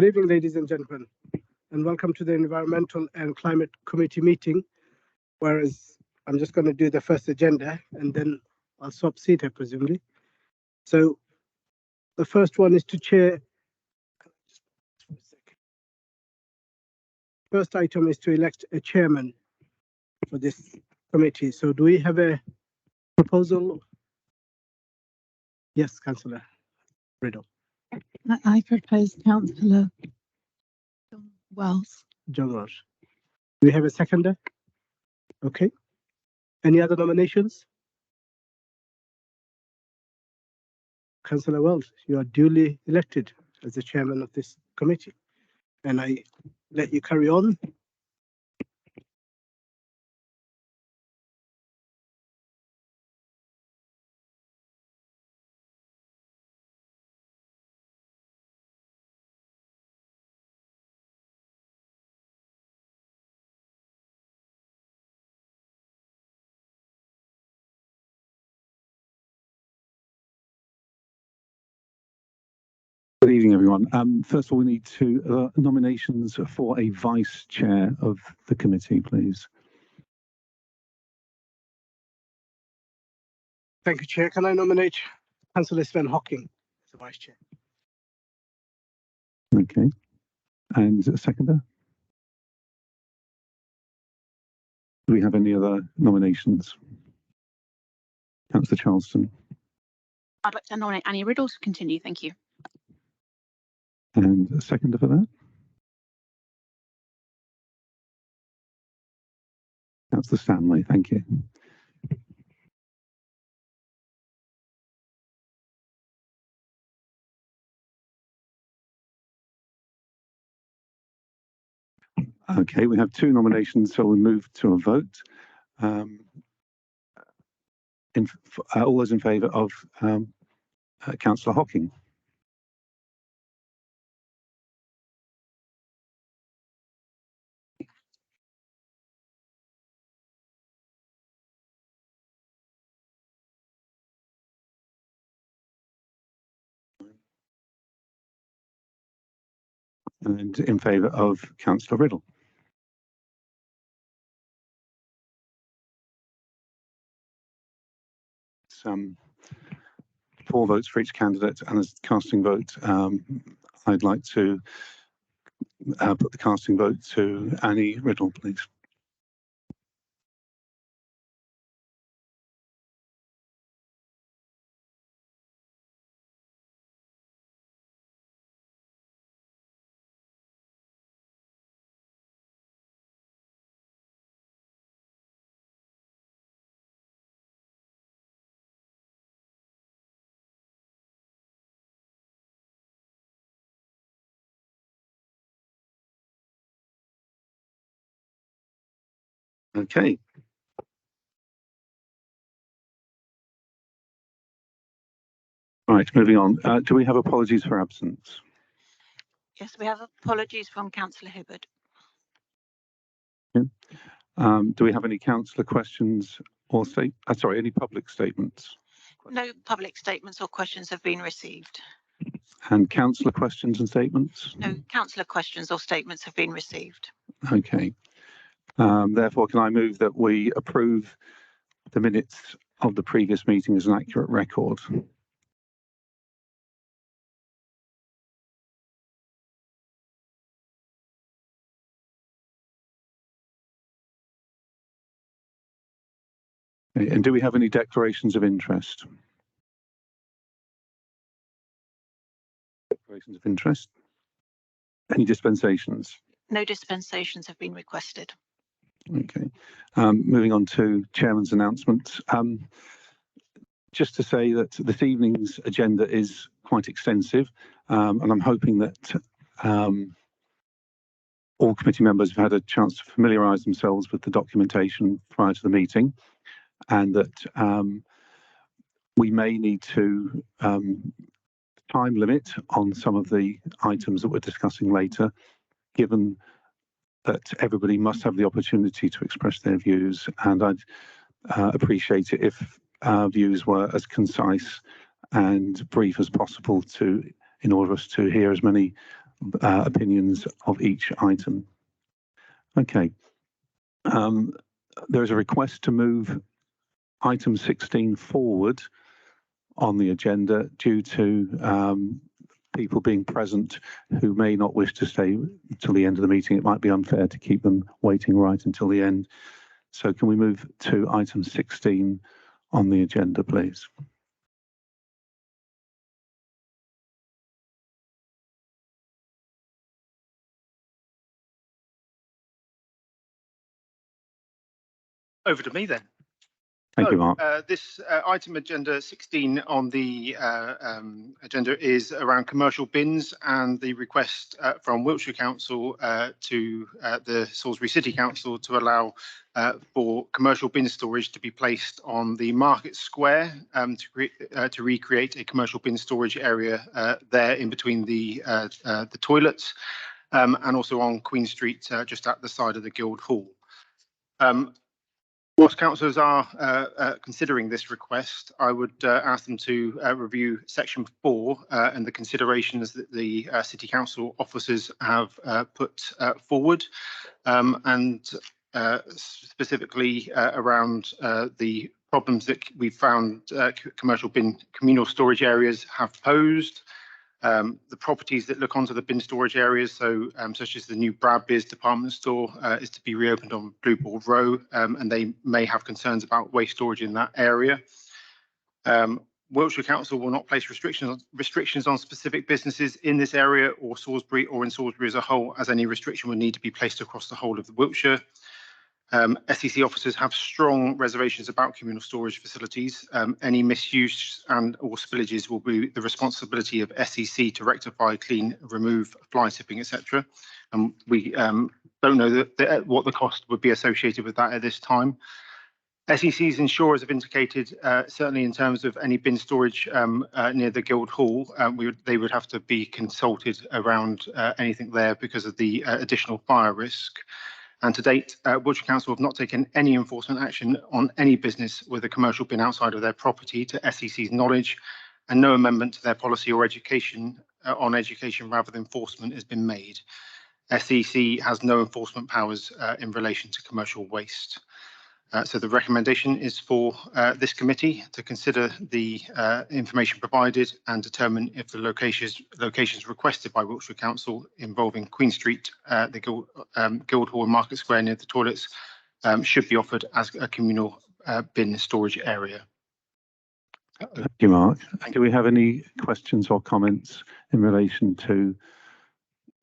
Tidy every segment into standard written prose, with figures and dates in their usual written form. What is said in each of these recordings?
Good evening, ladies and gentlemen, and welcome to the Environmental and Climate Committee meeting, whereas I'm just going to do the first agenda and then I'll swap seat, presumably. So the first one is to chair. First item is to elect a chairman for this committee. So do we have a proposal? Yes, Councillor Riddle. I propose Councillor John Wells. John Welsh. Do we have a seconder? Okay. Any other nominations? Councillor Wells, you are duly elected as the chairman of this committee, and I let you carry on. Good evening, everyone. First of all, we need two nominations for a vice chair of the committee, please. Thank you, Chair. Can I nominate Councillor Sven Hocking as the vice chair? Okay. And a seconder? Do we have any other nominations? Councillor Charleston. I'd like to nominate Annie Riddle to continue. Thank you. And a seconder for that? Councillor Stanley, thank you. Okay, we have two nominations, so we'll move to a vote. All those in favour of Councillor Hocking? And in favour of Councillor Riddle? It's 4 votes for each candidate, and as casting vote, I'd like to put the casting vote to Annie Riddle, please. Okay. Right, moving on. Do we have apologies for absence? Yes, we have apologies from Councillor Hibbard. Yeah. Do we have any councillor questions or any public statements? No public statements or questions have been received. And councillor questions and statements? No councillor questions or statements have been received. Okay. Therefore, can I move that we approve the minutes of the previous meeting as an accurate record? Okay. And do we have any declarations of interest? Declarations of interest? Any dispensations? No dispensations have been requested. Okay. Moving on to Chairman's announcements. Just to say that this evening's agenda is quite extensive, and I'm hoping that all committee members have had a chance to familiarise themselves with the documentation prior to the meeting, and that we may need to time limit on some of the items that we're discussing later, given that everybody must have the opportunity to express their views, and I'd appreciate it if our views were as concise and brief as possible in order for us to hear as many opinions of each item. Okay. There is a request to move item 16 forward on the agenda due to people being present who may not wish to stay until the end of the meeting. It might be unfair to keep them waiting right until the end. So can we move to item 16 on the agenda, please? Over to me then. Thank you, Mark. This item agenda 16 on the agenda is around commercial bins and the request from Wiltshire Council to the Salisbury City Council to allow for commercial bin storage to be placed on the Market Square to recreate a commercial bin storage area there in between the toilets and also on Queen Street just at the side of the Guildhall. Whilst councillors are considering this request, I would ask them to review section 4 and the considerations that the City Council officers have put forward, and specifically around the problems that we found commercial bin communal storage areas have posed. The properties that look onto the bin storage areas, so such as the new Bradby's department store is to be reopened on Blue Ball Row, and they may have concerns about waste storage in that area. Wiltshire Council will not place restrictions on specific businesses in this area or Salisbury or in Salisbury as a whole, as any restriction would need to be placed across the whole of the Wiltshire. SEC officers have strong reservations about communal storage facilities. Any misuse and or spillages will be the responsibility of SEC to rectify, clean, remove, fly tipping, etc. And we don't know what the cost would be associated with that at this time. SEC's insurers have indicated, certainly in terms of any bin storage near the Guildhall, they would have to be consulted around anything there because of the additional fire risk. And to date, Wiltshire Council have not taken any enforcement action on any business with a commercial bin outside of their property to SEC's knowledge, and no amendment to their policy or education on education rather than enforcement has been made. SEC has no enforcement powers in relation to commercial waste. So the recommendation is for this committee to consider the information provided and determine if the locations requested by Wiltshire Council involving Queen Street, the Guildhall and Market Square near the toilets should be offered as a communal bin storage area. Thank you, Mark. Do we have any questions or comments in relation to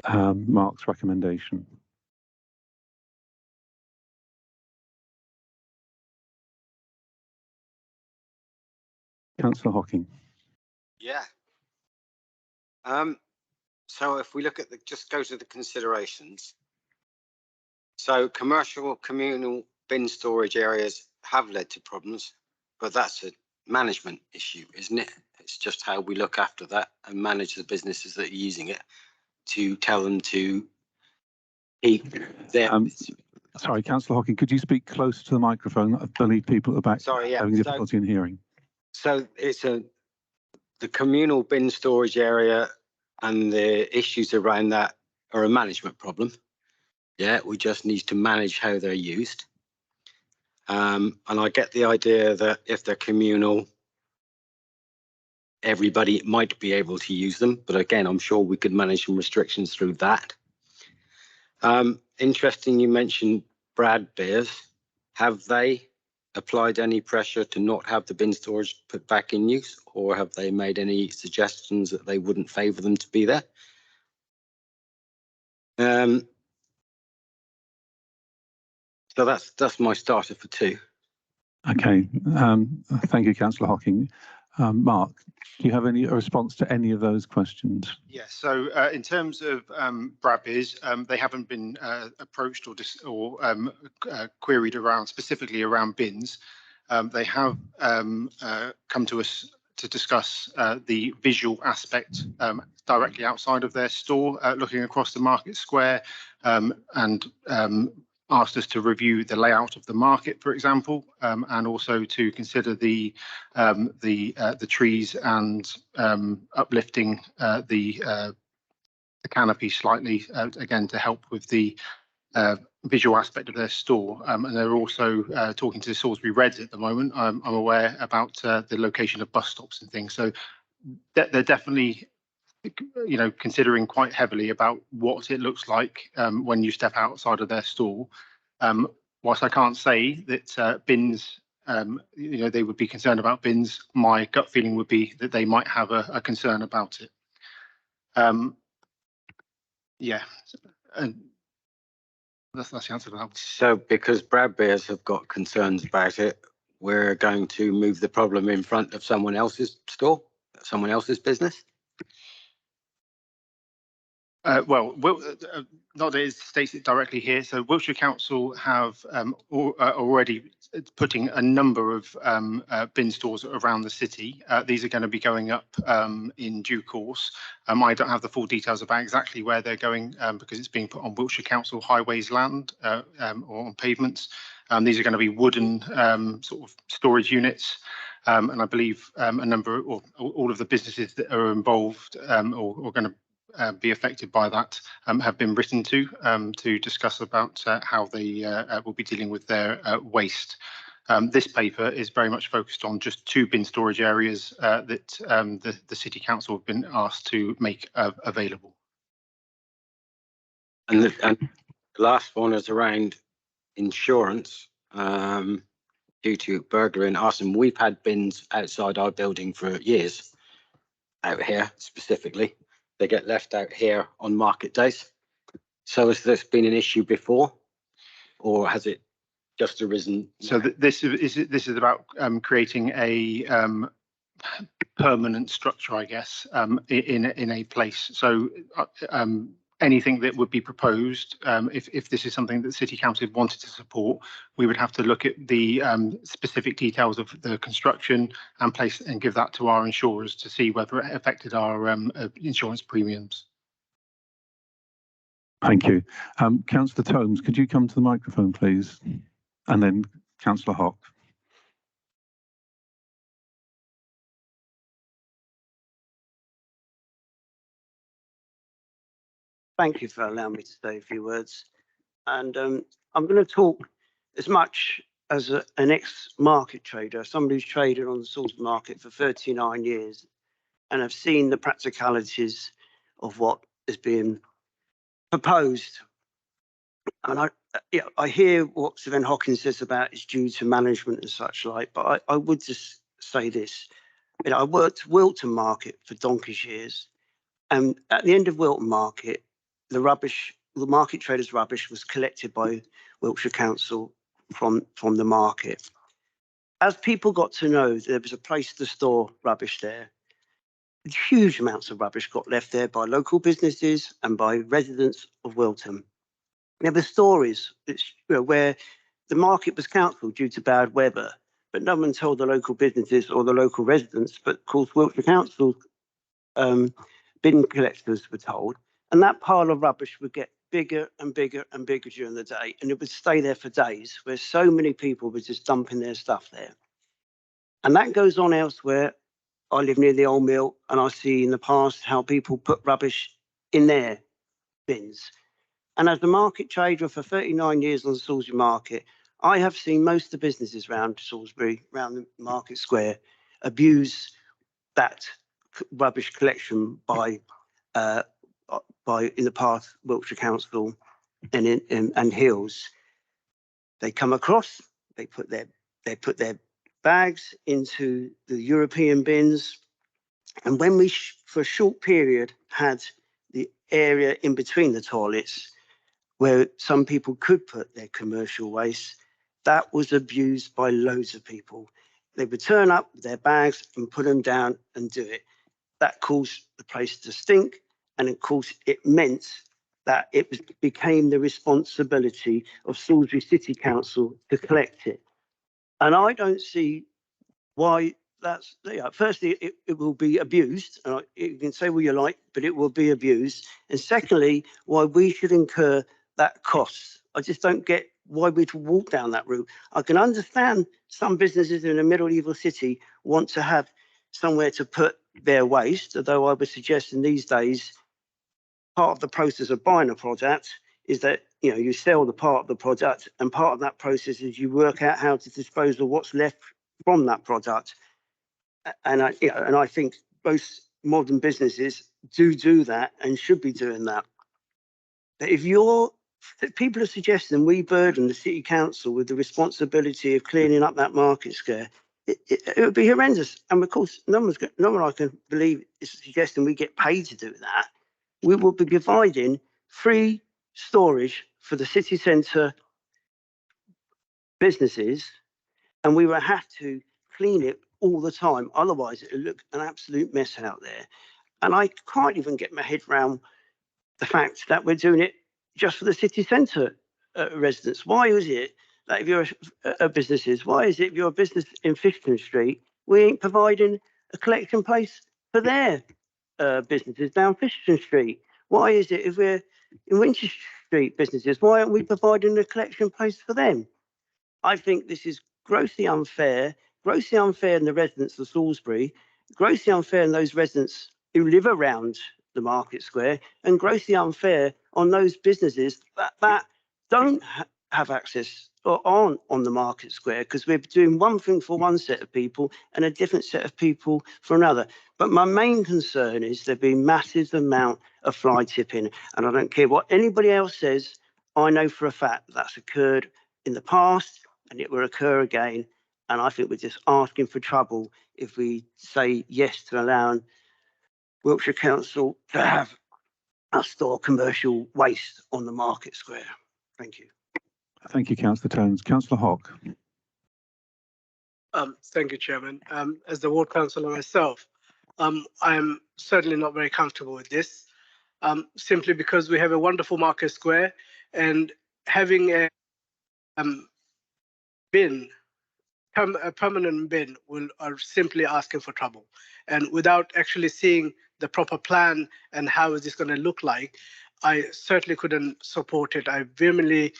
Mark's recommendation? Councillor Hocking. Yeah. So if we look at just go to the considerations. So commercial communal bin storage areas have led to problems, but that's a management issue, isn't it? It's just how we look after that and manage the businesses that are using it to tell them to keep their. Sorry, Councillor Hocking, could you speak closer to the microphone? I believe people at the back having difficulty in hearing. So it's the communal bin storage area and the issues around that are a management problem. Yeah, we just need to manage how they're used. And I get the idea that if they're communal, everybody might be able to use them. But again, I'm sure we could manage some restrictions through that. Interesting, you mentioned Bradby's. Have they applied any pressure to not have the bin storage put back in use, or have they made any suggestions that they wouldn't favour them to be there? So that's my starter for 2. Okay, thank you, Councillor Hocking. Mark, do you have any response to any of those questions? Yes. So in terms of Bradby's, they haven't been approached or queried around specifically around bins. They have come to us to discuss the visual aspect directly outside of their store, looking across the Market Square, and asked us to review the layout of the market, for example, and also to consider the trees and uplifting the canopy slightly, again, to help with the visual aspect of their store. And they're also talking to the Salisbury Reds at the moment. I'm aware about the location of bus stops and things. So they're definitely, considering quite heavily about what it looks like when you step outside of their store. Whilst I can't say that bins, they would be concerned about bins, my gut feeling would be that they might have a concern about it. Yeah, and that's the answer to that. So because Bradbeers have got concerns about it, we're going to move the problem in front of someone else's store, someone else's business? Not that it states it directly here. So Wiltshire Council have already putting a number of bin stores around the city. These are going to be going up in due course. I don't have the full details about exactly where they're going because it's being put on Wiltshire Council highways land or on pavements. These are going to be wooden sort of storage units. And I believe a number or all of the businesses that are involved or going to be affected by that have been written to discuss about how they will be dealing with their waste. This paper is very much focused on just 2 bin storage areas that the City Council have been asked to make available. And the last one is around insurance due to burglary and arson. We've had bins outside our building for years, out here specifically. They get left out here on market days. So has this been an issue before, or has it just arisen? So this is about creating a permanent structure, I guess, in a place. So anything that would be proposed, if this is something that City Council wanted to support, we would have to look at the specific details of the construction and place and give that to our insurers to see whether it affected our insurance premiums. Thank you. Councillor Tomes, could you come to the microphone, please? And then Councillor Hock. Thank you for allowing me to say a few words. And I'm going to talk as much as an ex-market trader, somebody who's traded on the Salisbury market for 39 years and have seen the practicalities of what is being proposed. And I hear what Sir Ben Hawkins says about it's due to management and such like, but I would just say this. I worked Wilton Market for donkey's years, and at the end of Wilton Market, the market traders' rubbish was collected by Wiltshire Council from the market. As people got to know there was a place to store rubbish there, huge amounts of rubbish got left there by local businesses and by residents of Wilton. There were stories where the market was cancelled due to bad weather, but no one told the local businesses or the local residents. But of course, Wiltshire Council bin collectors were told, and that pile of rubbish would get bigger and bigger and bigger during the day, and it would stay there for days, where so many people were just dumping their stuff there. And that goes on elsewhere. I live near the old mill, and I see in the past how people put rubbish in their bins. And as the market trader for 39 years on the Salisbury market, I have seen most of the businesses around Salisbury, around the market square, abuse that rubbish collection by in the past Wiltshire Council and Hills. They come across, they put their bags into the European bins, and when we for a short period had the area in between the toilets where some people could put their commercial waste, that was abused by loads of people. They would turn up with their bags and put them down and do it. That caused the place to stink, and of course it meant that it became the responsibility of Salisbury City Council to collect it. And I don't see why that's, firstly, it will be abused. And you can say what you like, but it will be abused. And secondly, why we should incur that cost. I just don't get why we'd walk down that route. I can understand some businesses in a medieval city want to have somewhere to put their waste, although I would suggest in these days, part of the process of buying a product is that, you know, you sell the part of the product, and part of that process is you work out how to dispose of what's left from that product. And I think most modern businesses do that and should be doing that. But if people are suggesting we burden the city council with the responsibility of cleaning up that market square, it would be horrendous. And of course, no one I can believe is suggesting we get paid to do that. We will be providing free storage for the city centre businesses, and we will have to clean it all the time. Otherwise, it'll look an absolute mess out there. And I can't even get my head around the fact that we're doing it just for the city centre residents. Why is it that if you're a businesses, why is it if you're a business in Fishton Street, we ain't providing a collection place for their businesses down Fishton Street? Why is it if we're in Winchester Street businesses, why aren't we providing a collection place for them? I think this is grossly unfair in the residents of Salisbury, grossly unfair in those residents who live around the market square, and grossly unfair on those businesses that don't have access or aren't on the market square, because we're doing one thing for one set of people and a different set of people for another. But my main concern is there've been massive amount of fly tipping, and I don't care what anybody else says. I know for a fact that's occurred in the past and it will occur again. And I think we're just asking for trouble if we say yes to allowing Wiltshire Council to have a store commercial waste on the market square. Thank you. Thank you, Councillor Tones. Councillor Hock. Thank you, Chairman. As the ward councillor myself, I'm certainly not very comfortable with this, simply because we have a wonderful market square, and having a permanent bin are simply asking for trouble. And without actually seeing the proper plan and how is this going to look like, I certainly couldn't support it. I'm vehemently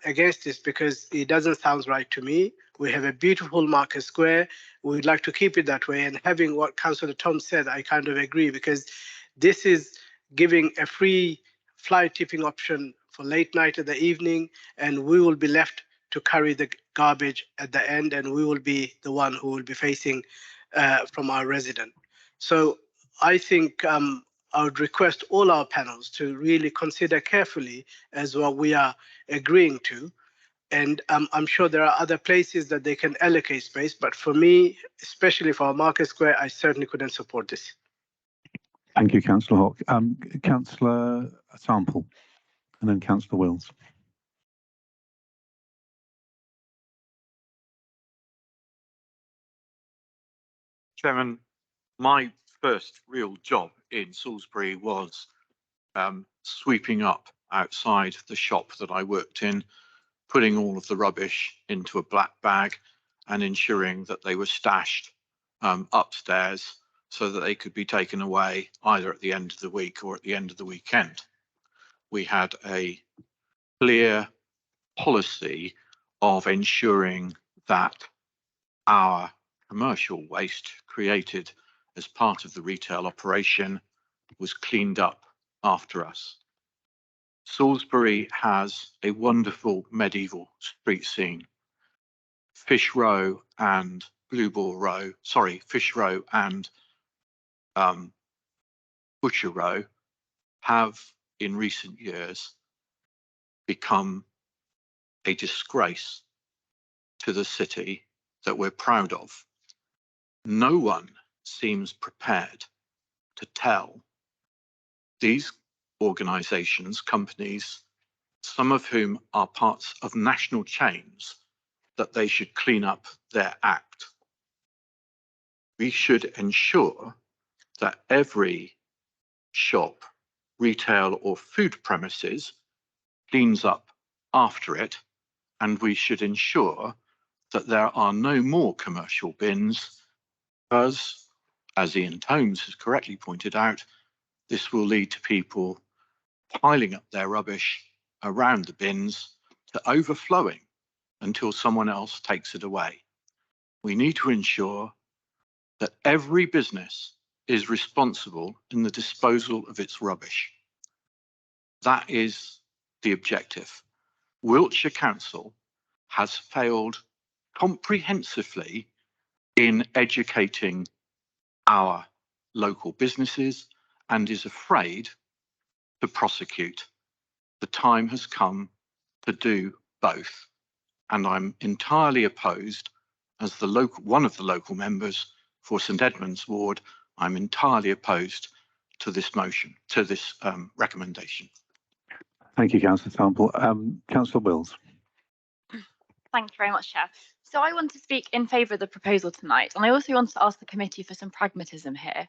against this because it doesn't sound right to me. We have a beautiful market square. We'd like to keep it that way. And having what Councillor Tom said, I kind of agree, because this is giving a free fly tipping option for late night in the evening, and we will be left to carry the garbage at the end, and we will be the one who will be facing from our resident. So I think I would request all our panels to really consider carefully as what we are agreeing to. And I'm sure there are other places that they can allocate space, but for me, especially for our market square, I certainly couldn't support this. Thank you, Councillor Hock. Councillor Sample, and then Councillor Wills. Chairman, my first real job in Salisbury was sweeping up outside the shop that I worked in, putting all of the rubbish into a black bag and ensuring that they were stashed upstairs so that they could be taken away either at the end of the week or at the end of the weekend. We had a clear policy of ensuring that our commercial waste created as part of the retail operation was cleaned up after us. Salisbury has a wonderful medieval street scene. Fish Row and Butcher Row have in recent years become a disgrace to the city that we're proud of. No one seems prepared to tell these organisations, companies, some of whom are parts of national chains, that they should clean up their act. We should ensure that every shop, retail or food premises cleans up after it, and we should ensure that there are no more commercial bins, because, as Ian Tomes has correctly pointed out, this will lead to people piling up their rubbish around the bins to overflowing until someone else takes it away. We need to ensure that every business is responsible in the disposal of its rubbish. That is the objective. Wiltshire Council has failed comprehensively in educating our local businesses and is afraid to prosecute. The time has come to do both. And I'm entirely opposed, as one of the local members for St Edmunds Ward, I'm entirely opposed to this motion, to this recommendation. Thank you, Councillor Sample. Councillor Wills. Thank you very much, Chair. So I want to speak in favour of the proposal tonight, and I also want to ask the committee for some pragmatism here.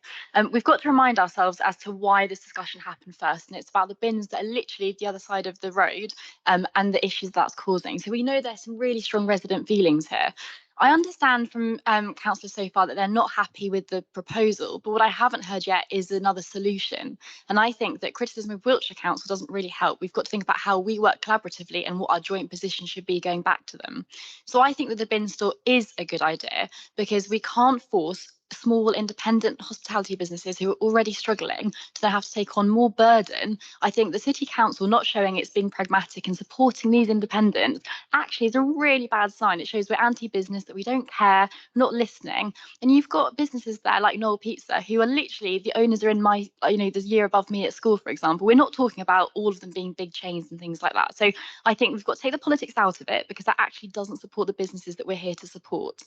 We've got to remind ourselves as to why this discussion happened first, and it's about the bins that are literally the other side of the road and the issues that's causing. So we know there's some really strong resident feelings here. I understand from councillors so far that they're not happy with the proposal, but what I haven't heard yet is another solution. And I think that criticism of Wiltshire Council doesn't really help. We've got to think about how we work collaboratively and what our joint position should be going back to them. So I think that the bin store is a good idea because we can't force small independent hospitality businesses who are already struggling to then have to take on more burden. I think the City Council not showing it's being pragmatic and supporting these independents actually is a really bad sign. It shows we're anti-business, that we don't care, not listening. And you've got businesses there like Noel Pizza who are literally, the owners are in my, the year above me at school, for example. We're not talking about all of them being big chains and things like that. So I think we've got to take the politics out of it because that actually doesn't support the businesses that we're here to support.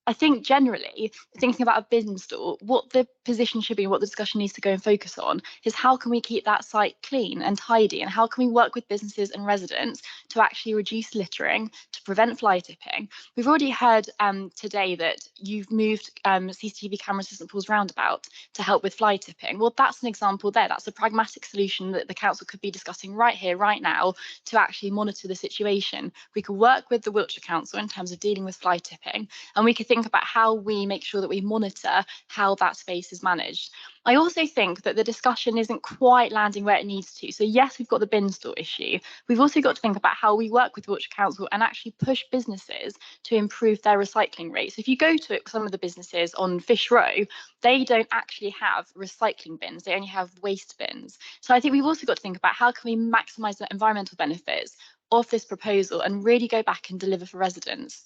I think generally thinking about a bin store, what the position should be, what the discussion needs to go and focus on is how can we keep that site clean and tidy, and how can we work with businesses and residents to actually reduce littering, to prevent fly tipping. We've already heard today that you've moved CCTV cameras to St Paul's roundabout to help with fly tipping. Well, that's an example there. That's a pragmatic solution that the council could be discussing right here, right now, to actually monitor the situation. We could work with the Wiltshire Council in terms of dealing with fly tipping, and we could think about how we make sure that we monitor how that space is managed. I also think that the discussion isn't quite landing where it needs to. So yes, we've got the bin store issue. We've also got to think about how we work with Wiltshire Council and actually push businesses to improve their recycling rates. If you go to some of the businesses on Fish Row, they don't actually have recycling bins. They only have waste bins. So I think we've also got to think about how can we maximise the environmental benefits of this proposal and really go back and deliver for residents.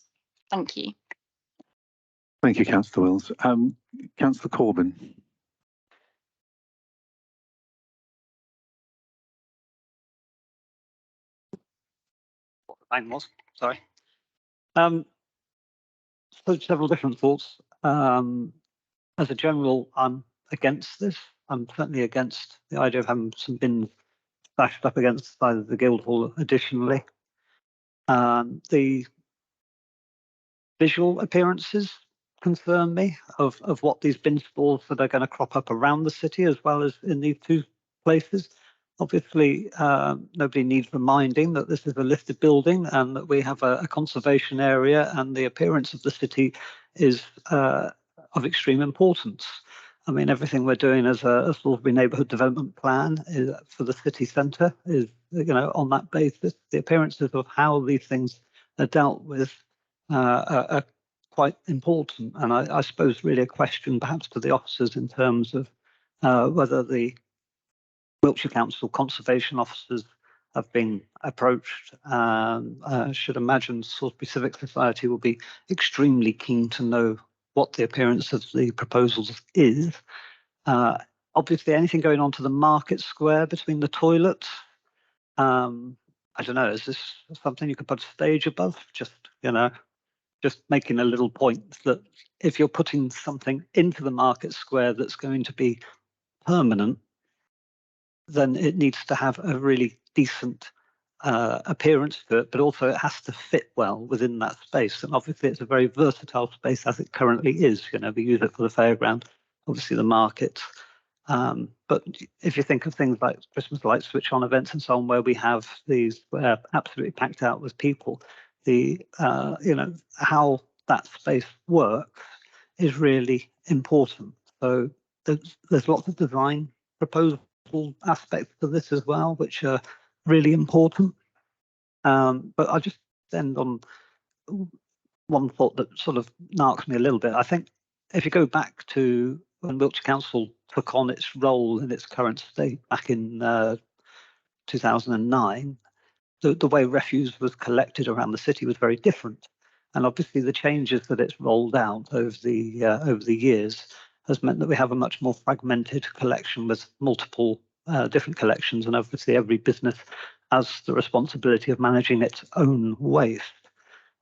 Thank you. Thank you, Councillor Wills. Councillor Corbyn. What the name was, sorry. So several different thoughts. As a general, I'm against this. I'm certainly against the idea of having some bins stashed up against the side of the Guildhall additionally. The visual appearances concern me of what these bin stores that are going to crop up around the city as well as in these two places. Obviously, nobody needs reminding that this is a listed building and that we have a conservation area, and the appearance of the city is of extreme importance. I mean, everything we're doing as a Salisbury neighbourhood development plan for the city centre is, on that basis. The appearances of how these things are dealt with are quite important, and I suppose really a question perhaps to the officers in terms of whether the Wiltshire Council conservation officers have been approached. Should imagine Salisbury Civic Society will be extremely keen to know what the appearance of the proposals is. Obviously, anything going on to the market square between the toilets. I don't know, is this something you could put a stage above? Just making a little point that if you're putting something into the market square that's going to be permanent, then it needs to have a really decent appearance to it, but also it has to fit well within that space. And obviously it's a very versatile space as it currently is. We use it for the fairground, obviously the market. But if you think of things like Christmas light switch on events and so on, where we have these absolutely packed out with people, how that space works is really important. So there's lots of design proposal aspects to this as well, which are really important. But I'll just end on one thought that sort of narks me a little bit. I think if you go back to when Wiltshire Council took on its role in its current state back in 2009, the way refuse was collected around the city was very different. And obviously the changes that it's rolled out over the years has meant that we have a much more fragmented collection with multiple different collections, and obviously every business has the responsibility of managing its own waste.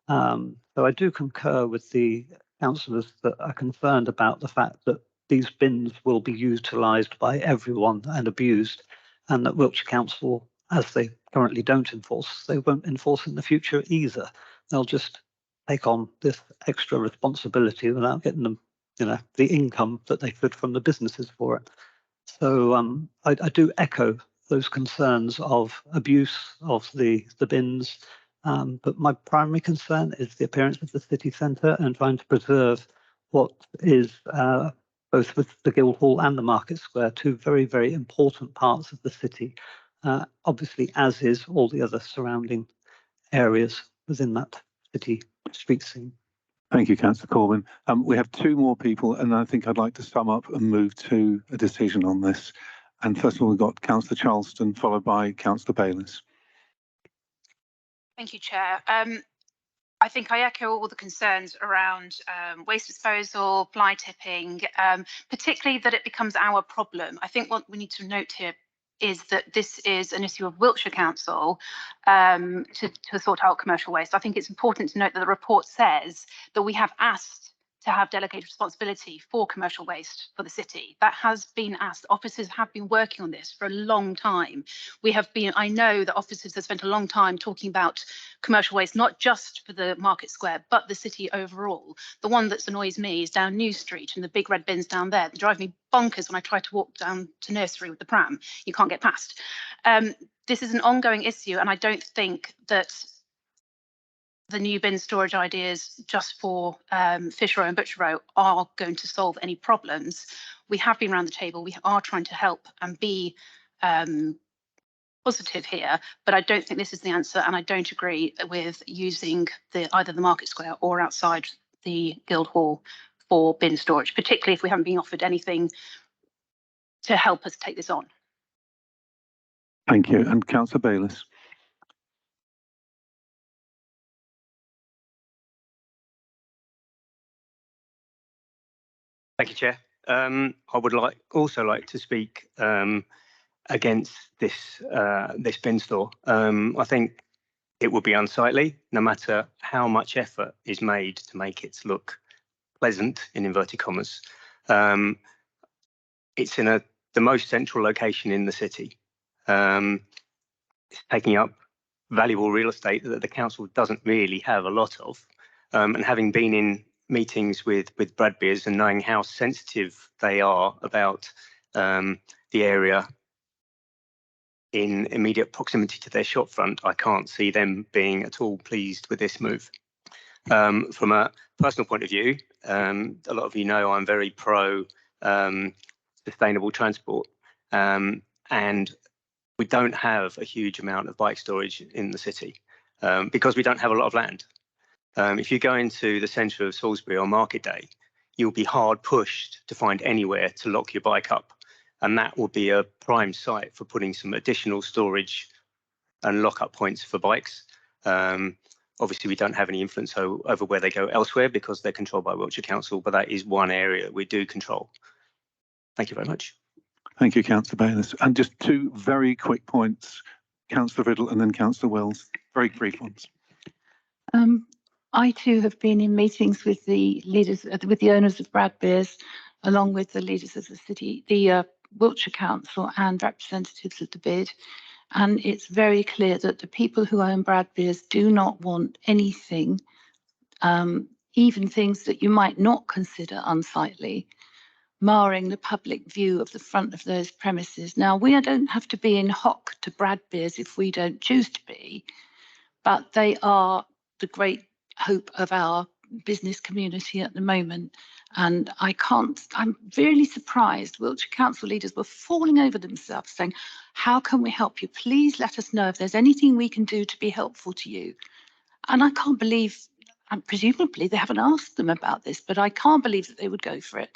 So I do concur with the councillors that are concerned about the fact that these bins will be utilised by everyone and abused, and that Wiltshire Council, as they currently don't enforce, they won't enforce in the future either. They'll just take on this extra responsibility without getting them, the income that they could from the businesses for it. So I do echo those concerns of abuse of the bins, but my primary concern is the appearance of the city centre and trying to preserve what is both with the Guildhall and the Market Square, two very, very important parts of the city, obviously as is all the other surrounding areas within that city street scene. Thank you, Councillor Corbyn. We have two more people, and I think I'd like to sum up and move to a decision on this. And first of all, we've got Councillor Charleston, followed by Councillor Bayliss. Thank you, Chair. I think I echo all the concerns around waste disposal, fly tipping, particularly that it becomes our problem. I think what we need to note here is that this is an issue of Wiltshire Council to sort out commercial waste. I think it's important to note that the report says that we have asked to have delegated responsibility for commercial waste for the city. That has been asked. Officers have been working on this for a long time. I know that officers have spent a long time talking about commercial waste, not just for the Market Square, but the city overall. The one that annoys me is down New Street and the big red bins down there. They drive me bonkers when I try to walk down to nursery with the pram. You can't get past. This is an ongoing issue, and I don't think that the new bin storage ideas just for Fish Row and Butcher Row are going to solve any problems. We have been around the table. We are trying to help and be positive here, but I don't think this is the answer, and I don't agree with using either the Market Square or outside the Guildhall for bin storage, particularly if we haven't been offered anything to help us take this on. Thank you. And Councillor Bayliss. Thank you, Chair. I would also like to speak against this bin store. I think it would be unsightly, no matter how much effort is made to make it look pleasant, in inverted commas. It's in the most central location in the city. It's taking up valuable real estate that the council doesn't really have a lot of. And having been in meetings with Bradbeers and knowing how sensitive they are about the area in immediate proximity to their shopfront, I can't see them being at all pleased with this move. From a personal point of view, a lot of you know I'm very pro sustainable transport, and we don't have a huge amount of bike storage in the city because we don't have a lot of land. If you go into the centre of Salisbury on market day, you'll be hard pushed to find anywhere to lock your bike up. And that will be a prime site for putting some additional storage and lock-up points for bikes. Obviously, we don't have any influence over where they go elsewhere because they're controlled by Wiltshire Council, but that is one area we do control. Thank you very much. Thank you, Councillor Bayliss. And just two very quick points, Councillor Riddle and then Councillor Wells. Very brief ones. I too have been in meetings with the leaders, with the owners of Bradbeers, along with the leaders of the city, the Wiltshire Council and representatives of the bid. And it's very clear that the people who own Bradbeers do not want anything, even things that you might not consider unsightly, marring the public view of the front of those premises. Now, we don't have to be in hock to Bradbeers if we don't choose to be, but they are the great hope of our business community at the moment. And I'm really surprised. Wiltshire Council leaders were falling over themselves saying, how can we help you? Please let us know if there's anything we can do to be helpful to you. And I can't believe, and presumably they haven't asked them about this, but I can't believe that they would go for it.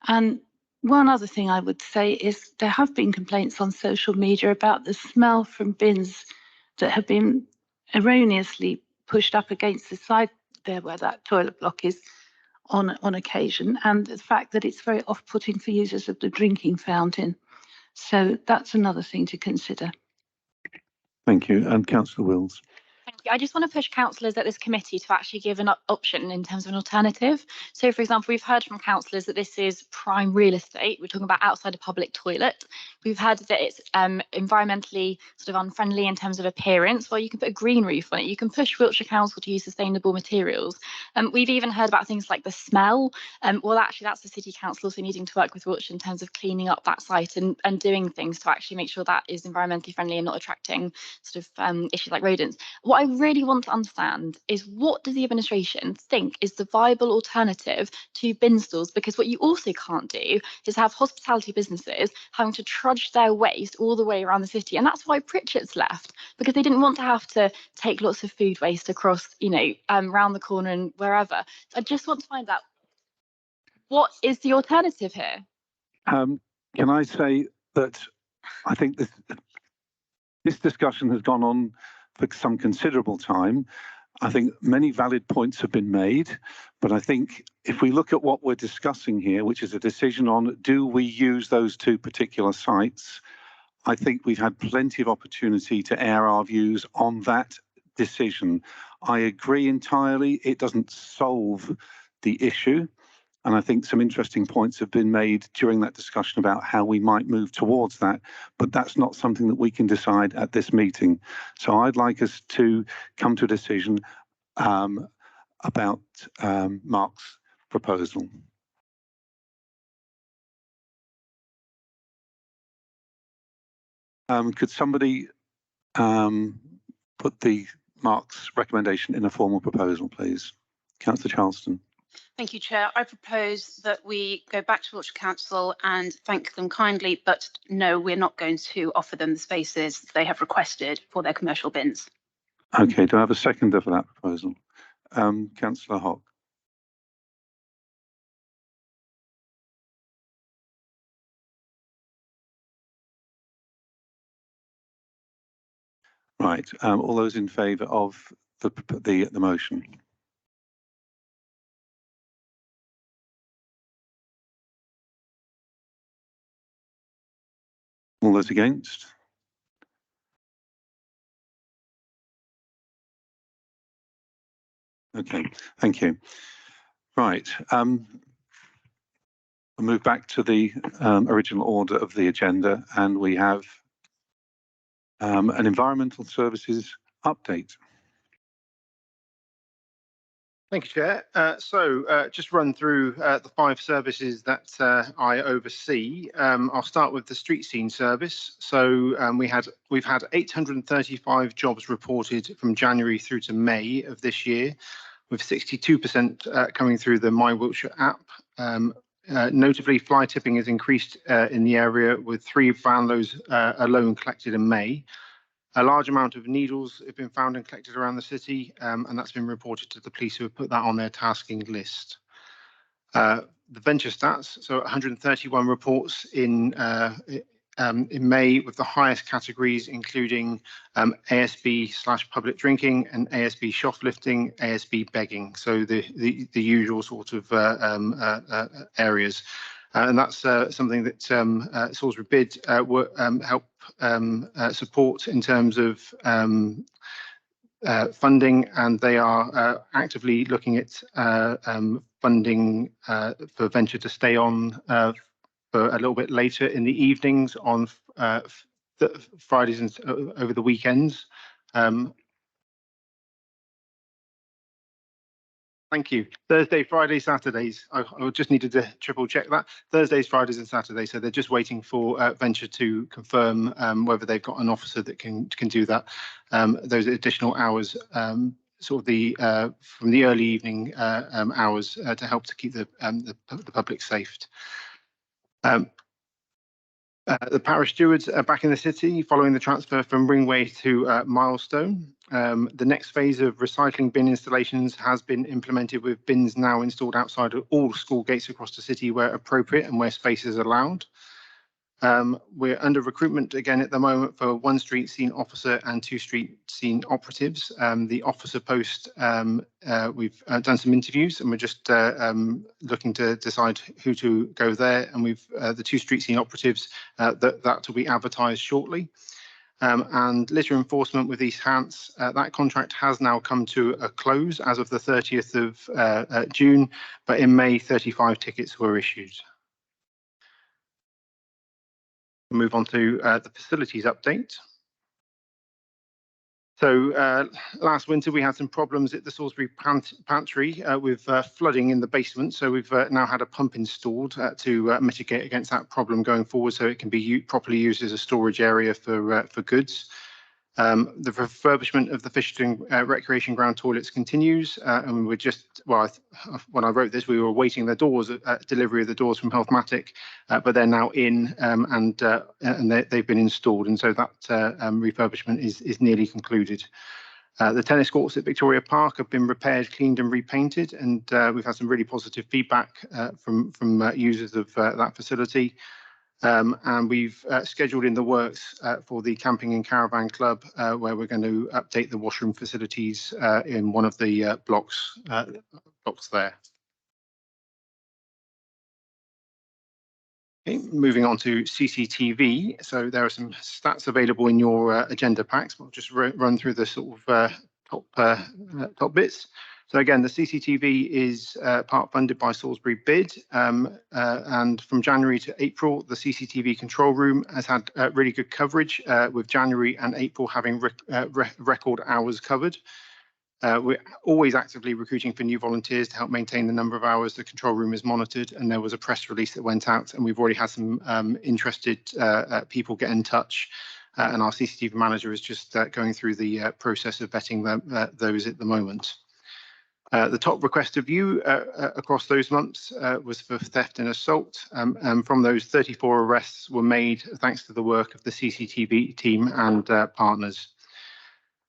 And One other thing I would say is there have been complaints on social media about the smell from bins that have been erroneously pushed up against the side there where that toilet block is on occasion, and the fact that it's very off-putting for users of the drinking fountain. So that's another thing to consider. Thank you. And Councillor Wills. Thank you. I just want to push councillors at this committee to actually give an option in terms of an alternative. So, for example, we've heard from councillors that this is prime real estate. We're talking about outside a public toilet. We've heard that it's environmentally sort of unfriendly in terms of appearance. Well, you can put a green roof on it. You can push Wiltshire Council to use sustainable materials. We've even heard about things like the smell. Well, actually, that's the City Council also needing to work with Wiltshire in terms of cleaning up that site and doing things to actually make sure that is environmentally friendly and not attracting sort of issues like rodents. What I really want to understand is, what does the administration think is the viable alternative to bin stalls? Because what you also can't do is have hospitality businesses having to trudge their waste all the way around the city. And that's why Pritchard's left, because they didn't want to have to take lots of food waste across, around the corner and wherever. So I just want to find out, what is the alternative here? Can I say that I think this discussion has gone on for some considerable time. I think many valid points have been made, but I think if we look at what we're discussing here, which is a decision on do we use those two particular sites, I think we've had plenty of opportunity to air our views on that decision. I agree entirely, it doesn't solve the issue. And I think some interesting points have been made during that discussion about how we might move towards that, but that's not something that we can decide at this meeting. So I'd like us to come to a decision about Mark's proposal. Could somebody put Mark's recommendation in a formal proposal, please? Councillor Charleston. Thank you, Chair. I propose that we go back to Wiltshire Council and thank them kindly, but no, we're not going to offer them the spaces they have requested for their commercial bins. Okay, do I have a seconder for that proposal? Councillor Hock. Right, all those in favour of the motion? All those against? Okay, thank you. Right, we'll move back to the original order of the agenda, and we have an environmental services update. Thank you, Chair. Just run through the 5 services that I oversee. I'll start with the street scene service. So we've had 835 jobs reported from January through to May of this year, with 62% coming through the My Wiltshire app. Notably, fly tipping has increased in the area, with 3 van loads alone collected in May. A large amount of needles have been found and collected around the city, and that's been reported to the police, who have put that on their tasking list. The venture stats, so 131 reports in May, with the highest categories including ASB/public drinking and ASB shoplifting, ASB begging, so the usual sort of areas. And that's something that Salisbury Bid help support in terms of funding, and they are actively looking at funding for Venture to stay on for a little bit later in the evenings on Fridays and over the weekends. Thank you. Thursday, Friday, Saturdays. I just needed to triple check that. Thursdays, Fridays and Saturdays. So they're just waiting for Venture to confirm whether they've got an officer that can do that. Those additional hours, sort of from the early evening hours to help to keep the public safe. The parish stewards are back in the city following the transfer from Ringway to Milestone. The next phase of recycling bin installations has been implemented, with bins now installed outside of all school gates across the city where appropriate and where space is allowed. We're under recruitment again at the moment for 1 street scene officer and 2 street scene operatives. The officer post, we've done some interviews and we're just looking to decide who to go there. And we've the 2 street scene operatives, that will be advertised shortly. And litter enforcement with East Hants, that contract has now come to a close as of the 30th of June, but in May 35 tickets were issued. Move on to the facilities update. So last winter we had some problems at the Salisbury pantry with flooding in the basement. So we've now had a pump installed to mitigate against that problem going forward, so it can be properly used as a storage area for goods. The refurbishment of the Fisherton Recreation Ground toilets continues, and we're just, well, when I wrote this, we were awaiting the doors, delivery of the doors from Healthmatic, but they're now in, and they've been installed, and so that refurbishment is nearly concluded. The tennis courts at Victoria Park have been repaired, cleaned and repainted, and we've had some really positive feedback from users of that facility. And we've scheduled in the works for the Camping and Caravan Club, where we're going to update the washroom facilities in one of the blocks there. Okay, moving on to CCTV. So there are some stats available in your agenda packs. We'll just run through the sort of top bits. So again, the CCTV is part funded by Salisbury bid, and from January to April, the CCTV control room has had really good coverage, with January and April having record hours covered. We're always actively recruiting for new volunteers to help maintain the number of hours the control room is monitored, and there was a press release that went out, and we've already had some interested people get in touch, and our CCTV manager is just going through the process of vetting those at the moment. The top requested view across those months was for theft and assault, and from those 34 arrests were made thanks to the work of the CCTV team and partners.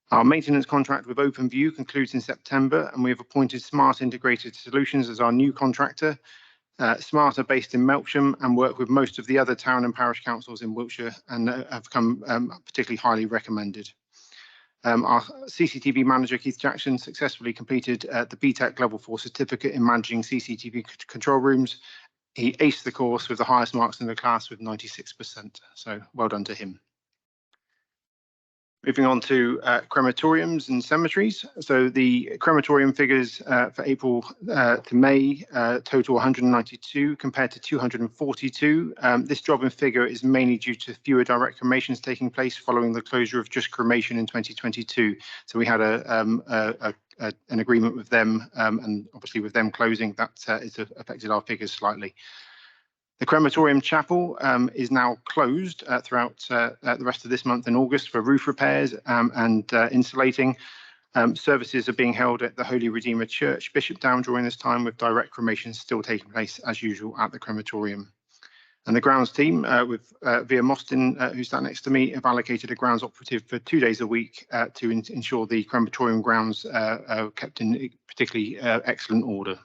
Our maintenance contract with OpenView concludes in September, and we have appointed Smart Integrated Solutions as our new contractor. Smart are based in Melksham and work with most of the other town and parish councils in Wiltshire, and have come particularly highly recommended. Our CCTV manager, Keith Jackson, successfully completed the BTEC Level 4 certificate in managing CCTV control rooms. He aced the course with the highest marks in the class with 96%, so well done to him. Moving on to crematoriums and cemeteries. So the crematorium figures for April to May total 192 compared to 242. This drop in figure is mainly due to fewer direct cremations taking place following the closure of Just Cremation in 2022. So we had an agreement with them, and obviously with them closing, that it's affected our figures slightly. The crematorium chapel is now closed throughout the rest of this month in August for roof repairs and insulating. Services are being held at the Holy Redeemer Church, Bishopdown, during this time, with direct cremations still taking place as usual at the crematorium. And the grounds team, with Via Mostyn, who's sat next to me, have allocated a grounds operative for 2 days a week to ensure the crematorium grounds are kept in particularly excellent order.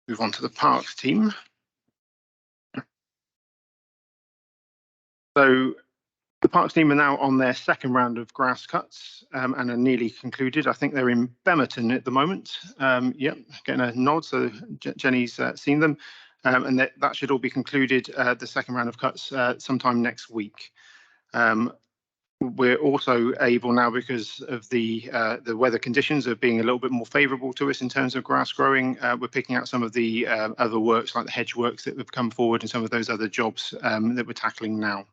Move on to the parks team. So the parks team are now on their second round of grass cuts and are nearly concluded. I think they're in Bemerton at the moment. Yep, getting a nod, so Jenny's seen them. And that should all be concluded, the second round of cuts, sometime next week. We're also able now, because of the weather conditions of being a little bit more favourable to us in terms of grass growing, we're picking out some of the other works, like the hedge works that have come forward, and some of those other jobs that we're tackling now.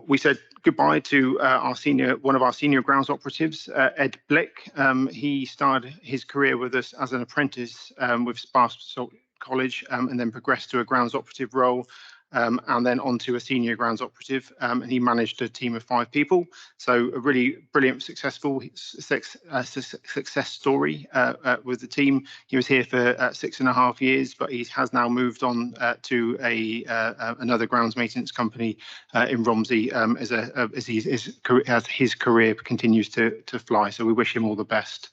We said goodbye to one of our senior grounds operatives, Ed Blick. He started his career with us as an apprentice with Sparse College, and then progressed to a grounds operative role. and then onto a senior grounds operative, and he managed a team of 5 people. So a really brilliant, successful success story with the team. He was here for 6.5 years, but he has now moved on to another grounds maintenance company in Romsey as his career continues to fly. So we wish him all the best.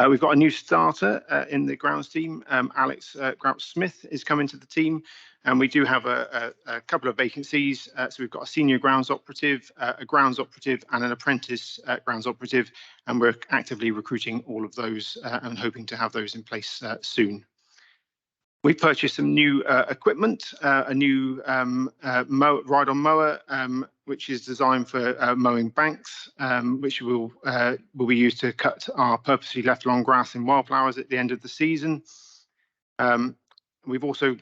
We've got a new starter in the grounds team. Alex Grouch-Smith is coming to the team, and we do have a couple of vacancies. So we've got a senior grounds operative, a grounds operative, and an apprentice grounds operative, and we're actively recruiting all of those and hoping to have those in place soon. We purchased some new equipment, a new ride-on mower, which is designed for mowing banks, which will be used to cut our purposely left long grass and wildflowers at the end of the season. We've also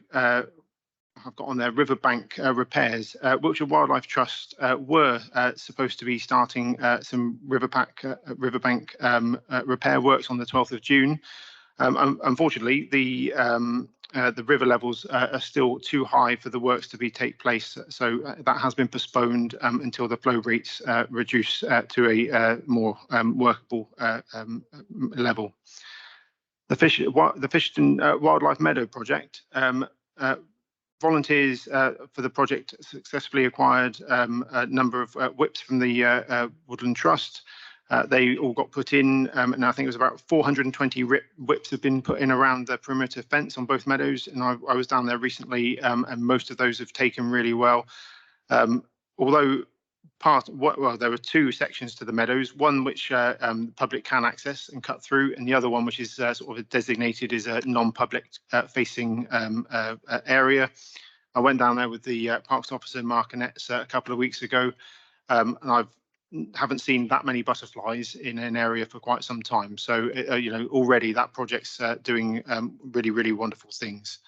I've got on there riverbank repairs. Wiltshire Wildlife Trust were supposed to be starting some riverbank repair works on the 12th of June. Unfortunately, the river levels are still too high for the works to take place, so that has been postponed until the flow rates reduce to a more workable level. The Fisherton Wildlife Meadow project. Volunteers for the project successfully acquired a number of whips from the Woodland Trust. They all got put in, and I think it was about 420 whips have been put in around the perimeter fence on both meadows. And I was down there recently, and most of those have taken really well. Although there were 2 sections to the meadows, one which the public can access and cut through, and the other one which is sort of designated as a non-public facing area. I went down there with the Parks Officer, Mark Annetts, a couple of weeks ago, and I haven't seen that many butterflies in an area for quite some time. So, already that project's doing really, really wonderful things.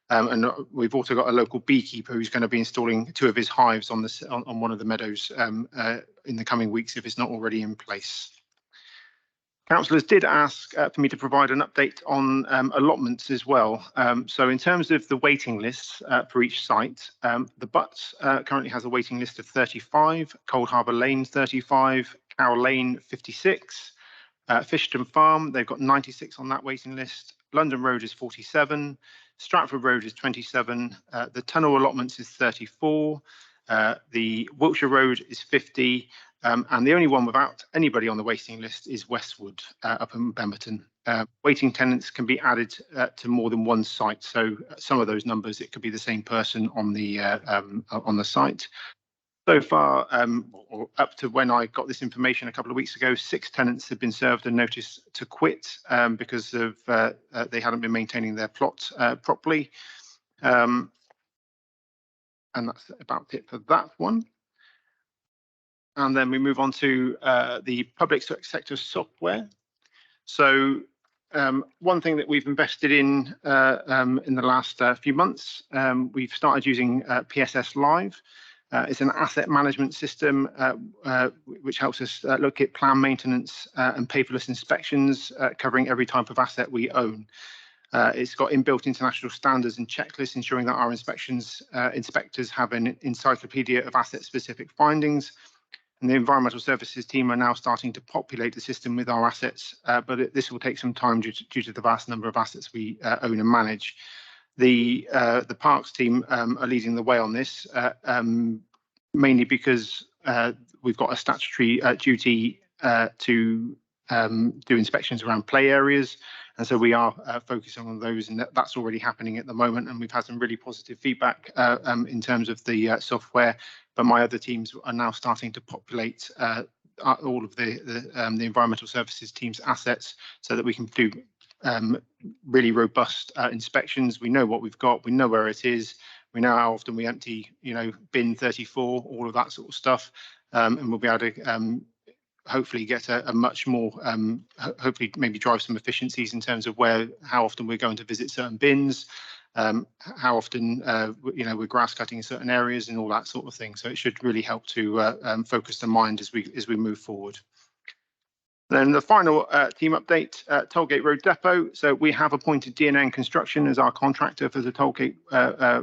And we've also got a local beekeeper who's going to be installing 2 of his hives on one of the meadows in the coming weeks, if it's not already in place. Councillors did ask for me to provide an update on allotments as well. So in terms of the waiting lists for each site, the Butts currently has a waiting list of 35, Cold Harbour Lane 35, Carroll Lane 56, Fisherton Farm, they've got 96 on that waiting list, London Road is 47, Stratford Road is 27, the Tunnel allotments is 34, the Wiltshire Road is 50, and the only one without anybody on the waiting list is Westwood up in Bemerton. Waiting tenants can be added to more than one site, so some of those numbers, it could be the same person on the site. So far, or up to when I got this information a couple of weeks ago, 6 tenants have been served a notice to quit because of they hadn't been maintaining their plot properly. And that's about it for that one. And then we move on to the public sector software. So one thing that we've invested in the last few months, we've started using PSS Live. It's an asset management system which helps us look at plan maintenance and paperless inspections covering every type of asset we own. It's got inbuilt international standards and checklists ensuring that our inspectors have an encyclopedia of asset-specific findings. And the environmental services team are now starting to populate the system with our assets, but this will take some time due to the vast number of assets we own and manage. The parks team are leading the way on this, mainly because we've got a statutory duty to do inspections around play areas, and so we are focusing on those, and that's already happening at the moment. And we've had some really positive feedback in terms of the software. But my other teams are now starting to populate all of the environmental services team's assets so that we can do really robust inspections. We know what we've got, we know where it is, we know how often we empty, bin 34, all of that sort of stuff, and we'll be able to hopefully get a much more, hopefully maybe drive some efficiencies in terms of how often we're going to visit certain bins, how often we're grass cutting in certain areas and all that sort of thing. So it should really help to focus the mind as we move forward. Then the final team update, Tollgate Road Depot. So we have appointed D&N Construction as our contractor for the Tollgate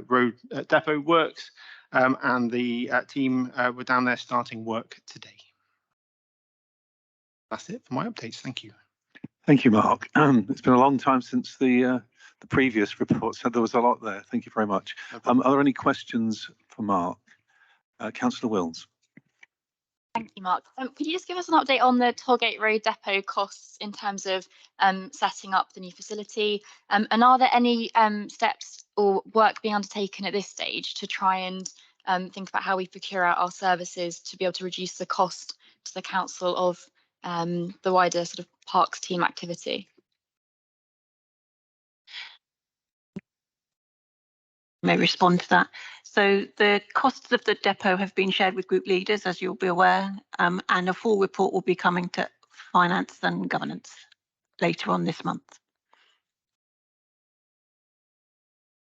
Road Depot works, and the team were down there starting work today. That's it for my updates. Thank you. Thank you, Mark. It's been a long time since the previous report, so there was a lot there. Thank you very much. Are there any questions for Mark? Councillor Wills. Thank you, Mark. Could you just give us an update on the Tollgate Road Depot costs in terms of setting up the new facility? And are there any steps or work being undertaken at this stage to try and think about how we procure out our services to be able to reduce the cost to the council of the wider sort of parks team activity? May respond to that. So the costs of the depot have been shared with group leaders, as you'll be aware, and a full report will be coming to finance and governance later on this month.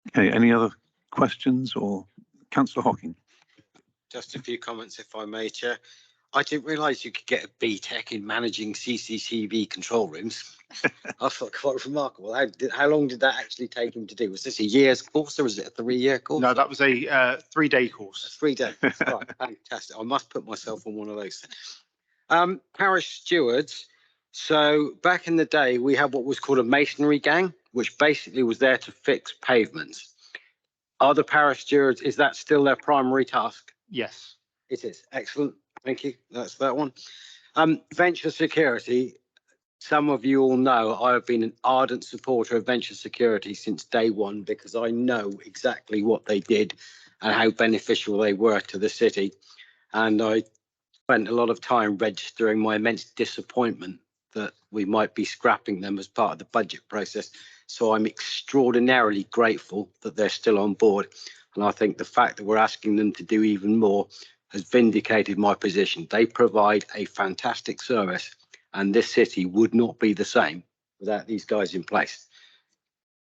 Okay, any other questions, or Councillor Hocking? Just a few comments, if I may, Chair. I didn't realise you could get a BTEC in managing CCTV control rooms. I thought quite remarkable. How long did that actually take him to do? Was this a year's course or was it a 3-year course? No, that was a 3-day course. 3 days. Right, fantastic. I must put myself on one of those. Parish stewards. So back in the day, we had what was called a masonry gang, which basically was there to fix pavements. Are the parish stewards, is that still their primary task? Yes. It is. Excellent. Thank you. That's that one. Venture security. Some of you all know I have been an ardent supporter of venture security since day one, because I know exactly what they did and how beneficial they were to the city. And I spent a lot of time registering my immense disappointment that we might be scrapping them as part of the budget process. So I'm extraordinarily grateful that they're still on board. And I think the fact that we're asking them to do even more has vindicated my position. They provide a fantastic service, and this city would not be the same without these guys in place.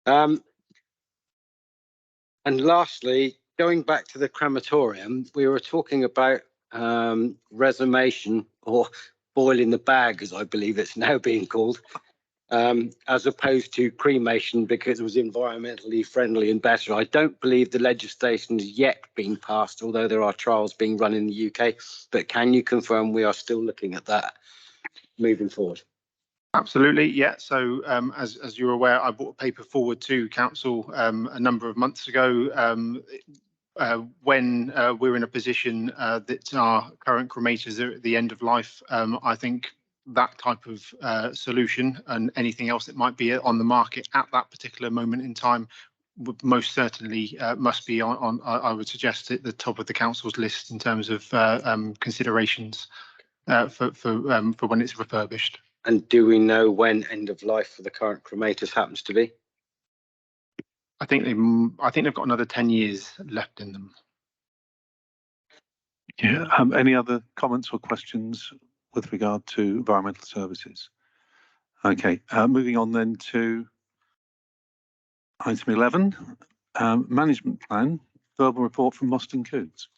And lastly, going back to the crematorium, we were talking about resumation, or boil in the bag, as I believe it's now being called, as opposed to cremation, because it was environmentally friendly and better. I don't believe the legislation has yet been passed, although there are trials being run in the UK. But can you confirm we are still looking at that moving forward? Absolutely, yeah. So as you're aware, I brought a paper forward to council a number of months ago when we're in a position that our current cremators are at the end of life. I think that type of solution and anything else that might be on the market at that particular moment in time would most certainly must be on I would suggest, at the top of the council's list in terms of considerations for when it's refurbished. And do we know when end of life for the current cremators happens to be? I think they've got another 10 years left in them. Yeah. Any other comments or questions with regard to environmental services? Okay. Moving on then to item 11, management plan, verbal report from Mostyn Coots.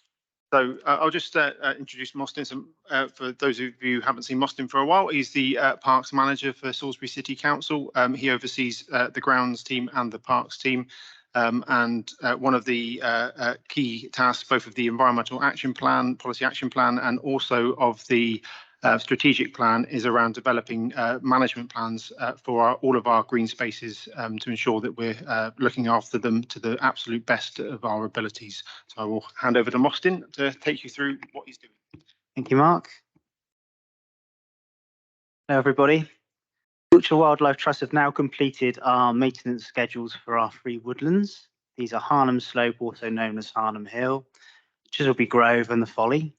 So I'll just introduce Mostyn. For those of you who haven't seen Mostyn for a while, he's the parks manager for Salisbury City Council. He oversees the grounds team and the parks team. And one of the key tasks, both of the environmental action plan, policy action plan, and also of the strategic plan, is around developing management plans for all of our green spaces to ensure that we're looking after them to the absolute best of our abilities. So I will hand over to Mostyn to take you through what he's doing. Thank you, Mark. Hello, everybody. Wiltshire Wildlife Trust have now completed our maintenance schedules for our 3 woodlands. These are Harnham Slope, also known as Harnham Hill, Chisselby Grove and the Folly.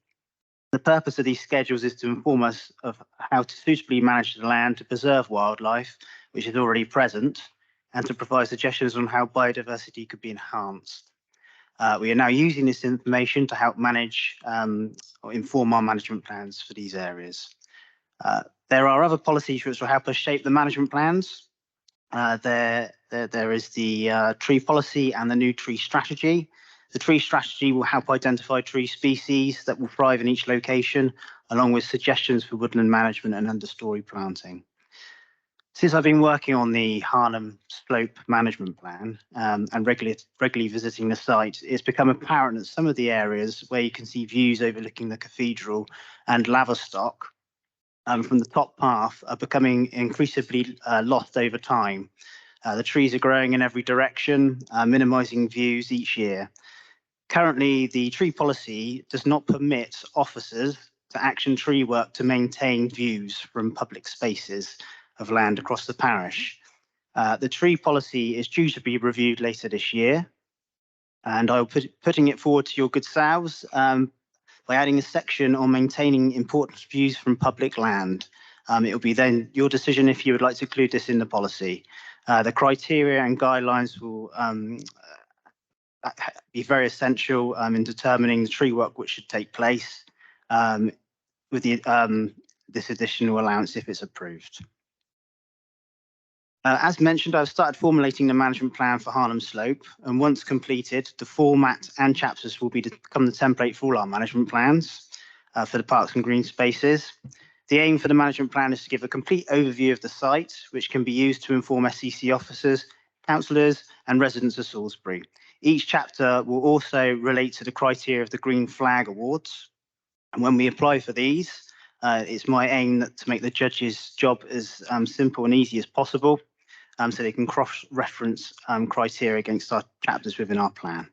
The purpose of these schedules is to inform us of how to suitably manage the land to preserve wildlife, which is already present, and to provide suggestions on how biodiversity could be enhanced. We are now using this information to help manage or inform our management plans for these areas. There are other policies which will help us shape the management plans. There is the tree policy and the new tree strategy. The tree strategy will help identify tree species that will thrive in each location, along with suggestions for woodland management and understory planting. Since I've been working on the Harnham Slope Management Plan and regularly visiting the site, it's become apparent that some of the areas where you can see views overlooking the cathedral and Laverstock from the top path are becoming increasingly lost over time. The trees are growing in every direction, minimising views each year. Currently, the tree policy does not permit officers to action tree work to maintain views from public spaces of land across the parish. The tree policy is due to be reviewed later this year, and I'll putting it forward to your good selves by adding a section on maintaining important views from public land. It will be then your decision if you would like to include this in the policy. The criteria and guidelines will be very essential in determining the tree work which should take place with the, this additional allowance if it's approved. As mentioned, I've started formulating the management plan for Harnham Slope, and once completed, the format and chapters will become the template for all our management plans for the parks and green spaces. The aim for the management plan is to give a complete overview of the site, which can be used to inform SCC officers, councillors and residents of Salisbury. Each chapter will also relate to the criteria of the Green Flag Awards. And when we apply for these, it's my aim to make the judge's job as simple and easy as possible, so they can cross-reference criteria against our chapters within our plan.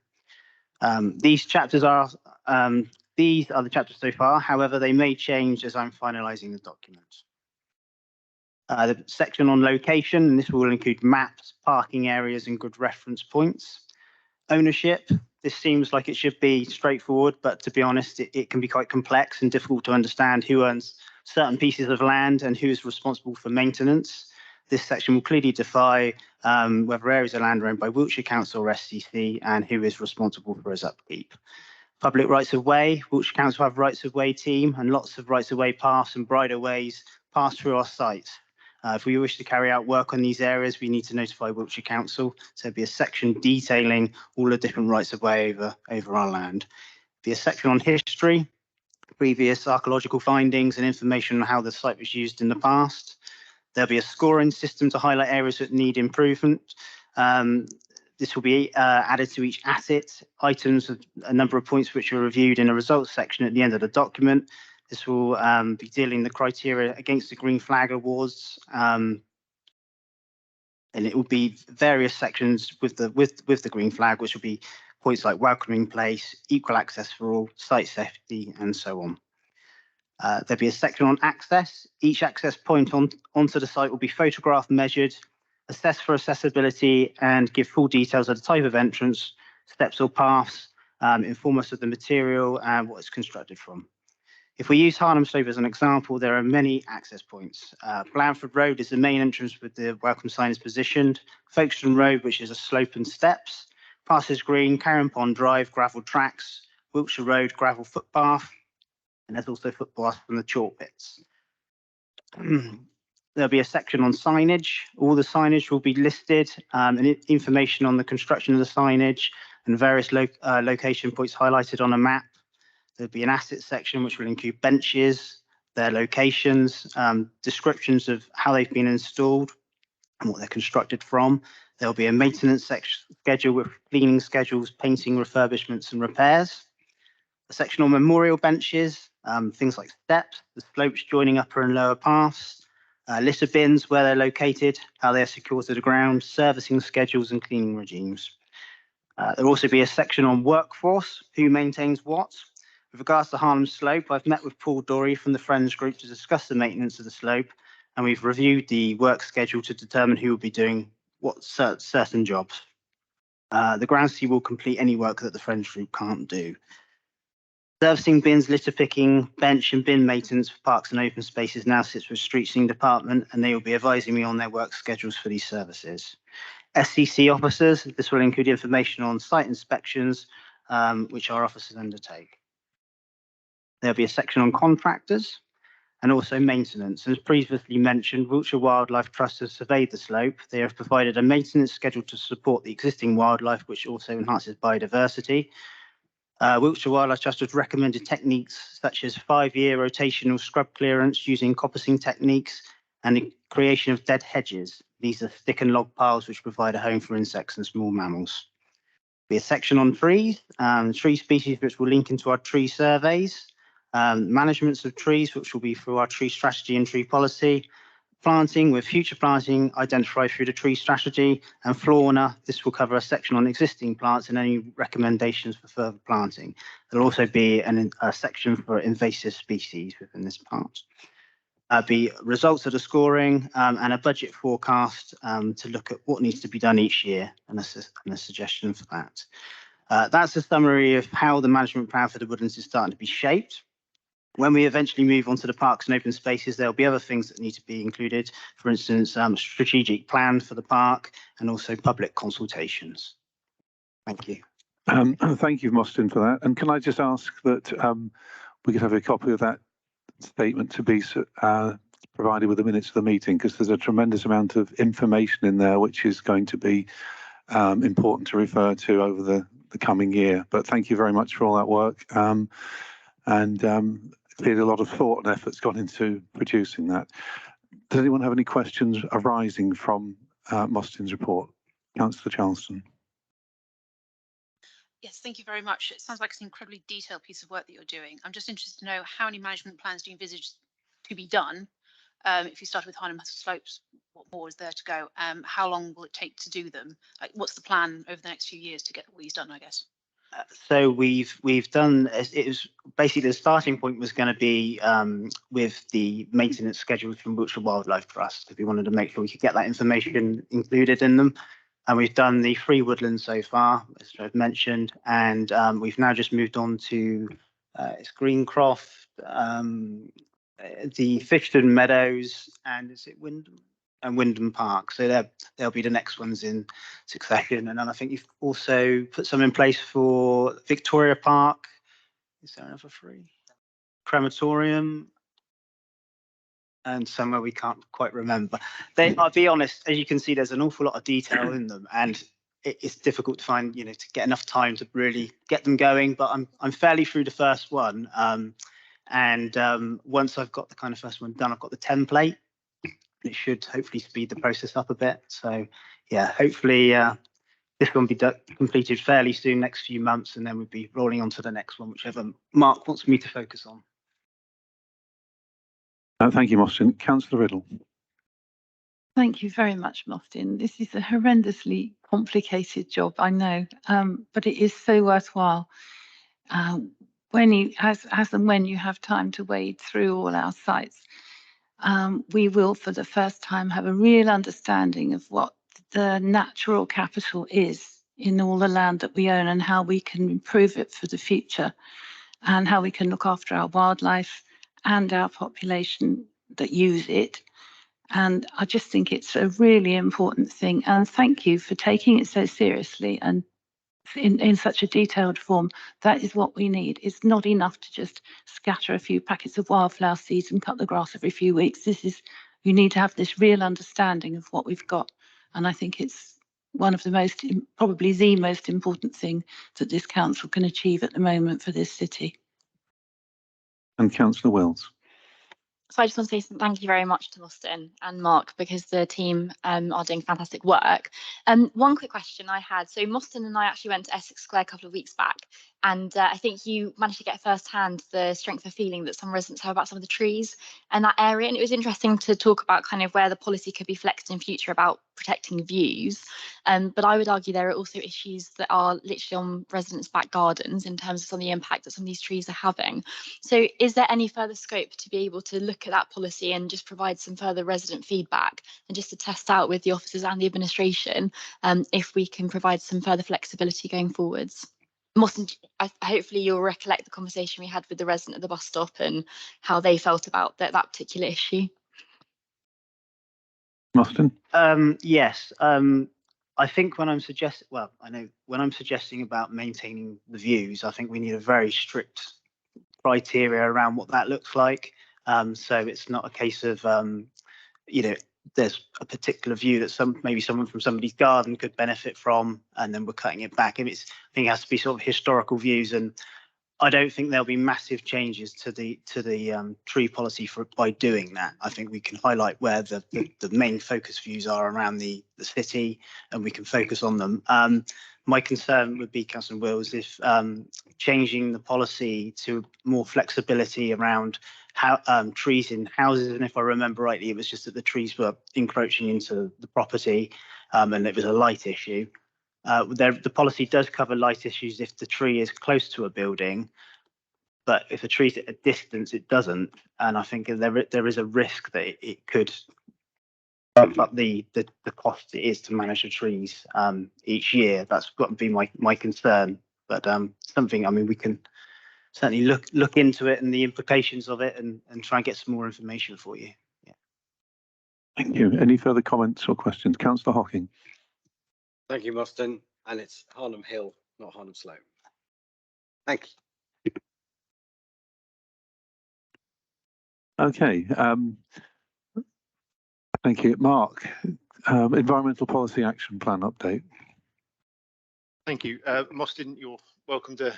These are the chapters so far. However, they may change as I'm finalising the document. The section on location, and this will include maps, parking areas, and good reference points. Ownership. This seems like it should be straightforward, but to be honest, it can be quite complex and difficult to understand who owns certain pieces of land and who is responsible for maintenance. This section will clearly define whether areas of land are owned by Wiltshire Council or SCC and who is responsible for its upkeep. Public rights of way. Wiltshire Council have rights of way team and lots of rights of way paths and bridleways pass through our site. If we wish to carry out work on these areas, we need to notify Wiltshire Council. So there'll be a section detailing all the different rights of way over our land. There'll be a section on history, previous archaeological findings and information on how the site was used in the past. There'll be a scoring system to highlight areas that need improvement. This will be added to each asset, items, a number of points which are reviewed in a results section at the end of the document. This will be dealing the criteria against the Green Flag Awards, and it will be various sections with the Green Flag, which will be points like welcoming place, equal access for all, site safety, and so on. There'll be a section on access. Each access point onto the site will be photographed, measured, assessed for accessibility, and give full details of the type of entrance, steps or paths, inform us of the material and what it's constructed from. If we use Harnham Slope as an example, there are many access points. Blandford Road is the main entrance with the welcome sign is positioned. Folkestone Road, which is a slope and steps. Parsons Green, Carron Pond Drive, gravel tracks. Wiltshire Road, gravel footpath. And there's also footpaths from the chalk bits. There'll be a section on signage. All the signage will be listed and information on the construction of the signage and various location points highlighted on a map. There'll be an asset section which will include benches, their locations, descriptions of how they've been installed and what they're constructed from. There'll be a maintenance schedule with cleaning schedules, painting, refurbishments and repairs. A section on memorial benches, things like steps, the slopes joining upper and lower paths, litter bins, where they're located, how they're secured to the ground, servicing schedules and cleaning regimes. There'll also be a section on workforce, who maintains what. With regards to Harnham Slope, I've met with Paul Dorey from the Friends Group to discuss the maintenance of the slope, and we've reviewed the work schedule to determine who will be doing what certain jobs. The grounds team will complete any work that the Friends Group can't do. Servicing bins, litter picking, bench and bin maintenance for parks and open spaces now sits with Street Scene Department, and they will be advising me on their work schedules for these services. SCC officers, this will include information on site inspections, which our officers undertake. There'll be a section on contractors. and also maintenance. As previously mentioned, Wiltshire Wildlife Trust has surveyed the slope. They have provided a maintenance schedule to support the existing wildlife, which also enhances biodiversity. Wiltshire Wildlife Trust has recommended techniques such as 5-year rotational scrub clearance using coppicing techniques and the creation of dead hedges. These are stick and log piles which provide a home for insects and small mammals. Be a section on trees, tree species which will link into our tree surveys, managements of trees which will be through our tree strategy and tree policy, planting with future planting identified through the tree strategy, and fauna. This will cover a section on existing plants and any recommendations for further planting. There'll also be a section for invasive species within this part. Be results of the scoring and a budget forecast to look at what needs to be done each year and a suggestion for that. That's a summary of how the management plan for the woodlands is starting to be shaped. When we eventually move on to the parks and open spaces, there'll be other things that need to be included. For instance, strategic plan for the park and also public consultations. Thank you. Thank you, Mostyn, for that. And can I just ask that we could have a copy of that statement to be provided with the minutes of the meeting, because there's a tremendous amount of information in there which is going to be important to refer to over the coming year. But thank you very much for all that work. Clearly a lot of thought and effort's gone into producing that. Does anyone have any questions arising from Mostyn's report? Councillor Charleston. Yes, thank you very much. It sounds like it's an incredibly detailed piece of work that you're doing. I'm just interested to know how many management plans do you envisage to be done? If you start with Hindham Slopes, what more is there to go? How long will it take to do them? Like, what's the plan over the next few years to get all these done, I guess? So we've done, it was basically the starting point was going to be with the maintenance schedules from Wiltshire Wildlife Trust, because we wanted to make sure we could get that information included in them. And we've done the 3 woodlands so far, as I've mentioned, and we've now just moved on to it's Greencroft, the Fishton Meadows, and is it Wyndham? And Wyndham Park. So they'll be the next ones in succession. And then I think you've also put some in place for Victoria Park. Is there another 3? Crematorium. And somewhere we can't quite remember. I'll be honest, as you can see, there's an awful lot of detail in them, and it's difficult to find, to get enough time to really get them going. But I'm fairly through the first one. Once I've got the kind of first one done, I've got the template. It should hopefully speed the process up a bit. So yeah, hopefully this one will be completed fairly soon, next few months, and then we'll be rolling on to the next one, whichever Mark wants me to focus on. Thank you, Mostyn. Councillor Riddle. Thank you very much, Mostyn. This is a horrendously complicated job, I know, but it is so worthwhile. When you have time to wade through all our sites, we will, for the first time, have a real understanding of what the natural capital is in all the land that we own and how we can improve it for the future and how we can look after our wildlife and our population that use it. And I just think it's a really important thing. And thank you for taking it so seriously and in such a detailed form. That is what we need. It's not enough to just scatter a few packets of wildflower seeds and cut the grass every few weeks. You need to have this real understanding of what we've got. And I think it's one of the most, probably the most important thing that this council can achieve at the moment for this city. And Councillor Wills. So I just want to say thank you very much to Mostyn and Mark, because the team are doing fantastic work. One quick question I had. So Mostyn and I actually went to Essex Square a couple of weeks back, and I think you managed to get firsthand the strength of feeling that some residents have about some of the trees in that area. And it was interesting to talk about kind of where the policy could be flexed in future about protecting views. But I would argue there are also issues that are literally on residents' back gardens in terms of some of the impact that some of these trees are having. So is there any further scope to be able to look at that policy and just provide some further resident feedback and just to test out with the officers and the administration if we can provide some further flexibility going forwards? Mostyn, hopefully you'll recollect the conversation we had with the resident at the bus stop and how they felt about that particular issue. Mostyn? Yes. I think when I'm suggesting, well, I know when I'm suggesting about maintaining the views, I think we need a very strict criteria around what that looks like. So it's not a case of, you know, there's a particular view that maybe someone from somebody's garden could benefit from, and then we're cutting it back. I think it has to be sort of historical views, and I don't think there'll be massive changes to the tree policy by doing that. I think we can highlight where the main focus views are around the city, and we can focus on them. My concern would be, Councillor Wills, if changing the policy to more flexibility around how trees in houses, and if I remember rightly, it was just that the trees were encroaching into the property, and it was a light issue. The policy does cover light issues if the tree is close to a building, but if a tree's at a distance, it doesn't. And I think there is a risk that it could bump up the cost it is to manage the trees each year. That's got to be my concern. But something, I mean, we can certainly look into it and the implications of it, and try and get some more information for you. Yeah. Thank you. Any further comments or questions? Councillor Hocking. Thank you, Mostyn. And it's Harnham Hill, not Harnham Slope. Thank you. Okay. Thank you. Mark, Environmental Policy Action Plan update. Thank you. Mostyn, you're welcome to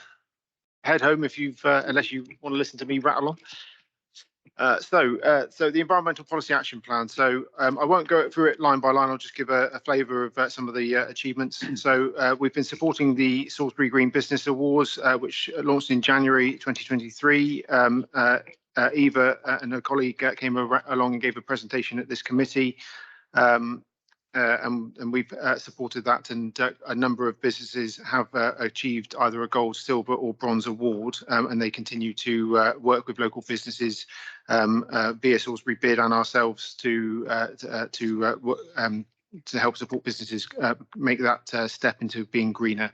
head home if you've, unless you want to listen to me rattle on. So the Environmental Policy Action Plan. So I won't go through it line by line. I'll just give a flavour of some of the achievements. So we've been supporting the Salisbury Green Business Awards, which launched in January 2023. Eva and her colleague came along and gave a presentation at this committee. And we've supported that, and a number of businesses have achieved either a gold, silver or bronze award, and they continue to work with local businesses via Salisbury Bid and ourselves to help support businesses make that step into being greener.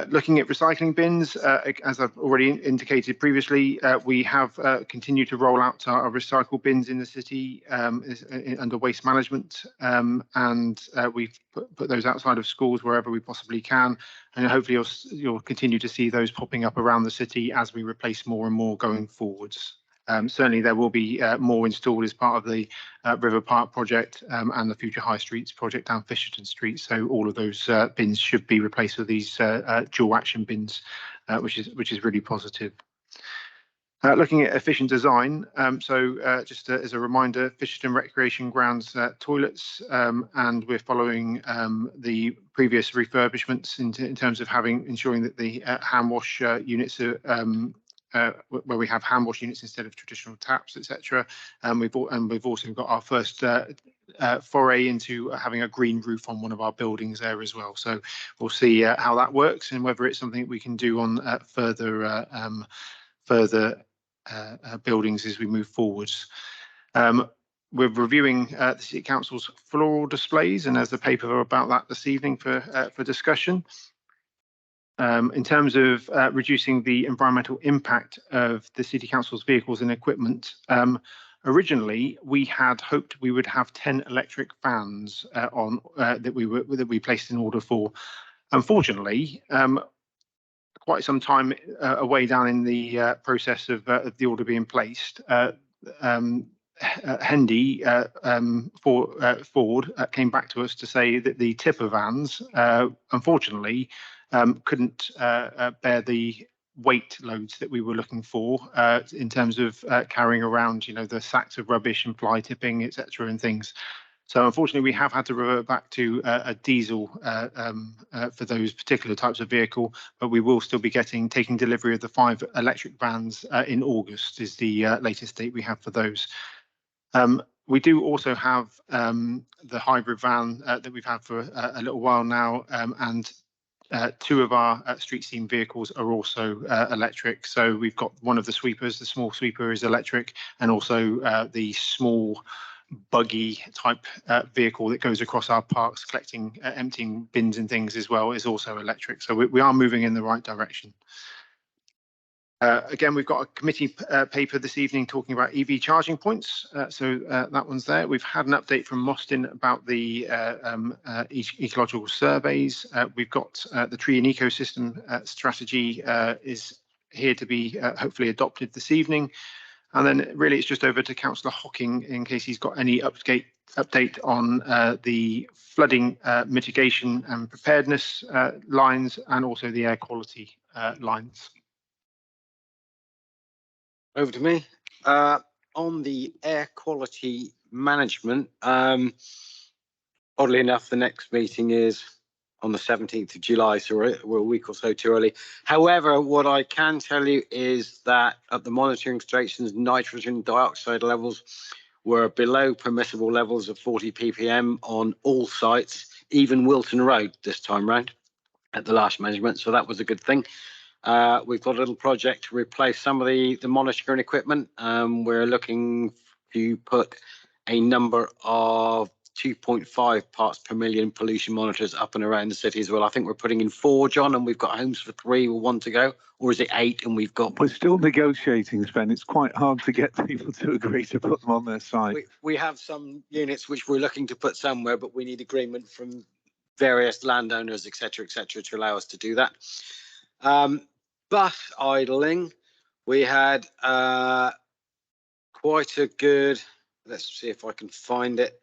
Looking at recycling bins, as I've already indicated previously, we have continued to roll out our recycle bins in the city under waste management, and we've put those outside of schools wherever we possibly can, and hopefully you'll continue to see those popping up around the city as we replace more and more going forwards. Certainly there will be more installed as part of the River Park project and the Future High Streets project down Fisherton Street. So all of those bins should be replaced with these dual action bins, which is really positive. Looking at efficient design, just as a reminder, Fisherton Recreation Grounds toilets, and we're following the previous refurbishments in terms of ensuring that the hand wash units are where we have hand wash units instead of traditional taps, etc. And we've also got our first foray into having a green roof on one of our buildings there as well. So we'll see how that works and whether it's something we can do on further buildings as we move forwards. We're reviewing the City Council's floral displays, and there's a paper about that this evening for discussion. In terms of reducing the environmental impact of the City Council's vehicles and equipment, originally we had hoped we would have 10 electric vans that we placed in order for. Unfortunately, quite some time away down in the process of the order being placed, Hendy Ford came back to us to say that the tipper vans, unfortunately, couldn't bear the weight loads that we were looking for in terms of carrying around, the sacks of rubbish and fly tipping, etc. and things. So unfortunately, we have had to revert back to a diesel for those particular types of vehicle, but we will still be taking delivery of the 5 electric vans in August is the latest date we have for those. We do also have the hybrid van that we've had for a little while now, and 2 of our street steam vehicles are also electric. So we've got one of the sweepers, the small sweeper is electric, and also the small buggy type vehicle that goes across our parks collecting emptying bins and things as well is also electric. So we are moving in the right direction. Again, we've got a committee paper this evening talking about EV charging points. So that one's there. We've had an update from Mostyn about the ecological surveys. We've got the tree and ecosystem strategy is here to be hopefully adopted this evening. And then really it's just over to Councillor Hocking in case he's got any update on the flooding mitigation and preparedness lines and also the air quality lines. Over to me. On the air quality management, oddly enough, the next meeting is on the 17th of July, so we're a week or so too early. However, what I can tell you is that at the monitoring stations, nitrogen dioxide levels were below permissible levels of 40 ppm on all sites, even Wilton Road this time round at the last measurement, so that was a good thing. We've got a little project to replace some of the monitoring equipment. We're looking to put a number of 2.5 parts per million pollution monitors up and around the city as well. I think we're putting in 4, John, and we've got homes for 3 or 1 to go, or is it 8 and we've got... We're still negotiating, Sven. It's quite hard to get people to agree to put them on their site. We have some units which we're looking to put somewhere, but we need agreement from various landowners, etc., to allow us to do that. Bus idling, we had quite a good, let's see if I can find it.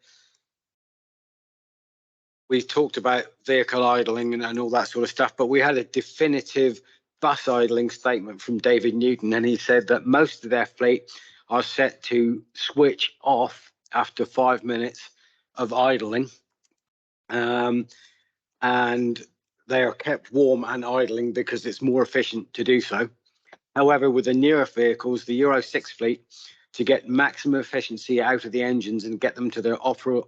We've talked about vehicle idling and all that sort of stuff, but we had a definitive bus idling statement from David Newton, and he said that most of their fleet are set to switch off after 5 minutes of idling. And they are kept warm and idling because it's more efficient to do so. However, with the newer vehicles, the Euro 6 fleet, to get maximum efficiency out of the engines and get them to their optimal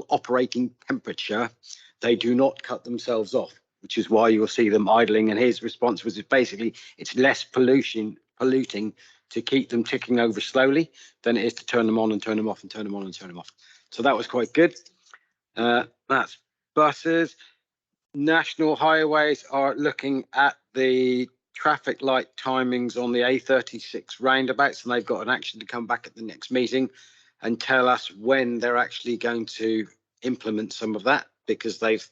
operating temperature, they do not cut themselves off, which is why you'll see them idling. And his response was basically it's less polluting to keep them ticking over slowly than it is to turn them on and turn them off and turn them on and turn them off. So that was quite good. That's buses. National highways are looking at the traffic light timings on the A36 roundabouts, and they've got an action to come back at the next meeting and tell us when they're actually going to implement some of that, because they've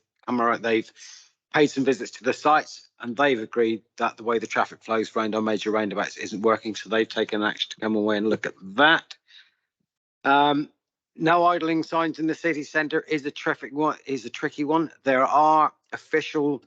paid some visits to the sites and they've agreed that the way the traffic flows around our major roundabouts isn't working, so they've taken action to come away and look at that. No idling signs in the city centre is a tricky one. There are official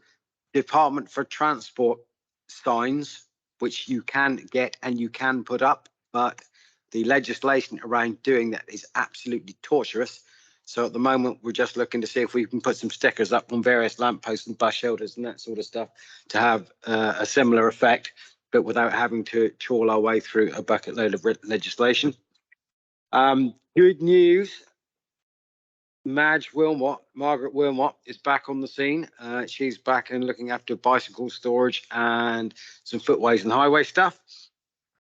Department for Transport signs which you can get and you can put up, but the legislation around doing that is absolutely torturous. So at the moment we're just looking to see if we can put some stickers up on various lampposts and bus shelters and that sort of stuff to have a similar effect, but without having to trawl our way through a bucket load of legislation. Good news, Margaret Wilmot is back on the scene. She's back and looking after bicycle storage and some footways and highway stuff.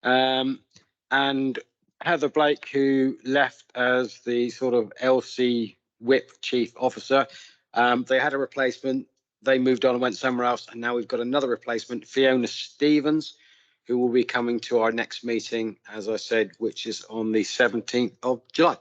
And Heather Blake, who left as the sort of LC Whip Chief Officer, they had a replacement. They moved on and went somewhere else, and now we've got another replacement, Fiona Stevens, who will be coming to our next meeting, as I said, which is on the 17th of July.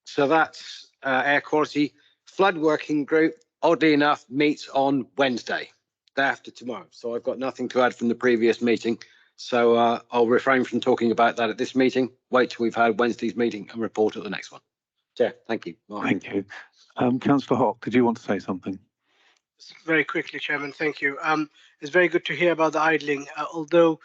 So that's air quality. Flood working group, oddly enough, meets on Wednesday, day after tomorrow. So I've got nothing to add from the previous meeting. So I'll refrain from talking about that at this meeting. Wait till we've had Wednesday's meeting and report at the next one. Chair, thank you. Thank you. Councillor Hock, did you want to say something? Very quickly, Chairman, thank you. It's very good to hear about the idling, although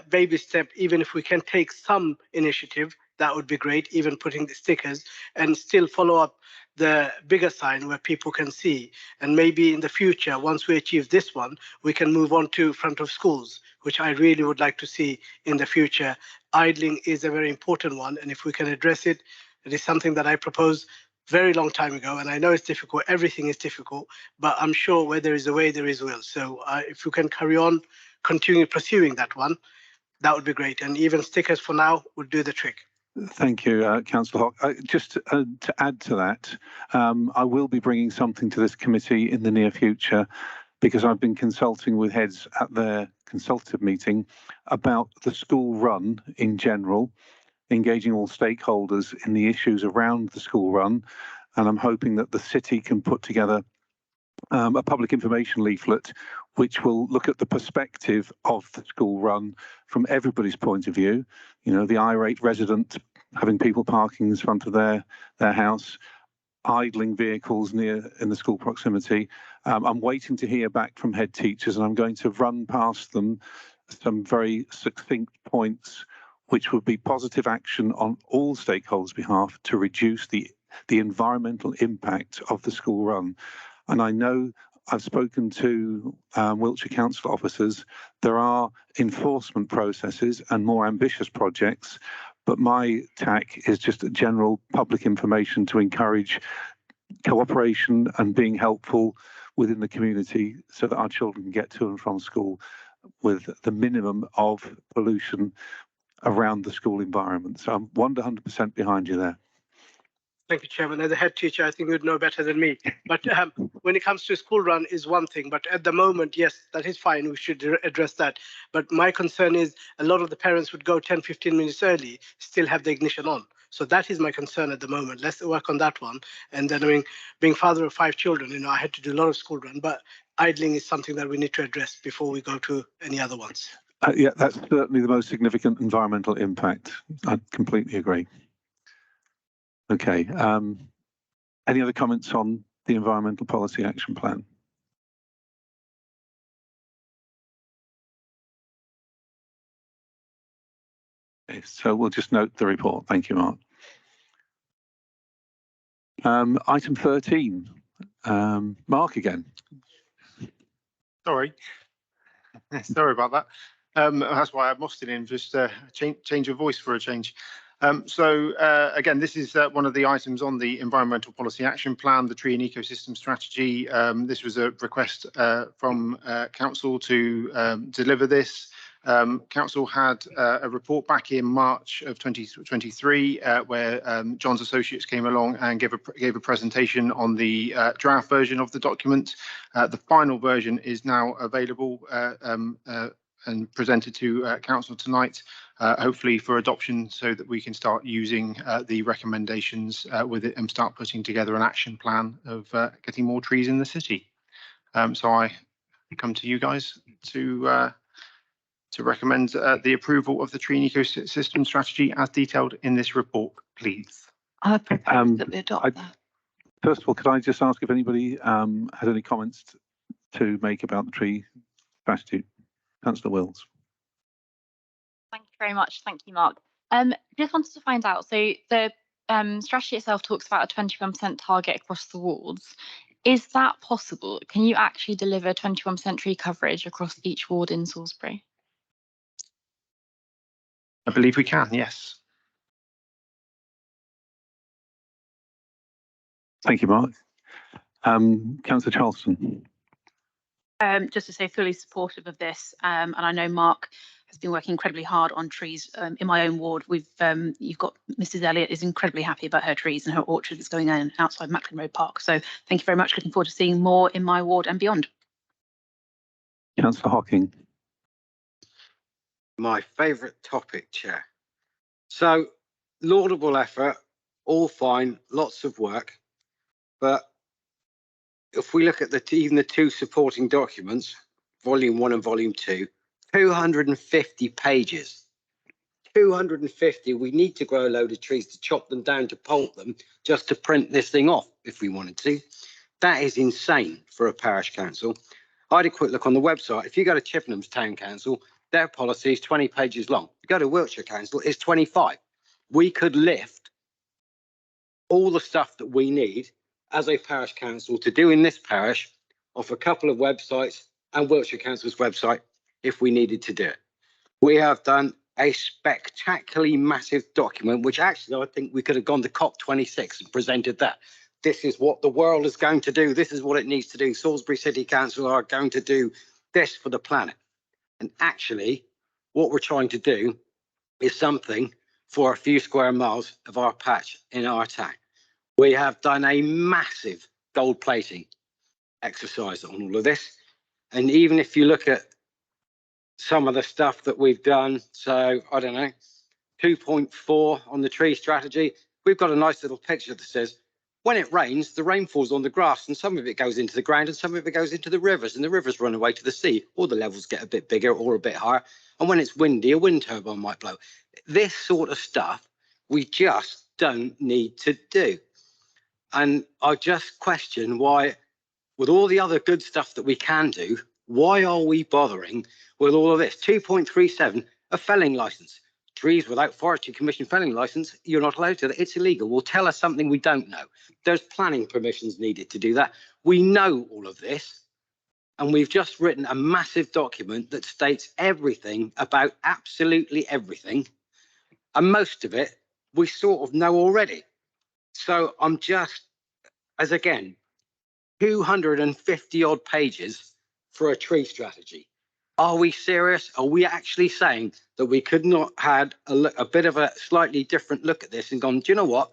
baby step, even if we can take some initiative, that would be great, even putting the stickers and still follow up the bigger sign where people can see. And maybe in the future, once we achieve this one, we can move on to front of schools, which I really would like to see in the future. Idling is a very important one, and if we can address it, it is something that I proposed very long time ago, and I know it's difficult. Everything is difficult, but I'm sure where there is a way, there is a will. So if you can carry on, continue pursuing that one, that would be great. And even stickers for now would do the trick. Thank you, Councillor Hock. Just to add to that, I will be bringing something to this committee in the near future, because I've been consulting with heads at their consultative meeting about the school run in general, engaging all stakeholders in the issues around the school run, and I'm hoping that the city can put together a public information leaflet which will look at the perspective of the school run from everybody's point of view. You know, the irate resident having people parking in front of their house, idling vehicles near in the school proximity. I'm waiting to hear back from head teachers, and I'm going to run past them some very succinct points which would be positive action on all stakeholders' behalf to reduce the environmental impact of the school run. And I know I've spoken to Wiltshire Council officers. There are enforcement processes and more ambitious projects, but my tack is just a general public information to encourage cooperation and being helpful within the community so that our children can get to and from school with the minimum of pollution around the school environment. So I'm 100% behind you there. Thank you, Chairman. As a head teacher, I think you'd know better than me. But when it comes to school run is one thing, but at the moment, yes, that is fine. We should address that. But my concern is a lot of the parents would go 10, 15 minutes early, still have the ignition on. So that is my concern at the moment. Let's work on that one. And then, I mean, being father of 5 children, you know, I had to do a lot of school run, but idling is something that we need to address before we go to any other ones. Yeah, that's certainly the most significant environmental impact. I completely agree. Okay. Any other comments on the Environmental Policy Action Plan? Okay, so we'll just note the report. Thank you, Mark. Item 13. Mark again. Sorry. Sorry about that. That's why I mussed it in, just change of voice for a change. Again, this is one of the items on the Environmental Policy Action Plan, the Tree and Ecosystem Strategy. This was a request from Council to deliver this. Council had a report back in March of 2023 where John's associates came along and gave a presentation on the draft version of the document. The final version is now available and presented to Council tonight, hopefully for adoption so that we can start using the recommendations with it and start putting together an action plan of getting more trees in the city. So I come to you guys to recommend the approval of the Tree and Ecosystem Strategy as detailed in this report, please. I propose that we adopt that. First of all, could I just ask if anybody has any comments to make about the tree strategy? Councillor Wills. Thank you very much. Thank you, Mark. Just wanted to find out, so the strategy itself talks about a 21% target across the wards. Is that possible? Can you actually deliver 21% tree coverage across each ward in Salisbury? I believe we can, yes. Thank you, Mark. Councillor Charleston. Just to say, fully supportive of this, and I know Mark has been working incredibly hard on trees in my own ward. You've got Mrs. Elliott is incredibly happy about her trees and her orchard that's going on outside Macklin Road Park. So thank you very much. Looking forward to seeing more in my ward and beyond. Councillor Hocking. My favourite topic, Chair. So laudable effort, all fine, lots of work, but if we look at even the 2 supporting documents, volume 1 and volume 2, 250 pages. 250. We need to grow a load of trees to chop them down, to pulp them, just to print this thing off if we wanted to. That is insane for a parish council. I had a quick look on the website. If you go to Chippenham's Town Council, their policy is 20 pages long. You go to Wiltshire Council, it's 25. We could lift all the stuff that we need as a parish council to do in this parish off a couple of websites and Wiltshire Council's website if we needed to do it. We have done a spectacularly massive document, which actually I think we could have gone to COP26 and presented that. This is what the world is going to do. This is what it needs to do. Salisbury City Council are going to do this for the planet. And actually, what we're trying to do is something for a few square miles of our patch in our town. We have done a massive gold plating exercise on all of this. And even if you look at some of the stuff that we've done, so I don't know, 2.4 on the tree strategy, we've got a nice little picture that says When it rains, the rain falls on the grass and some of it goes into the ground and some of it goes into the rivers and the rivers run away to the sea, or the levels get a bit bigger or a bit higher. And when it's windy, a wind turbine might blow. This sort of stuff we just don't need to do. And I just question why, with all the other good stuff that we can do, why are we bothering with all of this? 2.37, a felling license. Trees without Forestry Commission felling license, you're not allowed to. It's illegal. Well, tell us something we don't know. There's planning permissions needed to do that. We know all of this. And we've just written a massive document that states everything about absolutely everything. And most of it, we sort of know already. So I'm just, as again, 250 odd pages for a tree strategy. Are we serious? Are we actually saying that we could not had a bit of a slightly different look at this and gone, do you know what?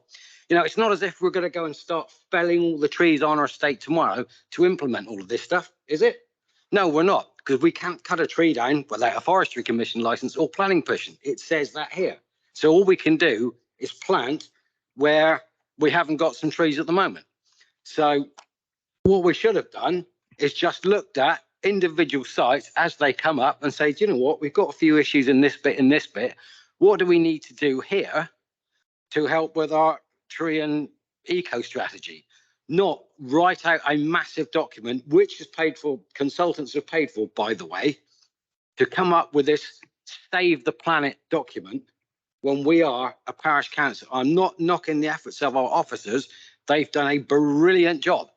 You know, it's not as if we're going to go and start felling all the trees on our estate tomorrow to implement all of this stuff, is it? No, we're not, because we can't cut a tree down without a Forestry Commission license or planning permission. It says that here. So all we can do is plant where we haven't got some trees at the moment. So what we should have done is just looked at individual sites as they come up and say, do you know what, we've got a few issues in this bit, What do we need to do here to help with our tree and eco strategy? Not write out a massive document, which is paid for, consultants have paid for, by the way, to come up with this Save the Planet document when we are a parish council. I'm not knocking the efforts of our officers. They've done a brilliant job.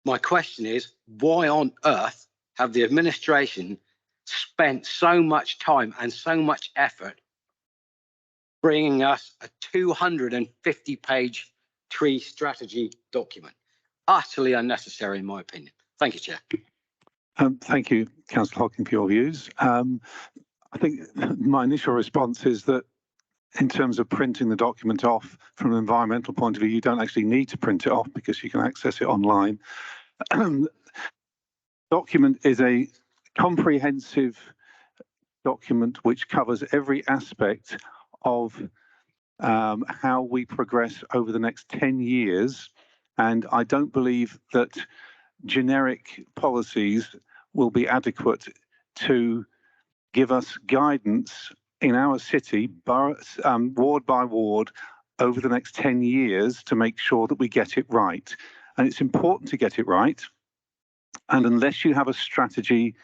My question is, why on earth have the administration spent so much time and so much effort bringing us a 250-page tree strategy document? Utterly unnecessary, in my opinion. Thank you, Chair. Thank you, Councillor Hocking, for your views. I think my initial response is that in terms of printing the document off from an environmental point of view, you don't actually need to print it off because you can access it online. Document is a comprehensive document which covers every aspect of how we progress over the next 10 years. And I don't believe that generic policies will be adequate to give us guidance in our city, ward by ward, over the next 10 years to make sure that we get it right. And it's important to get it right. And unless you have a strategy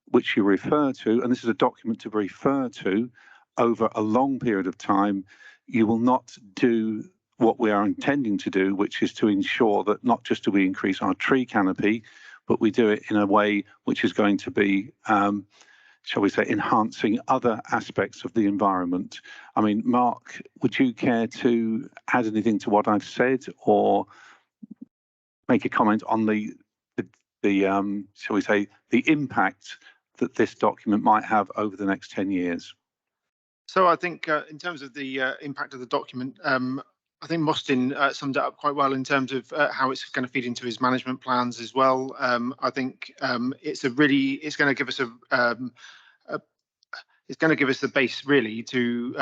which you refer to, and this is a document to refer to over a long period of time, you will not do what we are intending to do, which is to ensure that not just do we increase our tree canopy, but we do it in a way which is going to be, shall we say, enhancing other aspects of the environment. I mean, Mark, would you care to add anything to what I've said or make a comment on the shall we say, the impact that this document might have over the next 10 years? So I think in terms of the impact of the document, I think Mostyn summed it up quite well in terms of how it's going to feed into his management plans as well. I think it's going to give us it's going to give us the base really to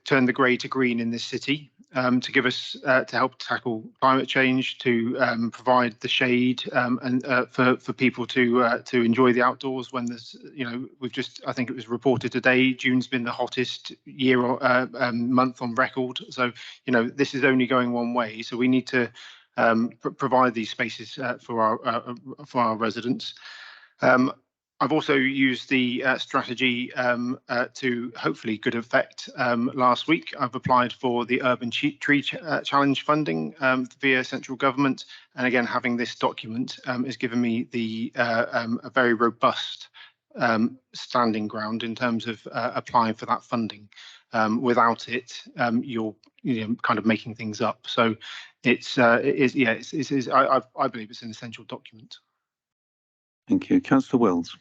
turn the grey to green in this city, to give us to help tackle climate change, to provide the shade and for people to enjoy the outdoors when there's, you know, I think it was reported today, June's been the hottest year or month on record. So, you know, this is only going one way. So we need to provide these spaces for our residents. I've also used the strategy to hopefully good effect. Last week, I've applied for the Urban Tree Challenge funding via central government. And again, having this document has given me a very robust standing ground in terms of applying for that funding. Without it, you're kind of making things up. So I believe it's an essential document. Thank you. Councillor Wells.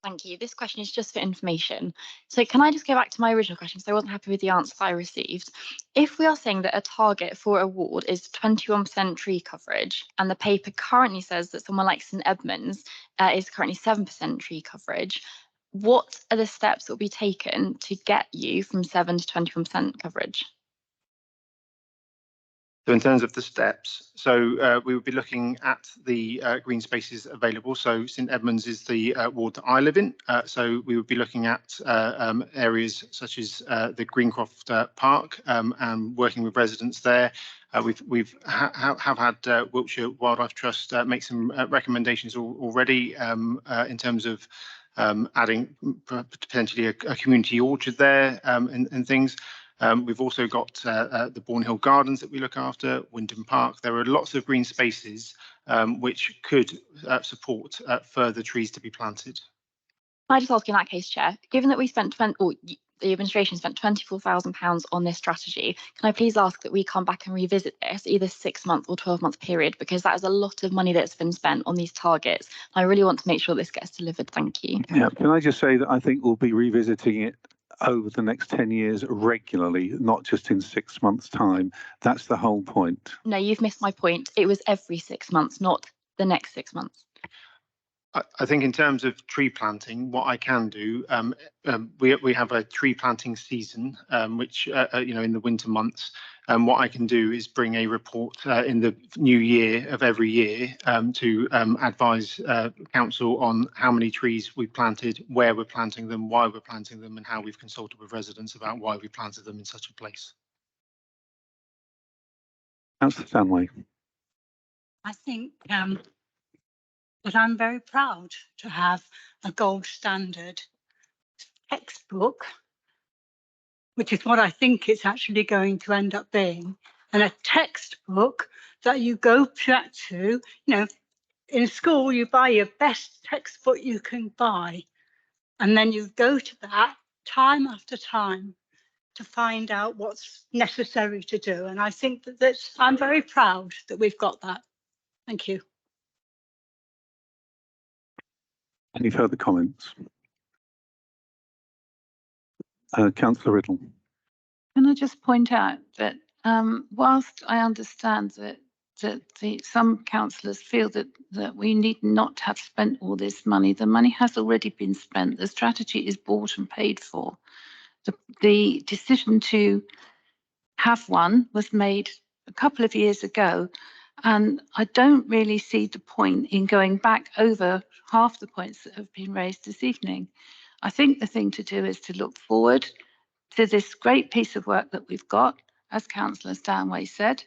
Thank you. This question is just for information. So can I just go back to my original question? So I wasn't happy with the answer I received. If we are saying that a target for a ward is 21% tree coverage, and the paper currently says that somewhere like St Edmunds is currently 7% tree coverage, what are the steps that will be taken to get you from 7 to 21% coverage? So in terms of the steps, we would be looking at the green spaces available. So St Edmunds is the ward that I live in. So we would be looking at areas such as the Greencroft Park and working with residents there. We've had Wiltshire Wildlife Trust make some recommendations already in terms of adding potentially a community orchard there and things. We've also got the Bourne Gardens that we look after, Wyndham Park. There are lots of green spaces which could support further trees to be planted. Can I just ask in that case, Chair, given that we spent the administration spent £24,000 on this strategy, can I please ask that we come back and revisit this either 6-month or 12-month period, because that is a lot of money that's been spent on these targets. I really want to make sure this gets delivered. Thank you. Yeah, can I just say that I think we'll be revisiting it over the next 10 years regularly, not just in 6 months' time. That's the whole point. No, you've missed my point. It was every 6 months, not the next 6 months. I think in terms of tree planting, what I can do, we have a tree planting season, which in the winter months. And what I can do is bring a report in the new year of every year to advise council on how many trees we've planted, where we're planting them, why we're planting them, and how we've consulted with residents about why we planted them in such a place. Councillor Stanley. I think that I'm very proud to have a gold standard textbook, which is what I think it's actually going to end up being, and a textbook that you go back to, in school you buy your best textbook you can buy, and then you go to that time after time to find out what's necessary to do. And I think that I'm very proud that we've got that. Thank you. Any further comments? Councillor Riddle. Can I just point out that whilst I understand that some councillors feel that we need not have spent all this money, the money has already been spent. The strategy is bought and paid for. The decision to have one was made a couple of years ago, and I don't really see the point in going back over half the points that have been raised this evening. I think the thing to do is to look forward to this great piece of work that we've got, as Councillor Stanway said,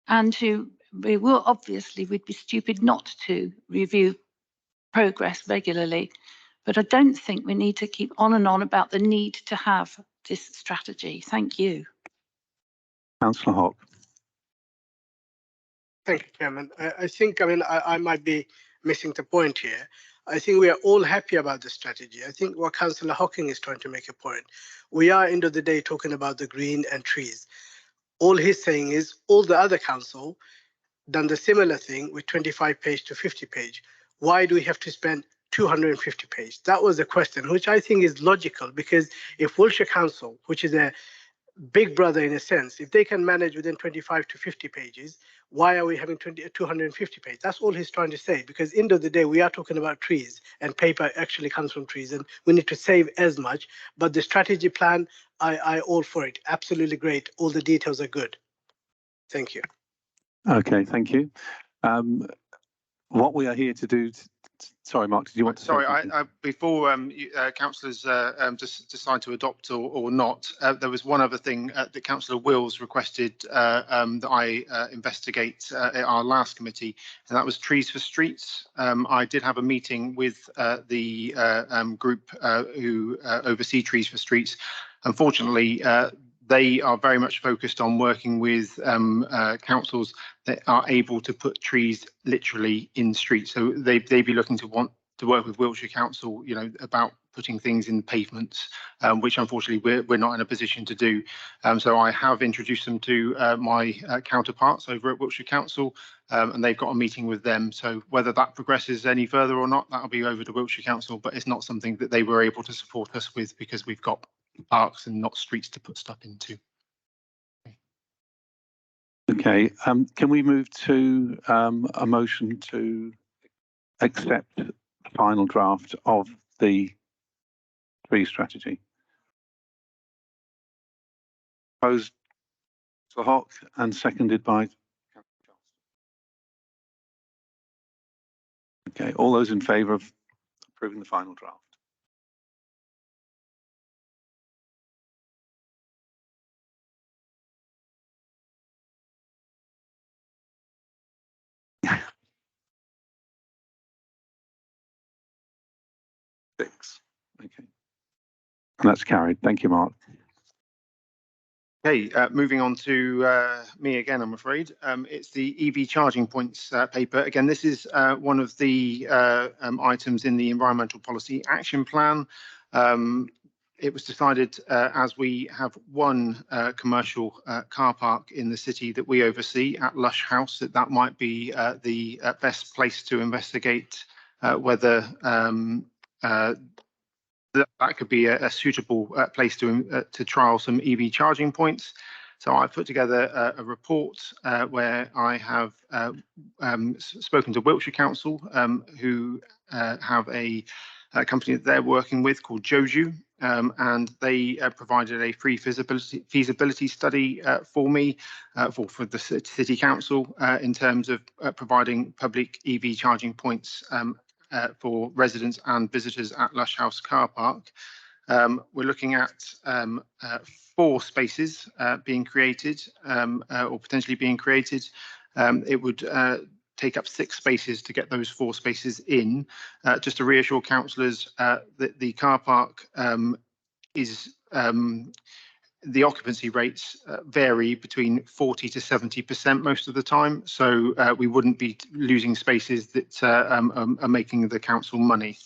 and we'd be stupid not to review progress regularly. But I don't think we need to keep on and on about the need to have this strategy. Thank you. Councillor Hock. Thank you, Chairman. I might be missing the point here. I think we are all happy about the strategy. I think what Councillor Hocking is trying to make a point. We are, end of the day, talking about the green and trees. All he's saying is all the other council done the similar thing with 25 page to 50 page. Why do we have to spend 250 page? That was the question, which I think is logical, because if Wiltshire Council, which is a big brother in a sense, if they can manage within 25 to 50 pages, why are we having 250 pages? That's all he's trying to say, because end of the day, we are talking about trees, and paper actually comes from trees, and we need to save as much. But the strategy plan, I all for it. Absolutely great. All the details are good. Thank you. Okay, thank you. What we are here to do. Sorry, Mark, did you want to say something? Before councillors just decide to adopt or not, there was one other thing that Councillor Wills requested that I investigate at our last committee, and that was trees for streets. I did have a meeting with the group who oversee trees for streets. Unfortunately, they are very much focused on working with councils that are able to put trees literally in streets. So they'd be looking to want to work with Wiltshire Council, about putting things in pavements, which unfortunately we're not in a position to do. So I have introduced them to my counterparts over at Wiltshire Council, and they've got a meeting with them. So whether that progresses any further or not, that'll be over to Wiltshire Council, but it's not something that they were able to support us with because we've got parks and not streets to put stuff into. Okay, can we move to a motion to accept the final draft of the 3 strategy. Proposed Councillor Hock and seconded by. Okay, all those in favour of approving the final draft? Six. Okay. And that's carried. Thank you, Mark. Okay, moving on to me again, I'm afraid. It's the EV charging points paper. Again, this is one of the items in the Environmental Policy Action Plan. It was decided as we have one commercial car park in the city that we oversee at Lush House, that might be the best place to investigate whether that could be a suitable place to trial some EV charging points. So I put together a report where I have spoken to Wiltshire Council, who have a company that they're working with called Joju, and they provided a free feasibility study for me, for the City Council, in terms of providing public EV charging points for residents and visitors at Lush House car park. We're looking at 4 spaces being created, or potentially being created. It would take up 6 spaces to get those 4 spaces in. Just to reassure councillors that the car park is the occupancy rates vary between 40 to 70% most of the time, so we wouldn't be losing spaces that are making the council money.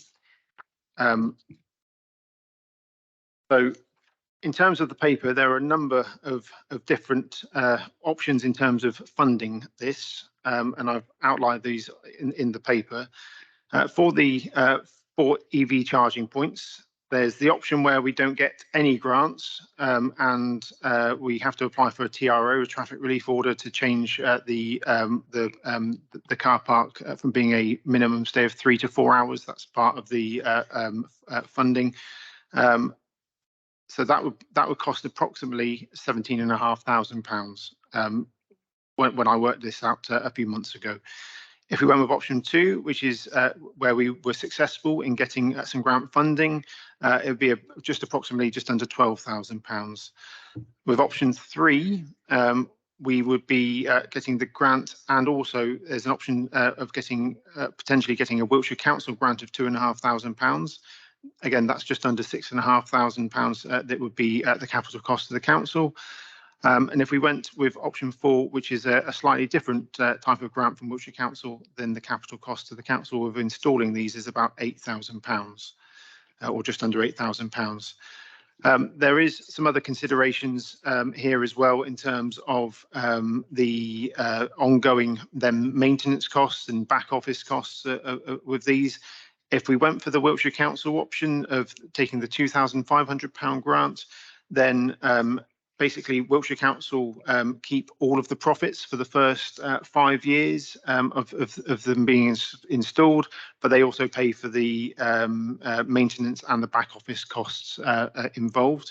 So in terms of the paper, there are a number of different options in terms of funding this, and I've outlined these in the paper. For the 4 EV charging points, there's the option where we don't get any grants, and we have to apply for a TRO, a traffic relief order, to change the car park from being a minimum stay of 3 to 4 hours. That's part of the funding. So that would cost approximately £17,500 when I worked this out a few months ago. If we went with option 2, which is where we were successful in getting some grant funding, it would be just approximately just under £12,000. With option 3, we would be getting the grant, and also there's an option of getting potentially getting a Wiltshire Council grant of £2,500. Again, that's just under £6,500 that would be the capital cost of the council. And if we went with option 4, which is a slightly different type of grant from Wiltshire Council, then the capital cost to the council of installing these is about £8,000, or just under £8,000. There is some other considerations here as well in terms of the ongoing maintenance costs and back office costs with these. If we went for the Wiltshire Council option of taking the £2,500 grant, then basically Wiltshire Council keep all of the profits for the first 5 years of them being installed, but they also pay for the maintenance and the back office costs involved.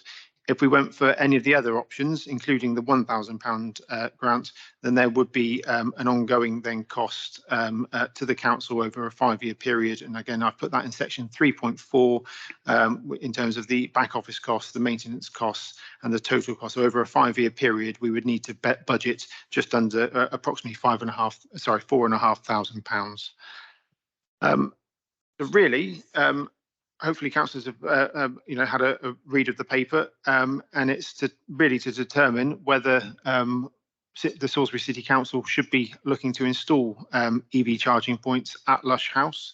If we went for any of the other options, including the £1,000 grant, then there would be an ongoing cost to the council over a 5-year period. And again, I've put that in section 3.4 in terms of the back office costs, the maintenance costs, and the total cost. So over a 5-year period, we would need to budget just under approximately £4,500. Really, hopefully councillors have had a read of the paper, and it's really to determine whether the Salisbury City Council should be looking to install EV charging points at Lush House,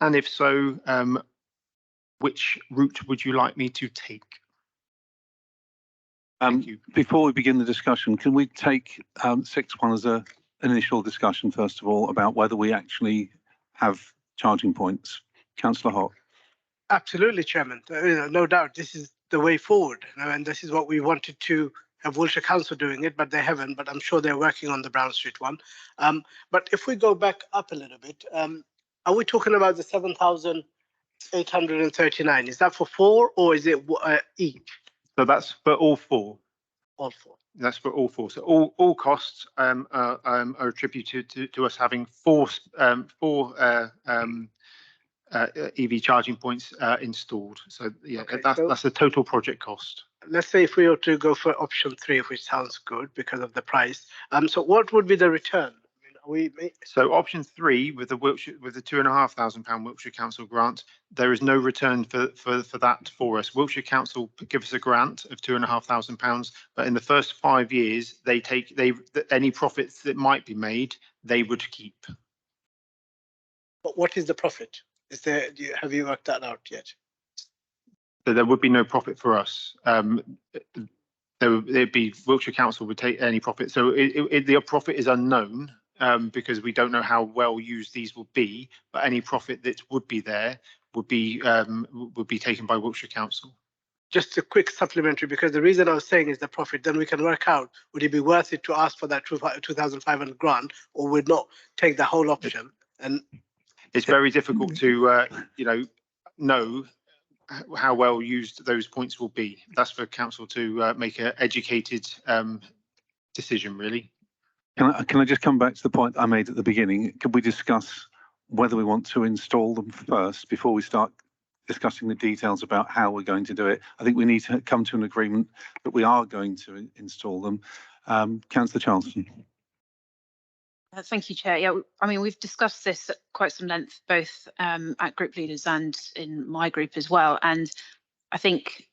and if so, which route would you like me to take? Thank you. Before we begin the discussion, can we take 6.1 as an initial discussion first of all about whether we actually have charging points? Councillor Hock. Absolutely, Chairman. No doubt this is the way forward, and this is what we wanted to have Wiltshire Council doing it, but they haven't. But I'm sure they're working on the Brown Street one. But if we go back up a little bit, are we talking about the 839. Is that for 4 or is it each? So that's for all 4. All 4. That's for all 4. So all costs are attributed to us having 4 EV charging points installed. So yeah, Okay, that's the total project cost. Let's say if we were to go for option 3, which sounds good because of the price. So what would be the return? I mean, So option 3 with the £2,500 Wiltshire Council grant, there is no return for that for us. Wiltshire Council give us a grant of £2,500, but in the first 5 years, any profits that might be made, they would keep. But what is the profit? Have you worked that out yet? So there would be no profit for us. It'd be Wiltshire Council would take any profit. So the profit is unknown because we don't know how well used these will be. But any profit that would be there would be taken by Wiltshire Council. Just a quick supplementary, because the reason I was saying is the profit. Then we can work out, would it be worth it to ask for that 2,500 grant, or would not take the whole option? And it's very difficult to know how well used those points will be. That's for council to make an educated decision, really. Can I just come back to the point I made at the beginning? Could we discuss whether we want to install them first before we start discussing the details about how we're going to do it? I think we need to come to an agreement that we are going to install them. Councillor Charleston. Thank you, Chair. Yeah, I mean, we've discussed this at quite some length, both at group leaders and in my group as well. And I think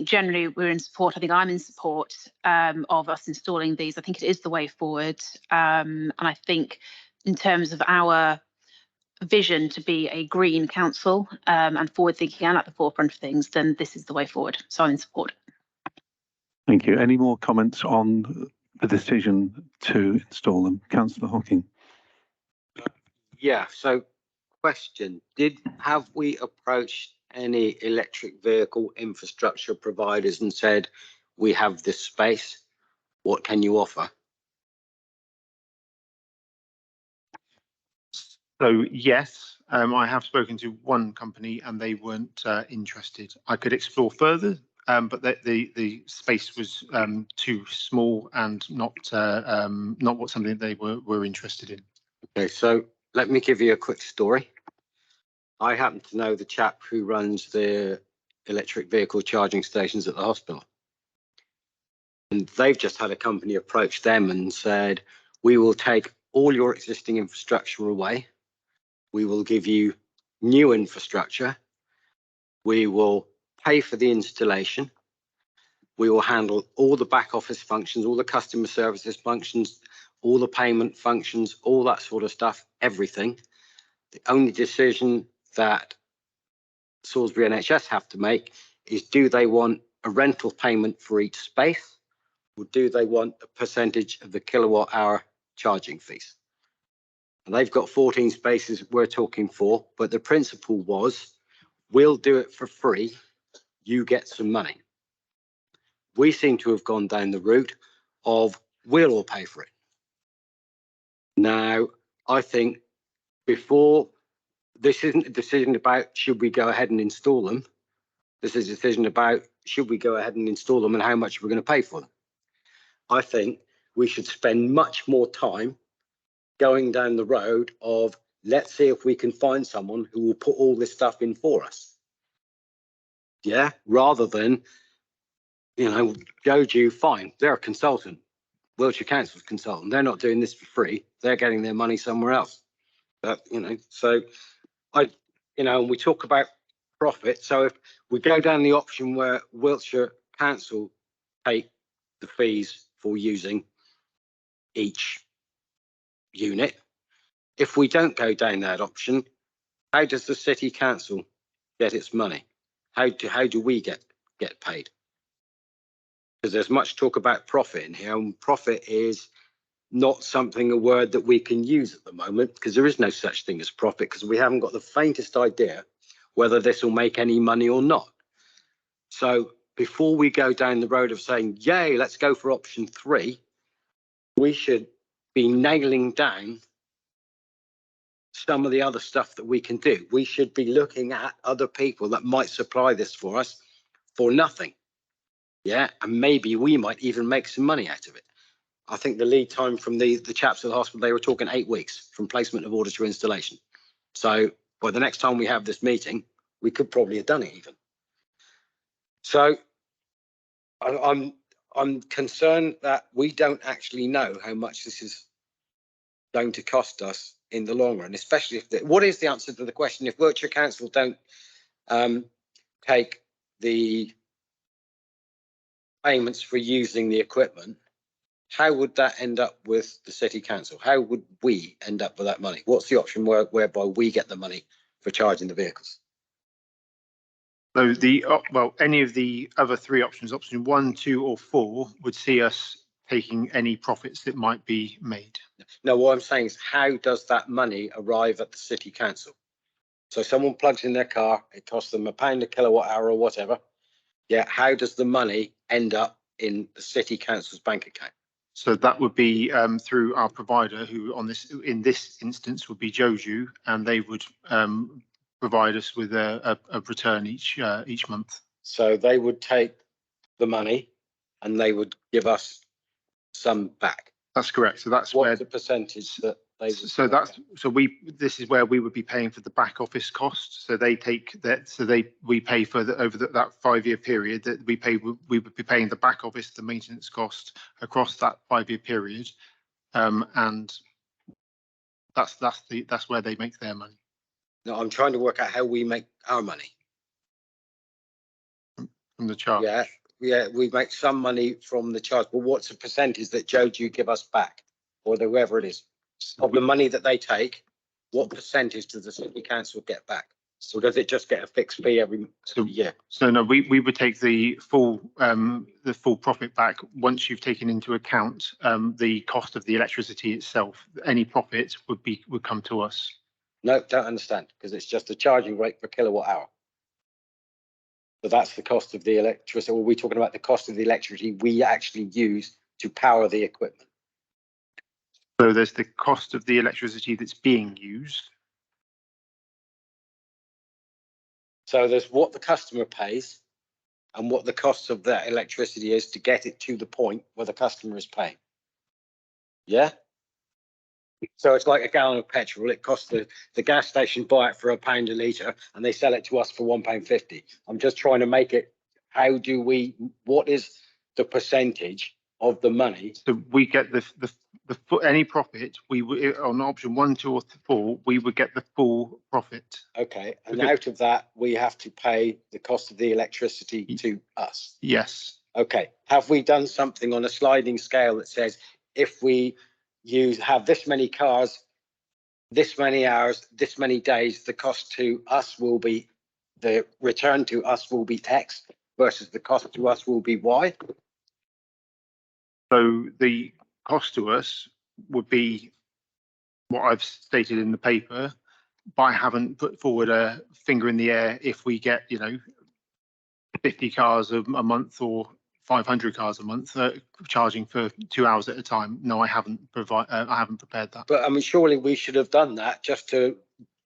generally we're in support. I think I'm in support of us installing these. I think it is the way forward. And I think in terms of our vision to be a green council and forward thinking and at the forefront of things, then this is the way forward. So I'm in support. Thank you. Any more comments on the decision to install them? Councillor Hocking. Yeah, so question, have we approached any electric vehicle infrastructure providers and said, we have this space, what can you offer? So yes, I have spoken to one company and they weren't interested. I could explore further, but the space was too small and not something they were interested in. Okay, so let me give you a quick story. I happen to know the chap who runs the electric vehicle charging stations at the hospital. And they've just had a company approach them and said, we will take all your existing infrastructure away. We will give you new infrastructure. We will pay for the installation. We will handle all the back office functions, all the customer services functions, all the payment functions, all that sort of stuff, everything. The only decision that Salisbury NHS have to make is, do they want a rental payment for each space, or do they want a percentage of the kilowatt hour charging fees? And they've got 14 spaces we're talking for, but the principle was, we'll do it for free, you get some money. We seem to have gone down the route of, we'll all pay for it. Now, I think before, this isn't a decision about should we go ahead and install them. This is a decision about should we go ahead and install them and how much we're going to pay for them. I think we should spend much more time going down the road of, let's see if we can find someone who will put all this stuff in for us. Yeah, rather than, Joju, fine, they're a consultant. Wiltshire Council's consultant. They're not doing this for free. They're getting their money somewhere else. But, so and we talk about profit. So if we go down the option where Wiltshire Council take the fees for using each unit, if we don't go down that option, how does the city council get its money? How do we get paid? Because there's much talk about profit in here, and profit is not a word that we can use at the moment, because there is no such thing as profit, because we haven't got the faintest idea whether this will make any money or not. So before we go down the road of saying, yay, let's go for option 3, we should be nailing down some of the other stuff that we can do. We should be looking at other people that might supply this for us for nothing. Yeah, and maybe we might even make some money out of it. I think the lead time from the chaps at the hospital, they were talking 8 weeks from placement of order to installation. So by the next time we have this meeting, we could probably have done it even. So I'm concerned that we don't actually know how much this is going to cost us in the long run, especially if what is the answer to the question if Wiltshire Council don't take the payments for using the equipment? How would that end up with the city council? How would we end up with that money? What's the option whereby we get the money for charging the vehicles? So well, any of the other 3 options, option 1, 2, or 4, would see us taking any profits that might be made. No, what I'm saying is, how does that money arrive at the city council? So someone plugs in their car, it costs them £1 a kilowatt hour or whatever. Yeah, how does the money end up in the city council's bank account? So that would be through our provider, who in this instance would be Joju, and they would provide us with a return each month. So they would take the money and they would give us some back. That's correct. So that's what's the percentage that they would this is where we would be paying for the back office costs. So they take that. So we pay for over that 5-year period that we would be paying the back office, the maintenance cost across that 5-year period, and that's where they make their money. No, I'm trying to work out how we make our money from the charge. Yeah, we make some money from the charge, but what's the percentage that Joju give us back, or whoever it is, of the money that they take? What percentage does the city council get back? Or does it just get a fixed fee every year? So no, we would take the full profit back once you've taken into account the cost of the electricity itself. Any profit would come to us. No, don't understand, because it's just a charging rate per kilowatt hour. So that's the cost of the electricity. Or are we talking about the cost of the electricity we actually use to power the equipment? So there's the cost of the electricity that's being used. So there's what the customer pays and what the cost of that electricity is to get it to the point where the customer is paying. Yeah? So it's like a gallon of petrol. It costs the gas station buy it for £1 a litre and they sell it to us for £1.50. I'm just trying to make it, what is the percentage of the money? So we get any profit, we would, on option 1, 2, or 4, we would get the full profit. Okay, and out of that, we have to pay the cost of the electricity to us? Yes. Okay, have we done something on a sliding scale that says if we have this many cars, this many hours, this many days, the cost to us will be, the return to us will be X versus the cost to us will be Y? So the cost to us would be what I've stated in the paper, but I haven't put forward a finger in the air if we get, 50 cars a month or 500 cars a month charging for 2 hours at a time. No, I haven't prepared that. But I mean, surely we should have done that just to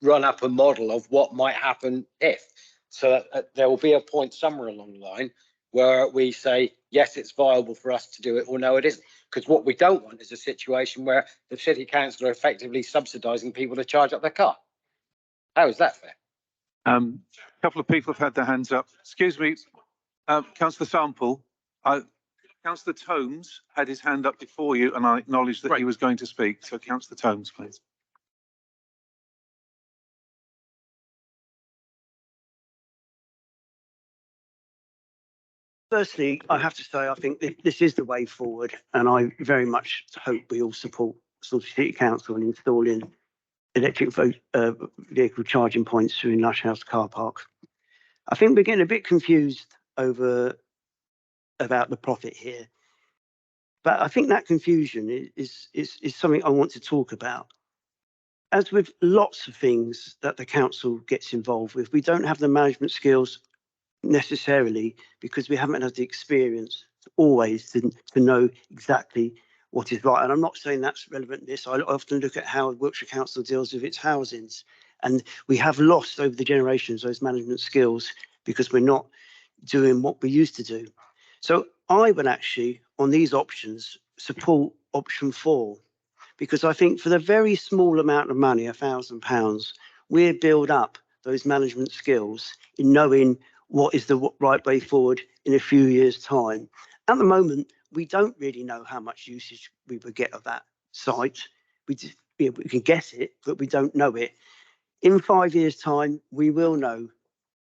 run up a model of what might happen if. So that there will be a point somewhere along the line where we say, yes, it's viable for us to do it, or no, it isn't. Because what we don't want is a situation where the city council are effectively subsidising people to charge up their car. How is that fair? A couple of people have had their hands up. Excuse me, Councillor Sample. Councillor Tomes had his hand up before you, and I acknowledged that he was going to speak. So, Councillor Tomes, please. Firstly, I have to say I think this is the way forward, and I very much hope we all support Salisbury City Council in installing electric vehicle charging points through Lush House car parks. I think we're getting a bit confused about the profit here, but I think that confusion is something I want to talk about. As with lots of things that the council gets involved with, we don't have the management skills necessarily because we haven't had the experience always to know exactly what is right. And I'm not saying that's relevant to this. I often look at how Wiltshire Council deals with its housings. And we have lost over the generations those management skills because we're not doing what we used to do. So I would actually, on these options, support option 4, because I think for the very small amount of money, £1,000, we build up those management skills in knowing what is the right way forward in a few years' time. At the moment, we don't really know how much usage we would get of that site. We can guess it, but we don't know it. In 5 years' time, we will know.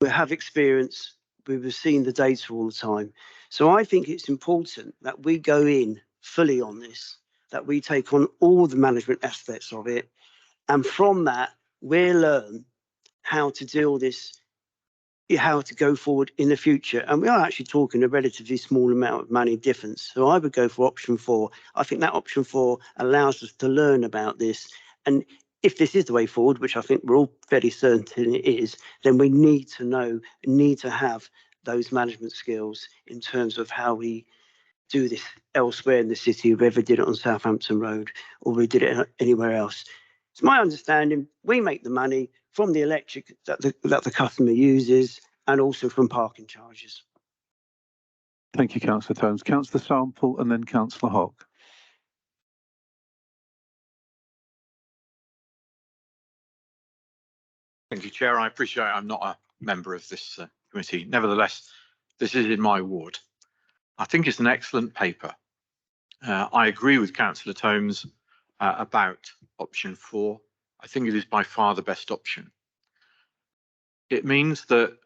We'll have experience. We've seen the data all the time. So I think it's important that we go in fully on this, that we take on all the management aspects of it. And from that, we'll learn how to deal this, how to go forward in the future. And we are actually talking a relatively small amount of money difference. So I would go for option 4. I think that option 4 allows us to learn about this. And if this is the way forward, which I think we're all fairly certain it is, then we need to know, need to have those management skills in terms of how we do this elsewhere in the city, whether we did it on Southampton Road or we did it anywhere else. It's my understanding we make the money from the electric that the customer uses and also from parking charges. Thank you, Councillor Tones. Councillor Sample and then Councillor Hock. Thank you, Chair. I appreciate I'm not a member of this committee. Nevertheless, this is in my ward. I think it's an excellent paper. I agree with Councillor Tomes about option 4. I think it is by far the best option. It means that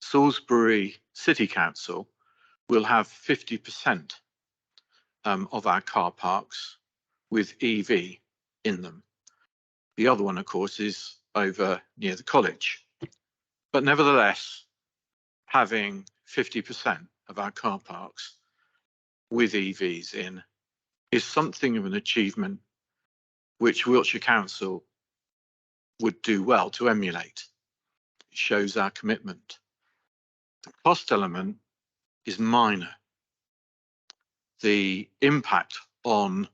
Salisbury City Council will have 50% of our car parks with EV in them. The other one, of course, is over near the college. But nevertheless, having 50% of our car parks with EVs in is something of an achievement which Wiltshire Council would do well to emulate. It shows our commitment. The cost element is minor. The impact on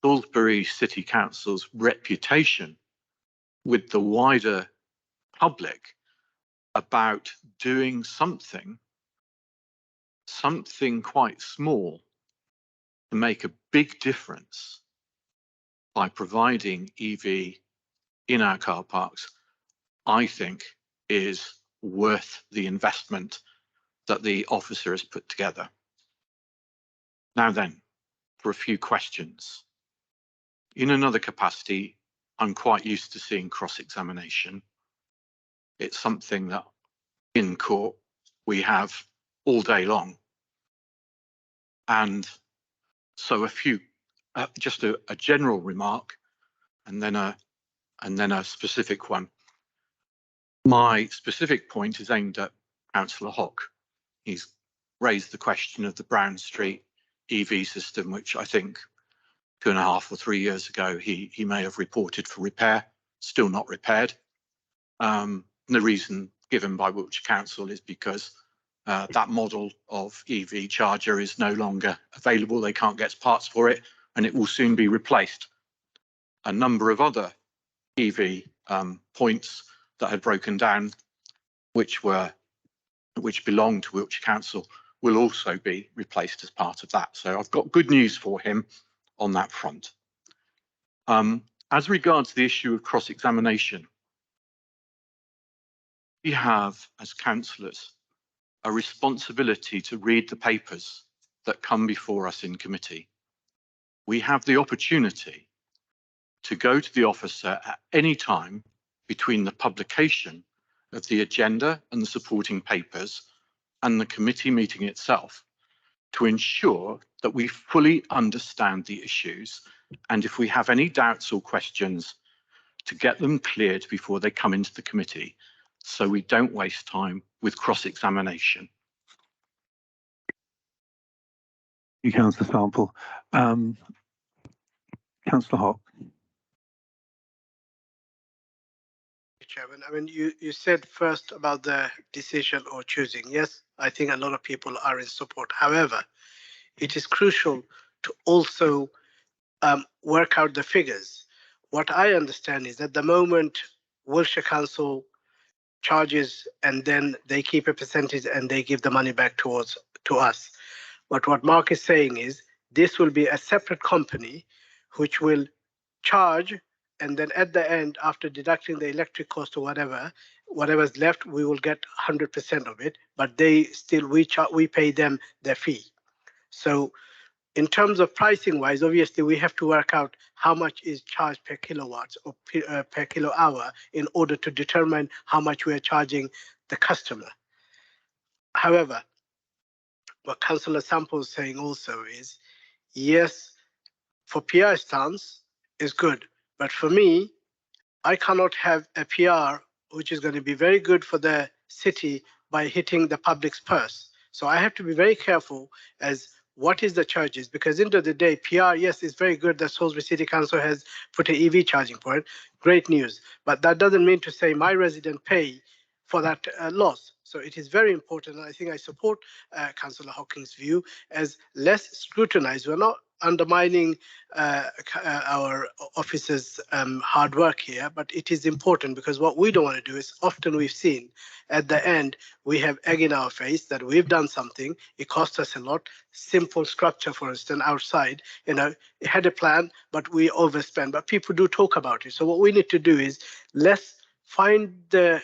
Salisbury City Council's reputation with the wider public about doing something quite small to make a big difference by providing EV in our car parks, I think is worth the investment that the officer has put together. Now then, for a few questions. In another capacity, I'm quite used to seeing cross-examination. It's something that in court we have all day long. And so just a general remark and then a specific one. My specific point is aimed at Councillor Hock. He's raised the question of the Brown Street EV system, which I think 2.5 or 3 years ago he may have reported for repair, still not repaired. The reason given by Wiltshire Council is because that model of EV charger is no longer available. They can't get parts for it, and it will soon be replaced. A number of other EV points that had broken down, which belonged to Wiltshire Council, will also be replaced as part of that. So I've got good news for him on that front. As regards the issue of cross-examination, we have, as councillors, a responsibility to read the papers that come before us in committee. We have the opportunity to go to the officer at any time between the publication of the agenda and the supporting papers and the committee meeting itself to ensure that we fully understand the issues, and if we have any doubts or questions, to get them cleared before they come into the committee, so we don't waste time with cross-examination. You, Councillor Sample. Councillor Hock. Chairman, I mean, you said first about the decision or choosing. Yes, I think a lot of people are in support. However, it is crucial to also work out the figures. What I understand is at the moment, Wiltshire Council charges and then they keep a percentage and they give the money back to us. But what Mark is saying is this will be a separate company which will charge, and then at the end, after deducting the electric cost or whatever's left, we will get 100% of it. But we pay them their fee. So in terms of pricing wise, obviously we have to work out how much is charged per kilowatts or per kilo hour in order to determine how much we are charging the customer. However, what Councillor Sample is saying also is, yes, for PR stance is good, but for me, I cannot have a PR which is going to be very good for the city by hitting the public's purse. So I have to be very careful as what is the charges, because end of the day, PR, yes, it's very good that Salisbury City Council has put an EV charging point. Great news. But that doesn't mean to say my resident pay for that loss. So it is very important. And I think I support Councillor Hawking's view as less scrutinized. We're not undermining our officers' hard work here, but it is important because what we don't want to do is often we've seen at the end, we have egg in our face that we've done something. It cost us a lot. Simple structure, for instance, outside, it had a plan, but we overspend. But people do talk about it. So what we need to do is let's find the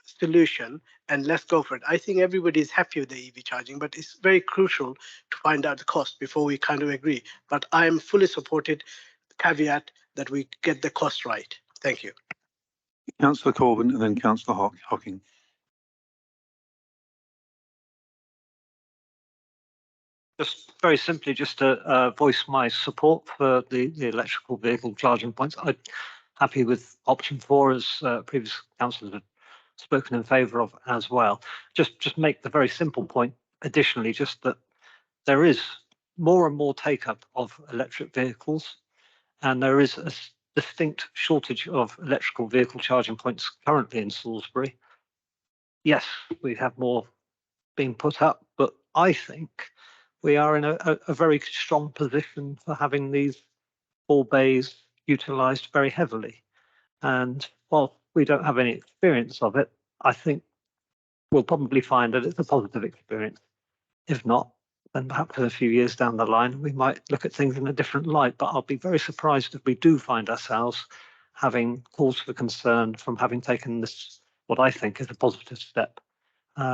solution and let's go for it. I think everybody is happy with the EV charging, but it's very crucial to find out the cost before we kind of agree. But I'm fully supported, caveat that we get the cost right. Thank you. Councillor Corbyn and then Councillor Hocking. Just very simply, just to voice my support for the electrical vehicle charging points. I'm happy with option 4, as previous councillors have spoken in favour of as well. Just make the very simple point additionally, just that there is more and more take up of electric vehicles, and there is a distinct shortage of electrical vehicle charging points currently in Salisbury. Yes, we have more being put up, but I think we are in a very strong position for having these 4 bays utilised very heavily. And while we don't have any experience of it, I think we'll probably find that it's a positive experience. If not, then perhaps in a few years down the line, we might look at things in a different light. But I'll be very surprised if we do find ourselves having cause for concern from having taken this, what I think is a positive step.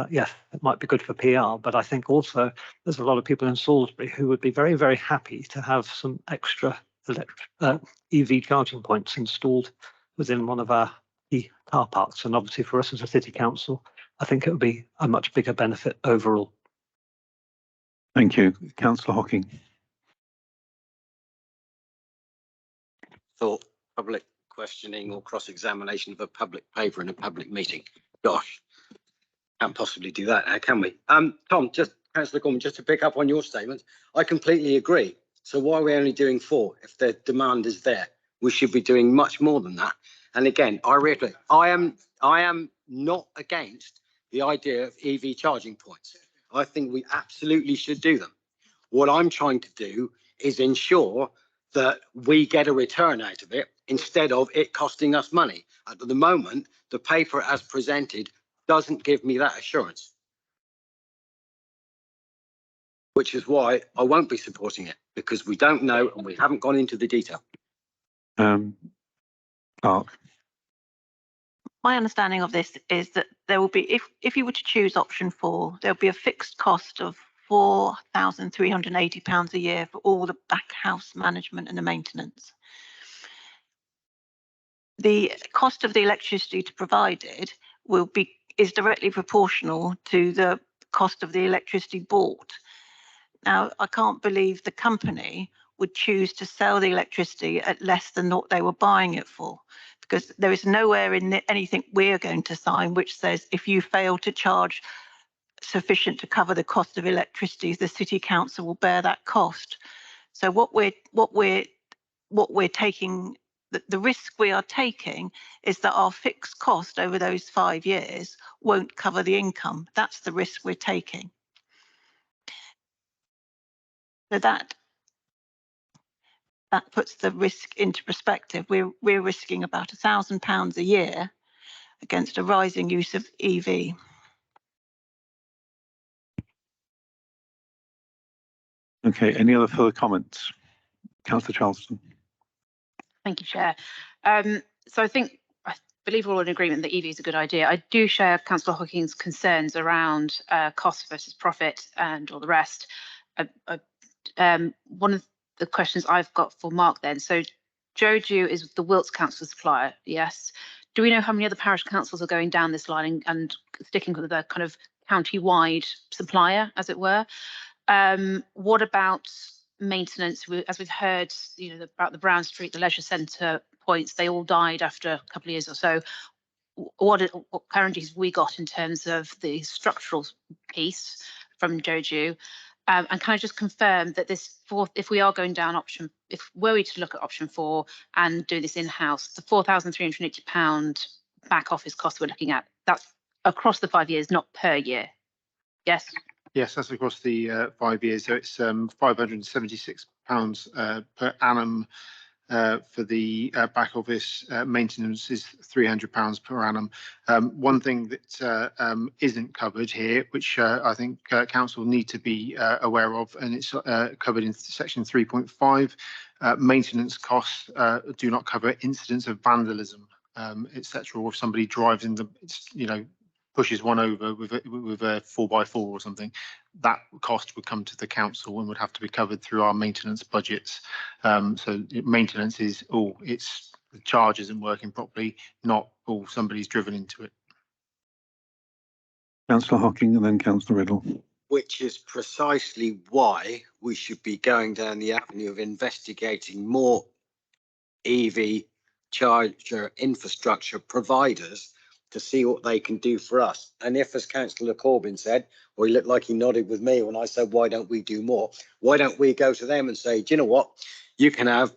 Yes, it might be good for PR, but I think also there's a lot of people in Salisbury who would be very, very happy to have some extra EV charging points installed within one of our key car parks. And obviously for us as a city council, I think it would be a much bigger benefit overall. Thank you. Councillor Hocking. Thought public questioning or cross-examination of a public paper in a public meeting. Gosh, can't possibly do that now, can we? Tom, Councillor Gorman, just to pick up on your statement, I completely agree. So why are we only doing 4 if the demand is there? We should be doing much more than that. And again, I reiterate, I am not against the idea of EV charging points. I think we absolutely should do them. What I'm trying to do is ensure that we get a return out of it instead of it costing us money. At the moment, the paper as presented doesn't give me that assurance, which is why I won't be supporting it, because we don't know and we haven't gone into the detail. Mark. My understanding of this is that there will be, if you were to choose option 4, there'll be a fixed cost of £4,380 a year for all the back house management and the maintenance. The cost of the electricity to provided is directly proportional to the cost of the electricity bought. Now, I can't believe the company would choose to sell the electricity at less than what they were buying it for, because there is nowhere in anything we're going to sign which says if you fail to charge sufficient to cover the cost of electricity, the city council will bear that cost. So what we're taking, the risk we are taking is that our fixed cost over those 5 years won't cover the income. That's the risk we're taking. So that that puts the risk into perspective. We're risking about £1,000 a year against a rising use of EV. Okay, any other further comments? Councillor Charleston. Thank you, Chair. So I believe we're all in agreement that EV is a good idea. I do share Councillor Hocking's concerns around cost versus profit and all the rest. One of the questions I've got for Mark then, so Joju is the Wilts Council supplier, yes. Do we know how many other parish councils are going down this line and sticking with the kind of county-wide supplier, as it were? What about maintenance? As we've heard, about the Brown Street, the leisure centre points, they all died after a couple of years or so. What guarantees have we got in terms of the structural piece from Joju? And can I just confirm that if we are going down were we to look at option 4 and do this in-house, the £4,380 back office cost we're looking at, that's across the 5 years, not per year? Yes. Yes, that's across the 5 years. So it's £576 per annum. For the back office maintenance is £300 per annum. One thing that isn't covered here, which I think council need to be aware of, and it's covered in section 3.5, maintenance costs do not cover incidents of vandalism, etc. Or if somebody drives in pushes one over with a 4x4 or something, that cost would come to the council and would have to be covered through our maintenance budgets. So maintenance is it's the charge isn't working properly, not somebody's driven into it. Councillor Hocking and then Councillor Riddle. Which is precisely why we should be going down the avenue of investigating more EV charger infrastructure providers to see what they can do for us. And if, as Councillor Corbyn said, or he looked like he nodded with me when I said, why don't we do more? Why don't we go to them and say, do you know what? You can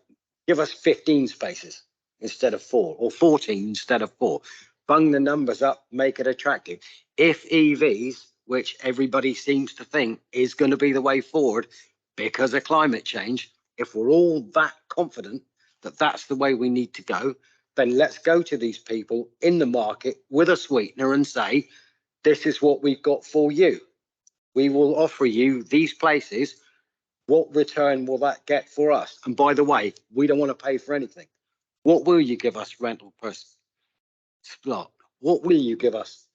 give us 15 spaces instead of 4, or 14 instead of 4. Bung the numbers up, make it attractive. If EVs, which everybody seems to think is going to be the way forward because of climate change, if we're all that confident that that's the way we need to go, then let's go to these people in the market with a sweetener and say, this is what we've got for you. We will offer you these places. What return will that get for us? And by the way, we don't want to pay for anything. What will you give us rental per slot? What will you give us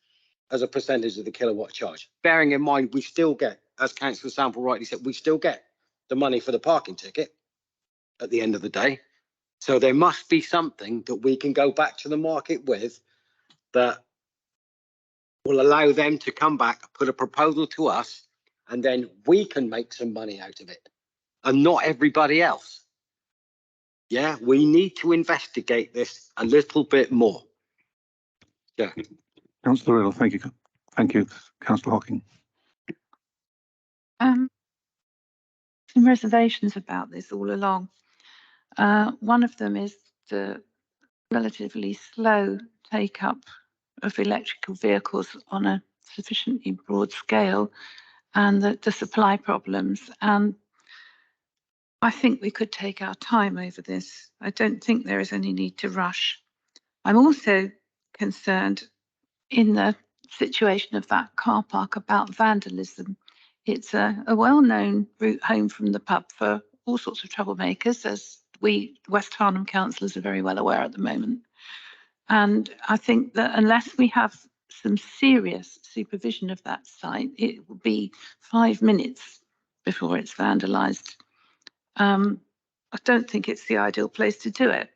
as a percentage of the kilowatt charge? Bearing in mind, we still get, as Councillor Sample rightly said, we still get the money for the parking ticket at the end of the day. So there must be something that we can go back to the market with that will allow them to come back, put a proposal to us, and then we can make some money out of it, and not everybody else. Yeah, we need to investigate this a little bit more. Yeah. Councillor Riddle, thank you. Thank you, Councillor Hocking. Some reservations about this all along. One of them is the relatively slow take-up of electrical vehicles on a sufficiently broad scale, and the supply problems. And I think we could take our time over this. I don't think there is any need to rush. I'm also concerned in the situation of that car park about vandalism. It's a well-known route home from the pub for all sorts of troublemakers, as we West Harnham councillors are very well aware at the moment. And I think that unless we have some serious supervision of that site, it will be 5 minutes before it's vandalised. I don't think it's the ideal place to do it.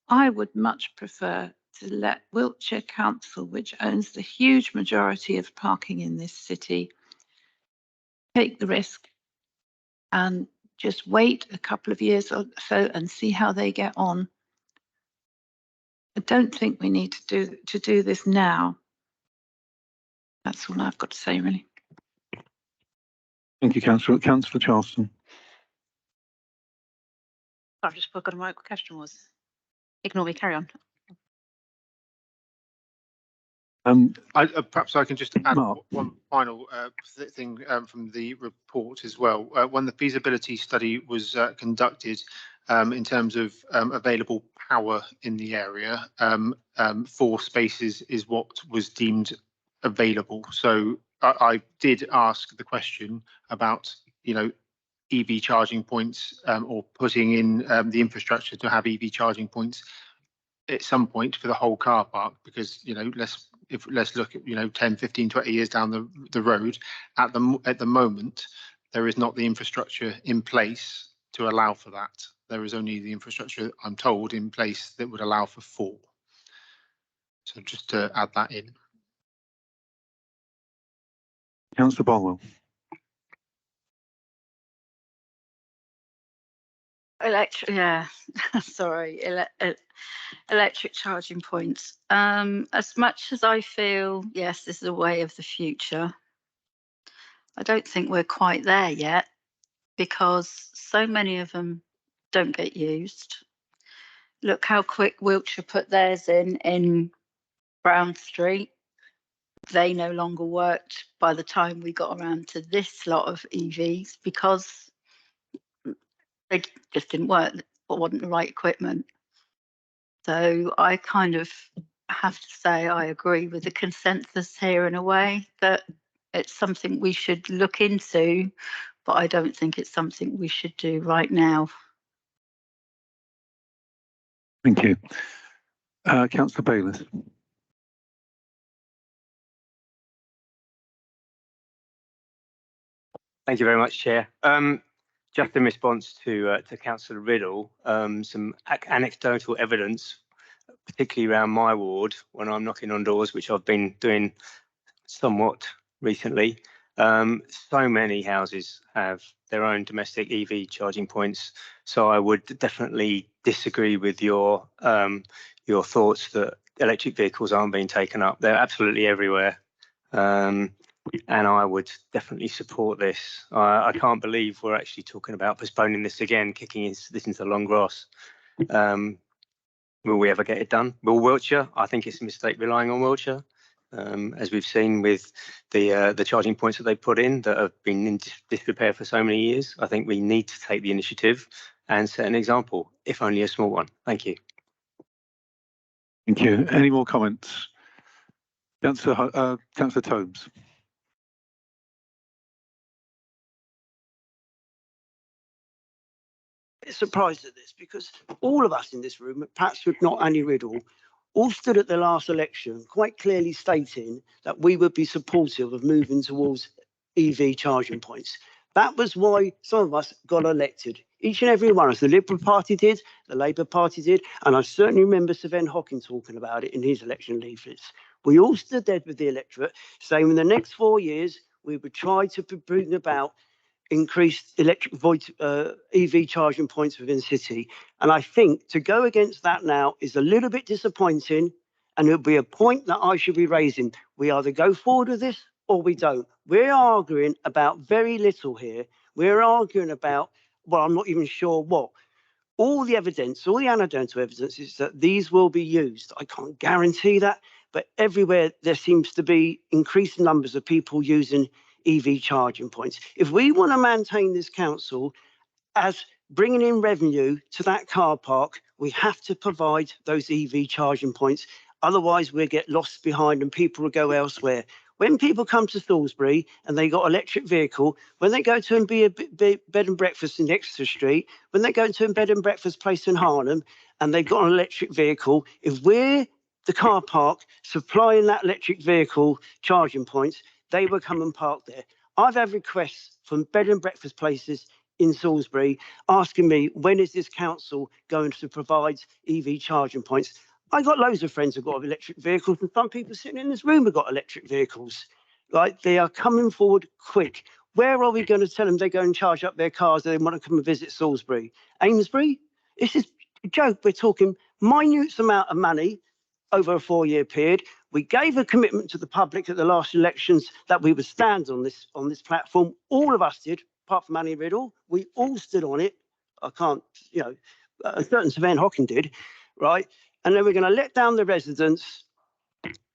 I would much prefer to let Wiltshire Council, which owns the huge majority of parking in this city, take the risk and just wait a couple of years or so and see how they get on. I don't think we need to do this now. That's all I've got to say, really. Thank you, Councillor. Councillor Charleston. I've just forgotten what my question was. Ignore me, carry on. Perhaps I can just add one final thing from the report as well. When the feasibility study was conducted, in terms of available power in the area. 4 spaces is what was deemed available. So I did ask the question about, EV charging points or putting in the infrastructure to have EV charging points at some point for the whole car park, because let's look at 10, 15, 20 years down the road. At the moment, there is not the infrastructure in place to allow for that. There is only the infrastructure, I'm told, in place that would allow for 4. So just to add that in. Councillor Bolwell. Electric charging points. As much as I feel, yes, this is a way of the future, I don't think we're quite there yet, because so many of them don't get used. Look how quick Wiltshire put theirs in Brown Street. They no longer worked by the time we got around to this lot of EVs, because they just didn't work, or wasn't the right equipment. So I kind of have to say I agree with the consensus here in a way, that it's something we should look into, but I don't think it's something we should do right now. Thank you. Councillor Bayliss. Thank you very much, Chair. Just in response to Councillor Riddle, some anecdotal evidence, particularly around my ward, when I'm knocking on doors, which I've been doing somewhat recently. So many houses have their own domestic EV charging points, so I would definitely disagree with your thoughts that electric vehicles aren't being taken up. They're absolutely everywhere. And I would definitely support this. I can't believe we're actually talking about postponing this again, kicking this into the long grass. Will we ever get it done? Will Wiltshire? I think it's a mistake relying on Wiltshire, as we've seen with the charging points that they put in that have been in disrepair for so many years. I think we need to take the initiative and set an example, if only a small one. Thank you. Thank you. Any more comments? Councillor Tomes. Surprised at this, because all of us in this room, perhaps with not Annie Riddle, all stood at the last election quite clearly stating that we would be supportive of moving towards EV charging points. That was why some of us got elected. Each and every one of us, the Liberal Party did, the Labour Party did, and I certainly remember Sir Ben Hocking talking about it in his election leaflets. We all stood there with the electorate saying in the next 4 years we would try to bring about increased EV charging points within the city. And I think to go against that now is a little bit disappointing, and it'll be a point that I should be raising. We either go forward with this or we don't. We're arguing about very little here. We're arguing about, well, I'm not even sure what. All the evidence, all the anecdotal evidence is that these will be used. I can't guarantee that, but everywhere there seems to be increasing numbers of people using EV charging points. If we want to maintain this council as bringing in revenue to that car park, we have to provide those EV charging points. Otherwise, we'll get lost behind and people will go elsewhere. When people come to Salisbury and they got electric vehicle, when they go to a bed and breakfast in Exeter Street, when they go to a bed and breakfast place in Harnham and they've got an electric vehicle, if we're the car park supplying that electric vehicle charging points, they will come and park there. I've had requests from bed and breakfast places in Salisbury asking me, when is this council going to provide EV charging points? I got loads of friends who've got electric vehicles, and some people sitting in this room have got electric vehicles. Right? They are coming forward quick. Where are we going to tell them they go and charge up their cars and they want to come and visit Salisbury? Amesbury? This is a joke. We're talking minute amount of money over a 4-year period. We gave a commitment to the public at the last elections that we would stand on this platform. All of us did, apart from Annie Riddle. We all stood on it. I can't, a certain Sir Ben Hocking did, right? And then we're going to let down the residents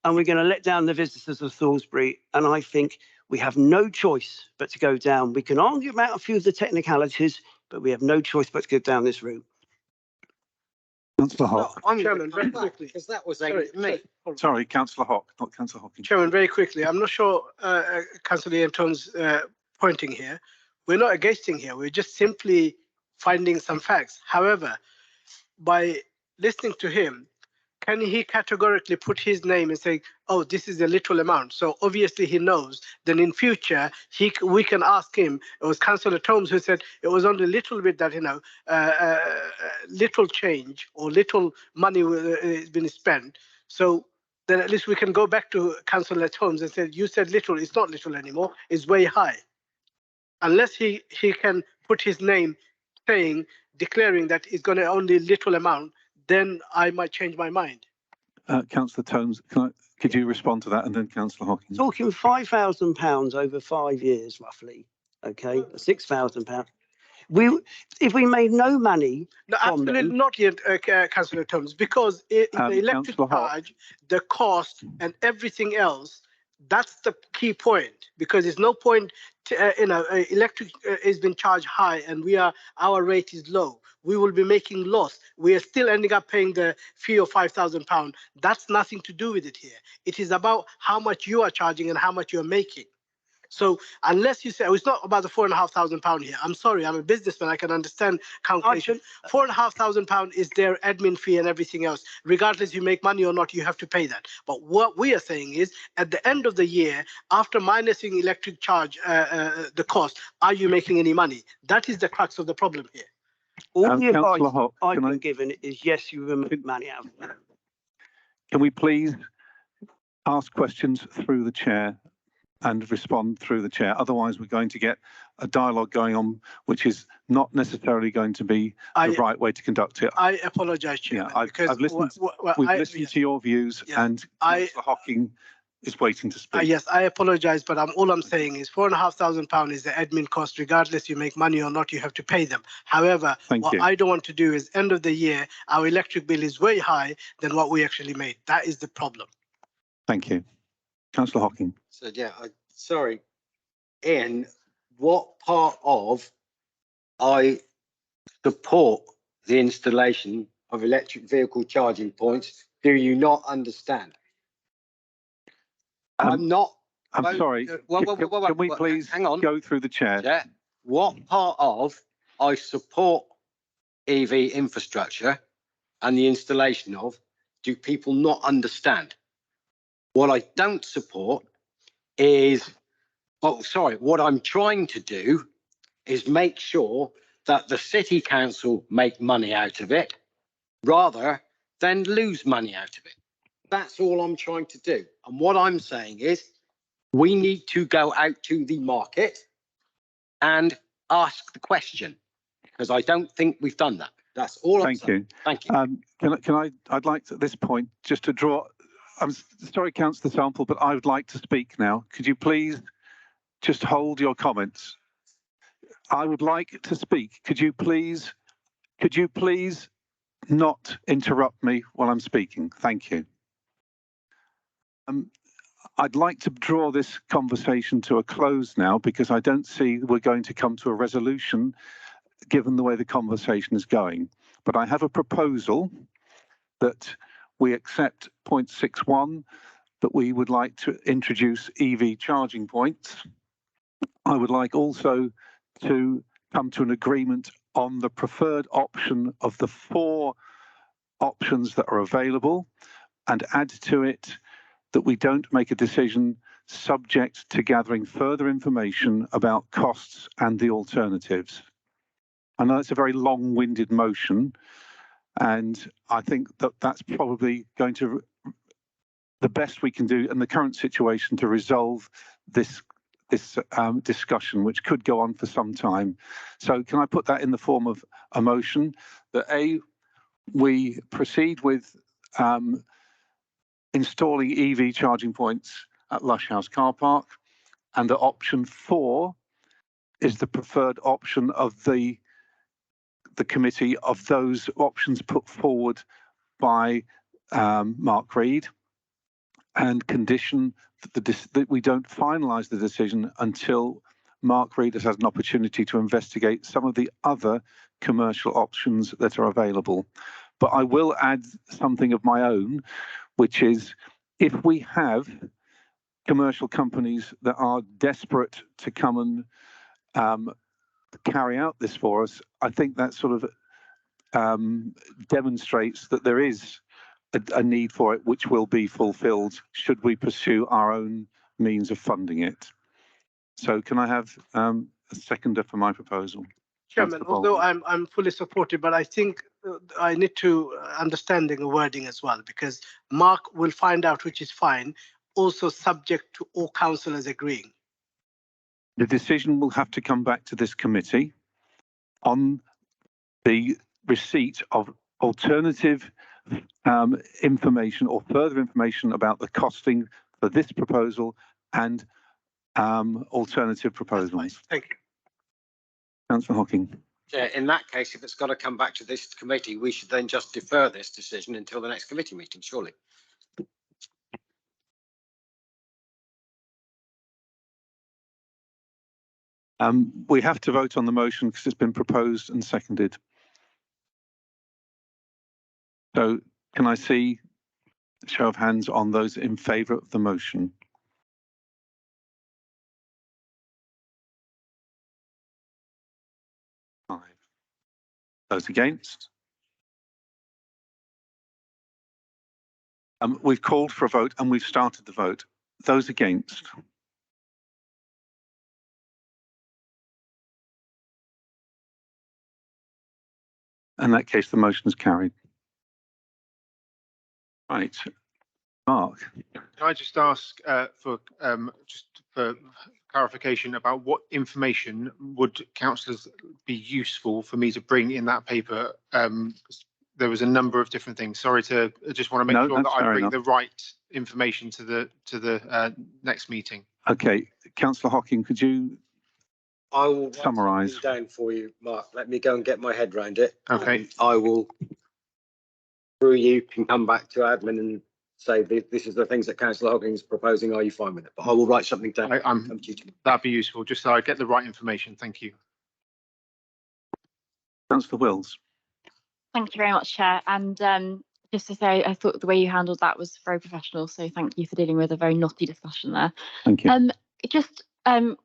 and we're going to let down the visitors of Salisbury. And I think we have no choice but to go down. We can argue about a few of the technicalities, but we have no choice but to go down this route. Councillor Hock. I'm Chairman, very quickly. because that was aimed at me. Sorry, Councillor Hock, not Councillor Hocking. Chairman, very quickly. I'm not sure Councillor Ian Tone's pointing here. We're not against here. We're just simply finding some facts. However, by listening to him, can he categorically put his name and say, oh, this is a little amount? So obviously he knows. Then in future, we can ask him. It was Councillor Tomes who said it was only a little bit that, little change or little money has been spent. So then at least we can go back to Councillor Tomes and say, you said little, it's not little anymore, it's way high. Unless he can put his name saying, declaring that it's going to only little amount, then I might change my mind. Councillor Tomes, could you respond to that, and then Councillor Hocking? Talking £5,000 over 5 years, roughly. Okay, £6,000. If we made no money, no, from absolutely them, not yet, Councillor Tomes, because the electric charge, the cost, and everything else. That's the key point, because there's no point electric has been charged high and our rate is low. We will be making loss. We are still ending up paying the fee of £5,000. That's nothing to do with it here. It is about how much you are charging and how much you're making. So unless you say, oh, it's not about the £4,500 here. I'm sorry, I'm a businessman. I can understand calculation. £4,500 is their admin fee and everything else. Regardless you make money or not, you have to pay that. But what we are saying is, at the end of the year, after minusing electric charge, the cost, are you making any money? That is the crux of the problem here. all the advice Hock, I've been given is yes, you will make money out of it. Can we please ask questions through the chair and respond through the chair? Otherwise, we're going to get a dialogue going on, which is not necessarily going to be the right way to conduct it. I apologise, Chairman. Yeah, I've listened. We've listened to your views, and Councillor Hocking is waiting to speak. Yes, I apologise, but all I'm saying is £4,500 is the admin cost. Regardless you make money or not, you have to pay them. However, I don't want to do is end of the year, our electric bill is way high than what we actually made. That is the problem. Thank you. Councillor Hocking. So yeah, sorry, Ian, what part of I support the installation of electric vehicle charging points do you not understand? I'm sorry. Can we please hang on. Go through the chair? Yeah. What part of I support EV infrastructure and the installation of do people not understand? What I don't support is, what I'm trying to do is make sure that the city council make money out of it rather than lose money out of it. That's all I'm trying to do. And what I'm saying is we need to go out to the market and ask the question, because I don't think we've done that. That's all I'm saying. Thank you. I'd like to, at this point just to draw, I'm sorry, Councillor Sample, but I would like to speak now. Could you please just hold your comments? I would like to speak. Could you please not interrupt me while I'm speaking? Thank you. I'd like to draw this conversation to a close now, because I don't see we're going to come to a resolution given the way the conversation is going. But I have a proposal that we accept point 6.1, that we would like to introduce EV charging points. I would like also to come to an agreement on the preferred option of the 4 options that are available, and add to it that we don't make a decision subject to gathering further information about costs and the alternatives. I know it's a very long-winded motion, and I think that that's probably going to the best we can do in the current situation to resolve this discussion, which could go on for some time. So can I put that in the form of a motion that we proceed with installing EV charging points at Lush House car park, and that option 4 is the preferred option of the committee of those options put forward by Mark Reed, and condition that we don't finalise the decision until Mark Reed has had an opportunity to investigate some of the other commercial options that are available. but I will add something of my own, which is if we have commercial companies that are desperate to come and carry out this for us, I think that sort of demonstrates that there is a need for it, which will be fulfilled should we pursue our own means of funding it. So can I have a seconder for my proposal? Chairman, although I'm fully supportive, but I think I need to understand the wording as well, because Mark will find out, which is fine, also subject to all councillors agreeing. The decision will have to come back to this committee on the receipt of alternative information or further information about the costing for this proposal and alternative proposals. Thank you. Councillor Hocking. In that case, if it's got to come back to this committee, we should then just defer this decision until the next committee meeting, surely. We have to vote on the motion because it's been proposed and seconded. So can I see a show of hands on those in favour of the motion? Five. Those against? We've called for a vote and we've started the vote. Those against? In that case, the motion is carried. Right. Mark. Can I just ask for clarification about what information would councillors be useful for me to bring in that paper? There was a number of different things. Sorry to, I just want to make sure that I bring the right information to the next meeting. Okay, Councillor Hocking, could you I will summarise down for you, Mark. Let me go and get my head around it. Okay. I will, through you, can come back to admin and say this is the things that Councillor Hocking is proposing. Are you fine with it? But I will write something down. That'd be useful, just so I get the right information. Thank you. Councillor Wills. Thank you very much, Chair. And just to say, I thought the way you handled that was very professional. So thank you for dealing with a very knotty discussion there. Thank you. Just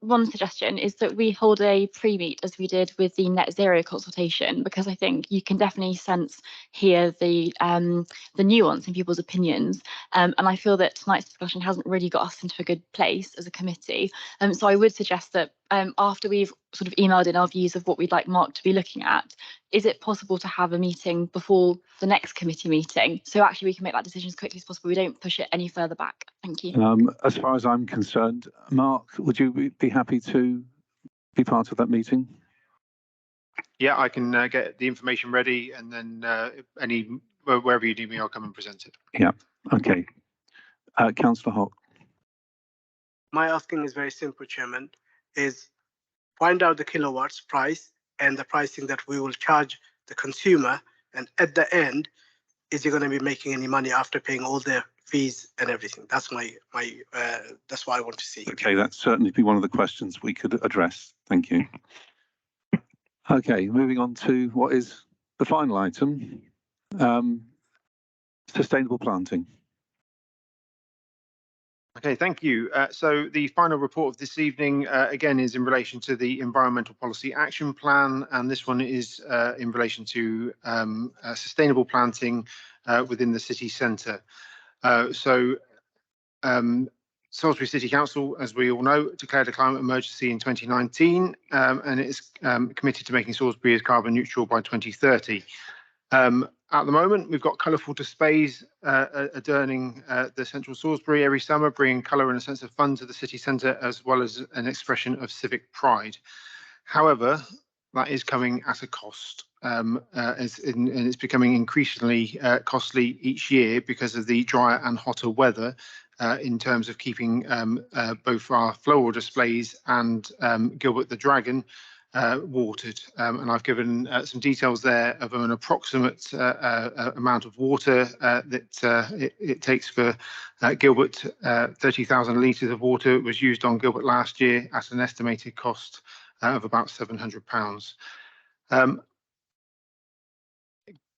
one suggestion is that we hold a pre-meet as we did with the net zero consultation, because I think you can definitely hear the nuance in people's opinions. And I feel that tonight's discussion hasn't really got us into a good place as a committee. So I would suggest that after we've sort of emailed in our views of what we'd like Mark to be looking at, is it possible to have a meeting before the next committee meeting? So actually we can make that decision as quickly as possible. We don't push it any further back. Thank you. As far as I'm concerned, Mark, would you be happy to be part of that meeting? Yeah, I can get the information ready, and then wherever you need me, I'll come and present it. Yeah, okay. Councillor Hock. My asking is very simple, Chairman, is find out the kilowatts price and the pricing that we will charge the consumer, and at the end, is he going to be making any money after paying all the fees and everything? That's that's what I want to see. Okay, that's certainly be one of the questions we could address. Thank you. Okay, moving on to what is the final item, sustainable planting. Okay, thank you. So the final report of this evening, again, is in relation to the Environmental Policy Action Plan, and this one is in relation to sustainable planting within the city centre. Salisbury City Council, as we all know, declared a climate emergency in 2019, and it is committed to making Salisbury as carbon neutral by 2030. At the moment, we've got colourful displays adorning the central Salisbury every summer, bringing colour and a sense of fun to the city centre, as well as an expression of civic pride. However, that is coming at a cost, and it's becoming increasingly costly each year because of the drier and hotter weather, in terms of keeping both our floral displays and Gilbert the Dragon watered, and I've given some details there of an approximate amount of water that it takes for Gilbert. 30,000 litres of water was used on Gilbert last year at an estimated cost of about £700.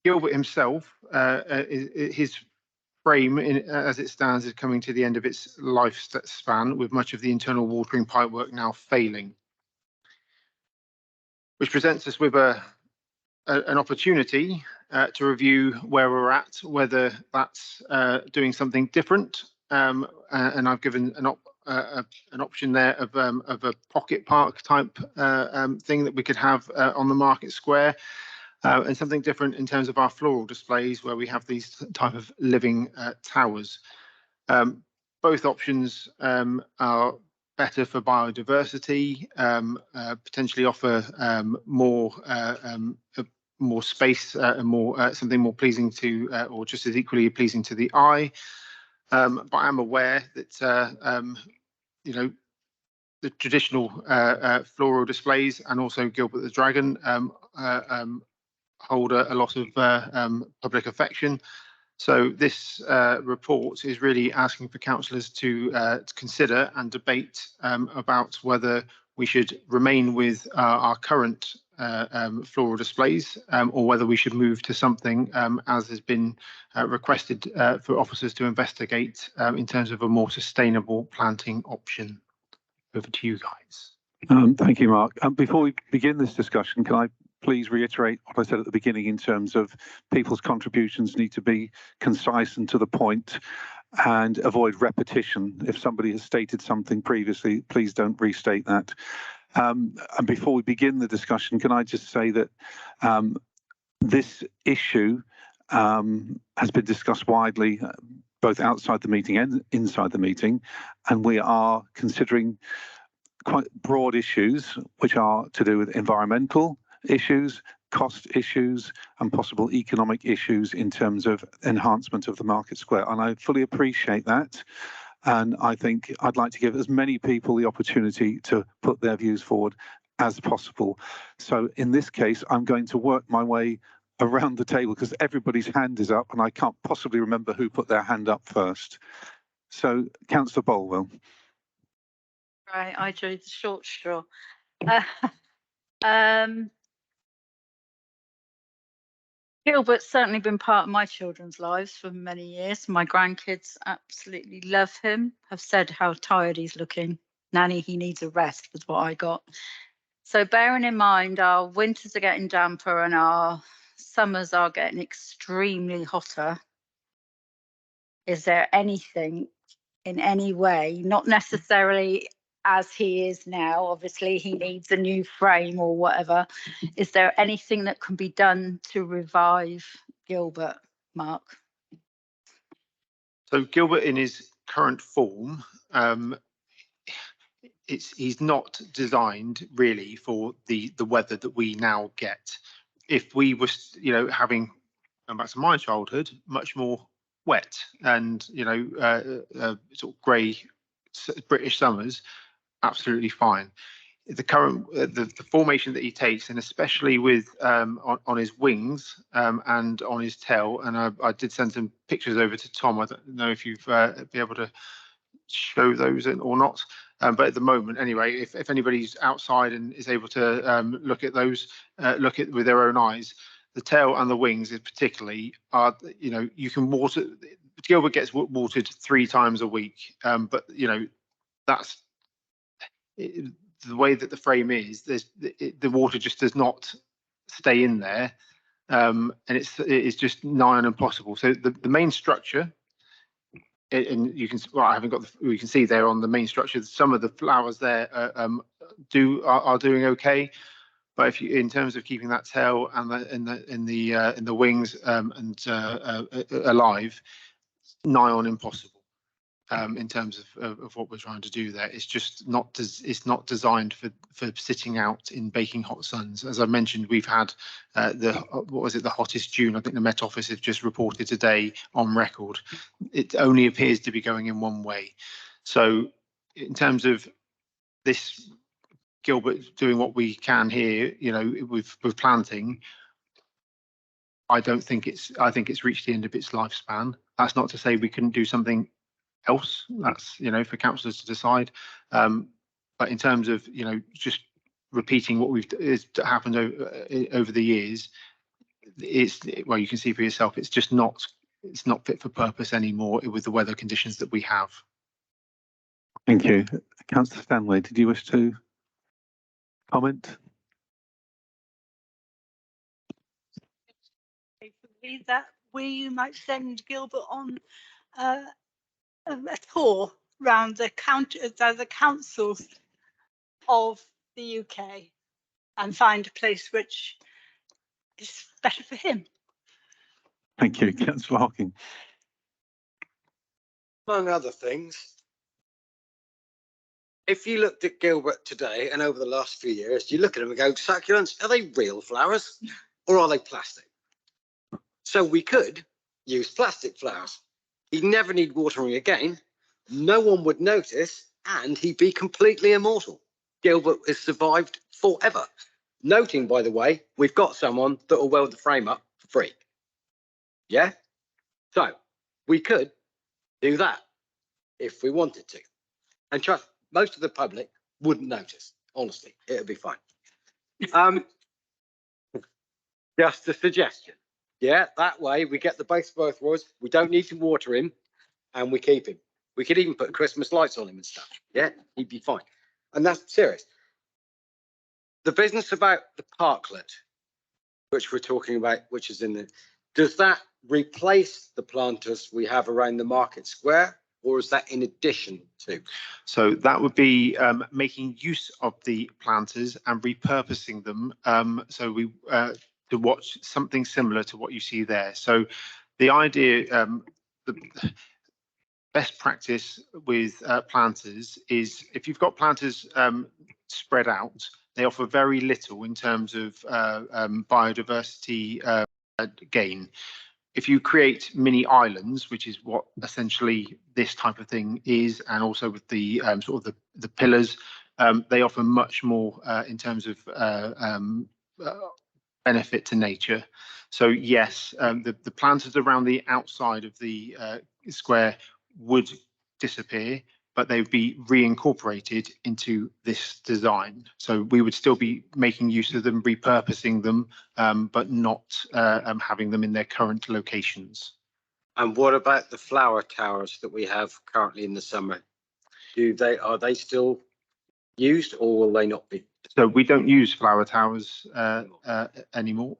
Gilbert himself, his frame as it stands is coming to the end of its lifespan, with much of the internal watering pipework now failing, which presents us with an opportunity to review where we're at, whether that's doing something different. And I've given an option there of a pocket park type thing that we could have on the market square, and something different in terms of our floral displays, where we have these type of living towers. Both options are better for biodiversity, potentially offer more space and more something more pleasing to, or just as equally pleasing to the eye. But I'm aware that you know, the traditional floral displays and also Gilbert the Dragon hold a lot of public affection. So this report is really asking for councillors to consider and debate about whether we should remain with our current floral displays, or whether we should move to something as has been requested for officers to investigate in terms of a more sustainable planting option. Over to you guys. Thank you, Mark. Before we begin this discussion, can I please reiterate what I said at the beginning in terms of people's contributions need to be concise and to the point, and avoid repetition. If somebody has stated something previously, please don't restate that. And before we begin the discussion, can I just say that this issue has been discussed widely, both outside the meeting and inside the meeting, and we are considering quite broad issues which are to do with environmental issues, cost issues, and possible economic issues in terms of enhancement of the market square. And I fully appreciate that. And I think I'd like to give as many people the opportunity to put their views forward as possible. So in this case, I'm going to work my way around the table because everybody's hand is up and I can't possibly remember who put their hand up first. So Councillor Bolwell. Right, I drew the short straw. Gilbert's certainly been part of my children's lives for many years. My grandkids absolutely love him, have said how tired he's looking. Nanny, he needs a rest, was what I got. So bearing in mind our winters are getting damper and our summers are getting extremely hotter, is there anything in any way, not necessarily as he is now, obviously he needs a new frame or whatever, is there anything that can be done to revive Gilbert, Mark? So Gilbert in his current form, he's not designed really for the weather that we now get. If we were, you know, having, going back to my childhood, much more wet and, you know, sort of grey British summers, absolutely fine. The current the formation that he takes, and especially with on his wings and on his tail, and I did send some pictures over to Tom. I don't know if you've be able to show those in or not, but at the moment anyway, if anybody's outside and is able to look at those, look at with their own eyes, the tail and the wings is particularly are, you know, you can water. Gilbert gets watered 3 times a week, but you know, that's the way that the frame is. The water just does not stay in there, and it's just nigh on impossible. So the main structure, and you can, well, I haven't got we can see there on the main structure, some of the flowers there are doing okay, but if you, in terms of keeping that tail and the wings and alive, nigh on impossible. In terms of what we're trying to do there, it's just not it's not designed for sitting out in baking hot suns. As I mentioned, we've had what was it, the hottest June, I think the Met Office have just reported today on record. It only appears to be going in one way. So in terms of this, Gilbert doing what we can here, you know, with planting, I think it's reached the end of its lifespan. That's not to say we couldn't do something else. That's, you know, for councillors to decide. But in terms of, you know, just repeating what happened over the years, it's, well, you can see for yourself, it's just not, it's not fit for purpose anymore with the weather conditions that we have. Thank you. Councillor Stanley, did you wish to comment? That we might send Gilbert on a tour round the councils of the UK and find a place which is better for him. Thank you, Councillor Hocking. Among other things, if you looked at Gilbert today and over the last few years, you look at them and go, succulents, are they real flowers or are they plastic? So we could use plastic flowers. He'd never need watering again. No one would notice and he'd be completely immortal. Gilbert has survived forever. Noting, by the way, we've got someone that will weld the frame up for free. Yeah? So we could do that if we wanted to. And trust, most of the public wouldn't notice. Honestly, it'll be fine. Just a suggestion. Yeah, that way we get the base of earthworms. We don't need to water him and we keep him. We could even put Christmas lights on him and stuff. Yeah, he'd be fine. And that's serious. The business about the parklet, which we're talking about, which is in the, does that replace the planters we have around the market square? Or is that in addition to? So that would be making use of the planters and repurposing them. So we to watch something similar to what you see there. So the idea, the best practice with planters is if you've got planters spread out, they offer very little in terms of biodiversity gain. If you create mini islands, which is what essentially this type of thing is, and also with the sort of the pillars, they offer much more in terms of benefit to nature. So yes, the planters around the outside of the square would disappear, but they would be reincorporated into this design. So we would still be making use of them, repurposing them, but not having them in their current locations. And what about the flower towers that we have currently in the summer? Are they still used or will they not be? So we don't use flower towers anymore.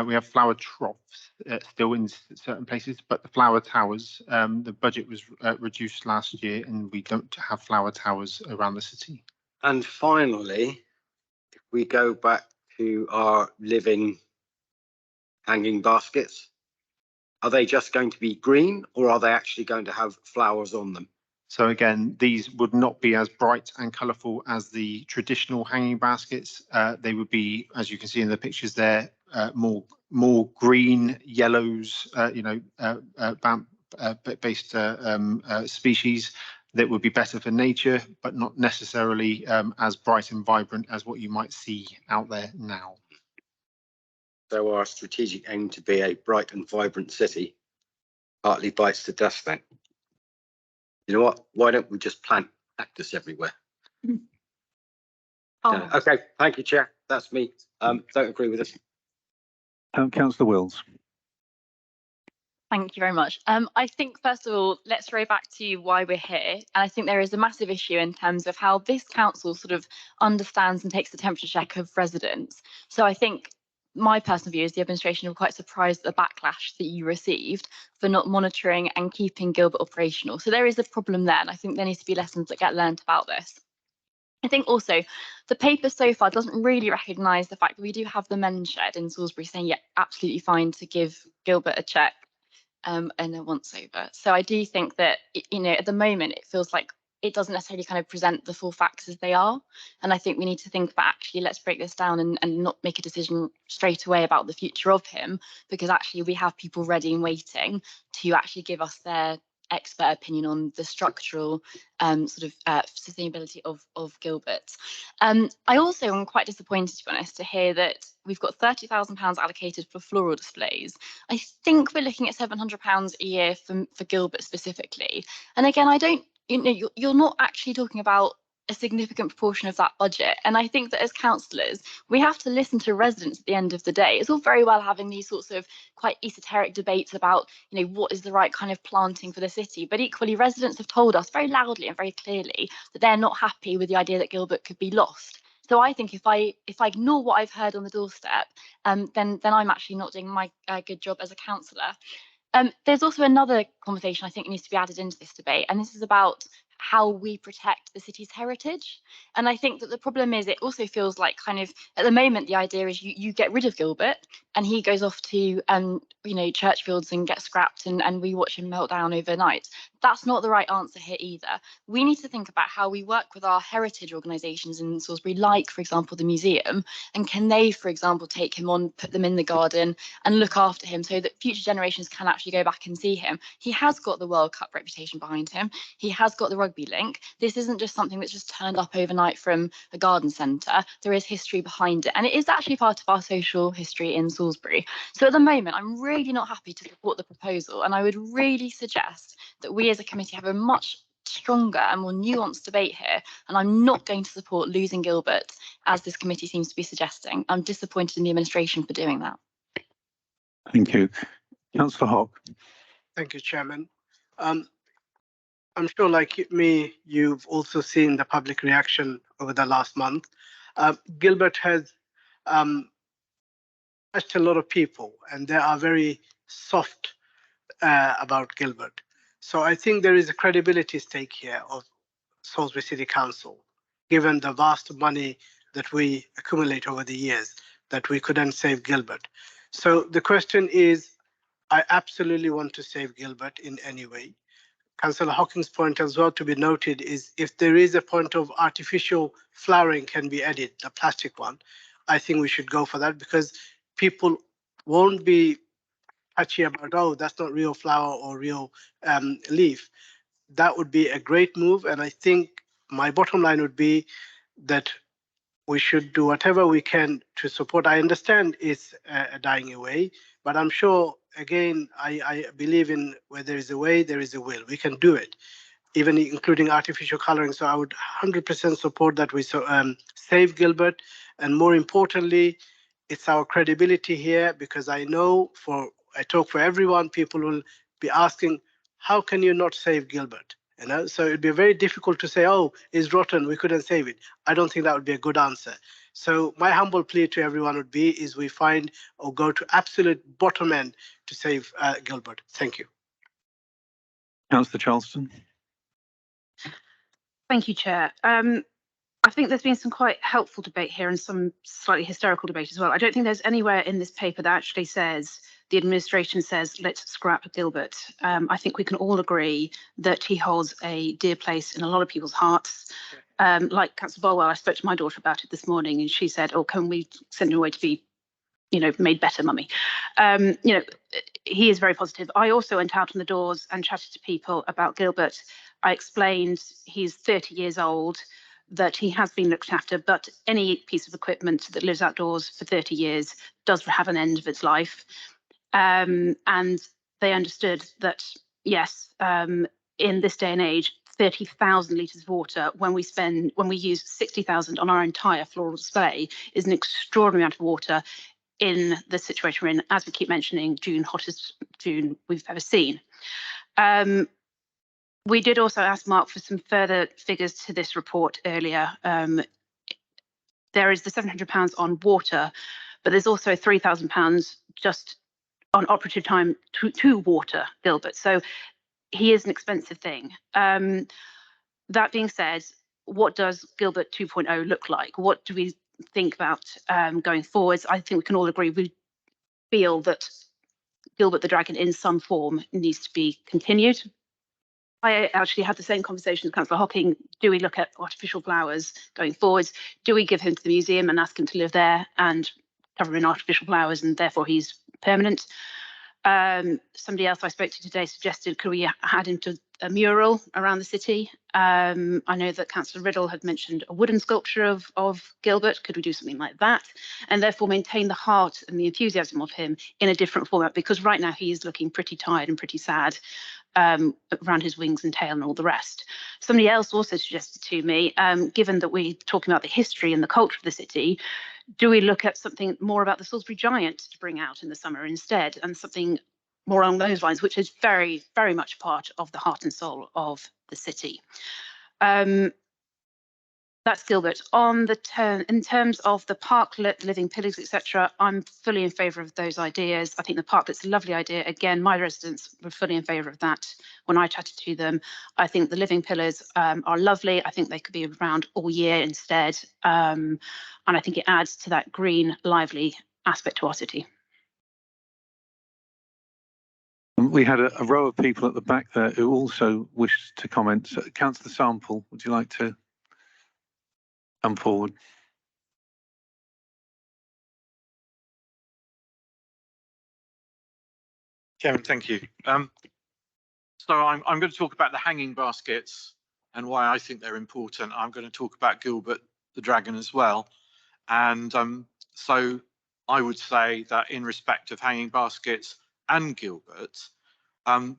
We have flower troughs still in certain places, but the flower towers, the budget was reduced last year and we don't have flower towers around the city. And finally, if we go back to our living hanging baskets, are they just going to be green or are they actually going to have flowers on them? So again, these would not be as bright and colourful as the traditional hanging baskets. They would be, as you can see in the pictures there, more green, yellows, based species that would be better for nature, but not necessarily as bright and vibrant as what you might see out there now. So our strategic aim to be a bright and vibrant city partly bites the dust then. You know what? Why don't we just plant cactus everywhere? Oh. Okay, thank you, Chair. That's me. Don't agree with this. Councillor Wills. Thank you very much. I think, first of all, let's throw back to why we're here. And I think there is a massive issue in terms of how this council sort of understands and takes the temperature check of residents. So I think my personal view is the administration were quite surprised at the backlash that you received for not monitoring and keeping Gilbert operational. So there is a problem there. And I think there needs to be lessons that get learned about this. I think also the paper so far doesn't really recognise the fact that we do have the men's shed in Salisbury saying, yeah, absolutely fine to give Gilbert a check. And a once over. So I do think that, at the moment, it feels like it doesn't necessarily kind of present the full facts as they are. And I think we need to think about actually, let's break this down and not make a decision straight away about the future of him, because actually we have people ready and waiting to actually give us their expert opinion on the structural sustainability of Gilbert. I also am quite disappointed, to be honest, to hear that we've got £30,000 allocated for floral displays. I think we're looking at £700 a year for Gilbert specifically. And again, I don't, you're not actually talking about a significant proportion of that budget. And I think that as councillors, we have to listen to residents at the end of the day. It's all very well having these sorts of quite esoteric debates about, you know, what is the right kind of planting for the city. But equally, residents have told us very loudly and very clearly that they're not happy with the idea that Gilbert could be lost. So I think if I ignore what I've heard on the doorstep, then I'm actually not doing my good job as a councillor. There's also another conversation I think needs to be added into this debate, and this is about how we protect the city's heritage. And I think that the problem is it also feels like kind of at the moment the idea is you get rid of Gilbert and he goes off to you know, Churchfields and gets scrapped and we watch him melt down overnight. That's not the right answer here either. We need to think about how we work with our heritage organisations in Salisbury, like for example the museum, and can they, for example, take him on, put them in the garden and look after him so that future generations can actually go back and see him. He has got the World Cup reputation behind him. He has got the rugby link. This isn't just something that's just turned up overnight from a garden centre. There is history behind it, and it is actually part of our social history in Salisbury. So at the moment, I'm really not happy to support the proposal, and I would really suggest that we as a committee have a much stronger and more nuanced debate here, and I'm not going to support losing Gilbert as this committee seems to be suggesting. I'm disappointed in the administration for doing that. Thank you. Councillor Hock. Thank you, Chairman. I'm sure, like me, you've also seen the public reaction over the last month. Gilbert has touched a lot of people, and they are very soft about Gilbert. So I think there is a credibility stake here of Salisbury City Council, given the vast money that we accumulate over the years, that we couldn't save Gilbert. So the question is, I absolutely want to save Gilbert in any way. Councillor Hawking's point as well to be noted is if there is a point of artificial flowering can be added, the plastic one, I think we should go for that because people won't be touchy about, oh, that's not real flower or real leaf. That would be a great move. And I think my bottom line would be that we should do whatever we can to support. I understand it's dying away, but I'm sure, again, I believe in where there is a way, there is a will. We can do it, even including artificial coloring. So I would 100% support that we save Gilbert. And more importantly, it's our credibility here, because I know I talk for everyone, people will be asking, how can you not save Gilbert? You know, so it'd be very difficult to say, oh, it's rotten, we couldn't save it. I don't think that would be a good answer. So my humble plea to everyone would be, is we find or go to absolute bottom end to save Gilbert. Thank you. Councillor Charleston. Thank you, Chair. I think there's been some quite helpful debate here and some slightly hysterical debate as well. I don't think there's anywhere in this paper that actually says, the administration says, let's scrap Gilbert. I think we can all agree that he holds a dear place in a lot of people's hearts. Like Councillor Bolwell, I spoke to my daughter about it this morning and she said, oh, can we send him away to be, you know, made better, mummy? You know, he is very positive. I also went out on the doors and chatted to people about Gilbert. I explained he's 30 years old, that he has been looked after, but any piece of equipment that lives outdoors for 30 years does have an end of its life. And they understood that, yes, in this day and age, 30,000 litres of water, when we use 60,000 on our entire floral display, is an extraordinary amount of water in the situation we're in, as we keep mentioning, June, hottest June we've ever seen. We did also ask Mark for some further figures to this report earlier. There is the £700 on water, but there's also £3,000 just on operative time to water Gilbert. So he is an expensive thing. That being said, what does Gilbert 2.0 look like? What do we think about going forwards? I think we can all agree we feel that Gilbert the Dragon in some form needs to be continued. I actually had the same conversation with Councillor Hocking. Do we look at artificial flowers going forwards? Do we give him to the museum and ask him to live there and cover in artificial flowers and therefore he's permanent? Somebody else I spoke to today suggested, could we add him to a mural around the city? I know that Councillor Riddle had mentioned a wooden sculpture of Gilbert. Could we do something like that? And therefore maintain the heart and the enthusiasm of him in a different format, because right now he is looking pretty tired and pretty sad. around his wings and tail and all the rest. Somebody else also suggested to me, given that we're talking about the history and the culture of the city, do we look at something more about the Salisbury Giant to bring out in the summer instead, and something more along those lines, which is very, very much part of the heart and soul of the city. That's Gilbert. On the in terms of the parklet, living pillars, etc., I'm fully in favour of those ideas. I think the parklet's a lovely idea. Again, my residents were fully in favour of that when I chatted to them. I think the living pillars are lovely. I think they could be around all year instead. And I think it adds to that green, lively aspect to our city. We had a row of people at the back there who also wished to comment. So, Councillor Sample, would you like to come forward? Chairman, thank you. So I'm going to talk about the hanging baskets and why I think they're important. I'm going to talk about Gilbert the dragon as well. And so I would say that in respect of hanging baskets and Gilbert,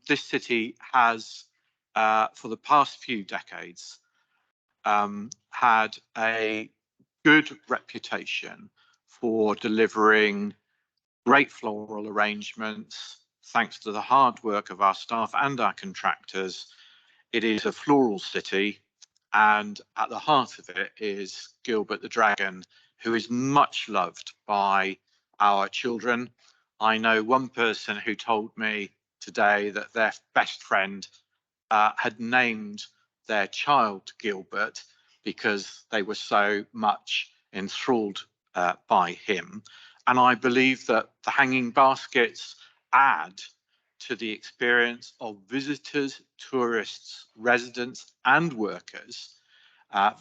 this city has, for the past few decades, had a good reputation for delivering great floral arrangements, thanks to the hard work of our staff and our contractors. It is a floral city, and at the heart of it is Gilbert the dragon, who is much loved by our children. I know one person who told me today that their best friend had named their child Gilbert because they were so much enthralled by him. And I believe that the hanging baskets add to the experience of visitors, tourists, residents and workers,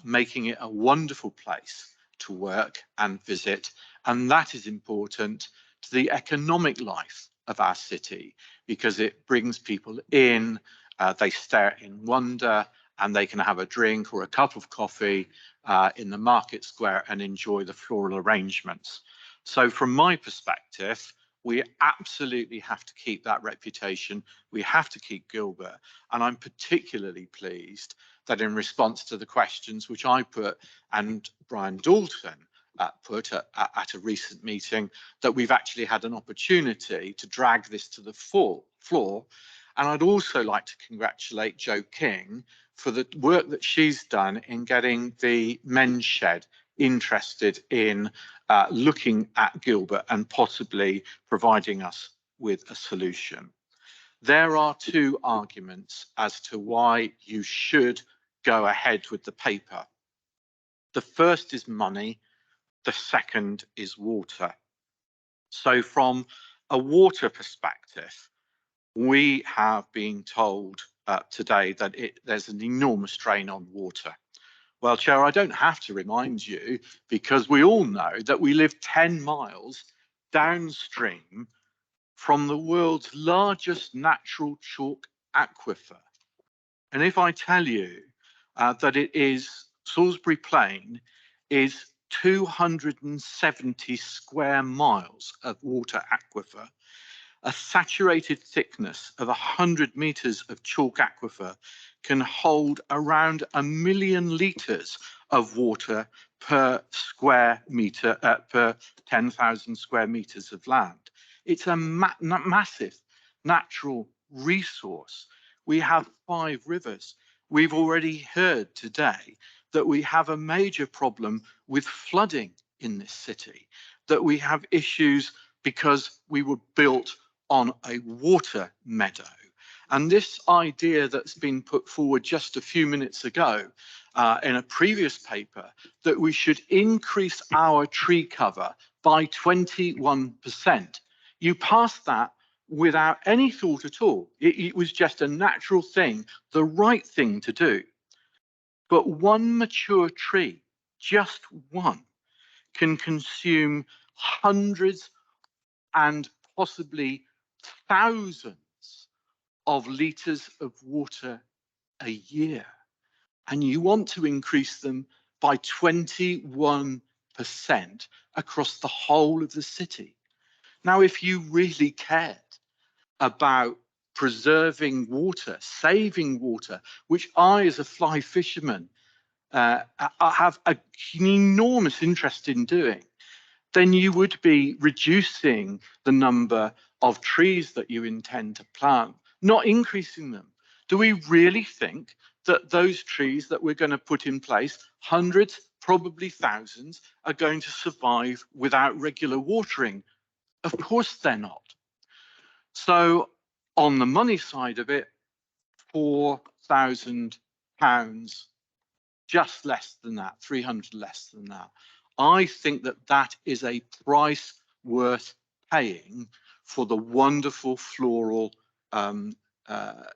making it a wonderful place to work and visit. And that is important to the economic life of our city because it brings people in, they stare in wonder, and they can have a drink or a cup of coffee in the market square and enjoy the floral arrangements. So from my perspective, we absolutely have to keep that reputation. We have to keep Gilbert. And I'm particularly pleased that in response to the questions which I put and Brian Dalton put at a recent meeting, that we've actually had an opportunity to drag this to the floor. And I'd also like to congratulate Jo King for the work that she's done in getting the men's shed interested in looking at Gilbert and possibly providing us with a solution. There are two arguments as to why you should go ahead with the paper. The first is money, the second is water. So from a water perspective, we have been told today that there's an enormous strain on water. Well, Chair, I don't have to remind you because we all know that we live 10 miles downstream from the world's largest natural chalk aquifer. And if I tell you that it is Salisbury Plain is 270 square miles of water aquifer, a saturated thickness of 100 meters of chalk aquifer can hold around 1 million litres of water per square metre, per 10,000 square metres of land. It's a massive natural resource. We have 5 rivers. We've already heard today that we have a major problem with flooding in this city, that we have issues because we were built on a water meadow. And this idea that's been put forward just a few minutes ago in a previous paper, that we should increase our tree cover by 21%. You passed that without any thought at all. It was just a natural thing, the right thing to do. But one mature tree, just one, can consume hundreds and possibly thousands of litres of water a year. And you want to increase them by 21% across the whole of the city. Now, if you really cared about preserving water, saving water, which I, as a fly fisherman, I have an enormous interest in doing, then you would be reducing the number of trees that you intend to plant, not increasing them. Do we really think that those trees that we're going to put in place, hundreds, probably thousands, are going to survive without regular watering? Of course they're not. So on the money side of it, £4,000, just less than that, 300 less than that. I think that that is a price worth paying for the wonderful floral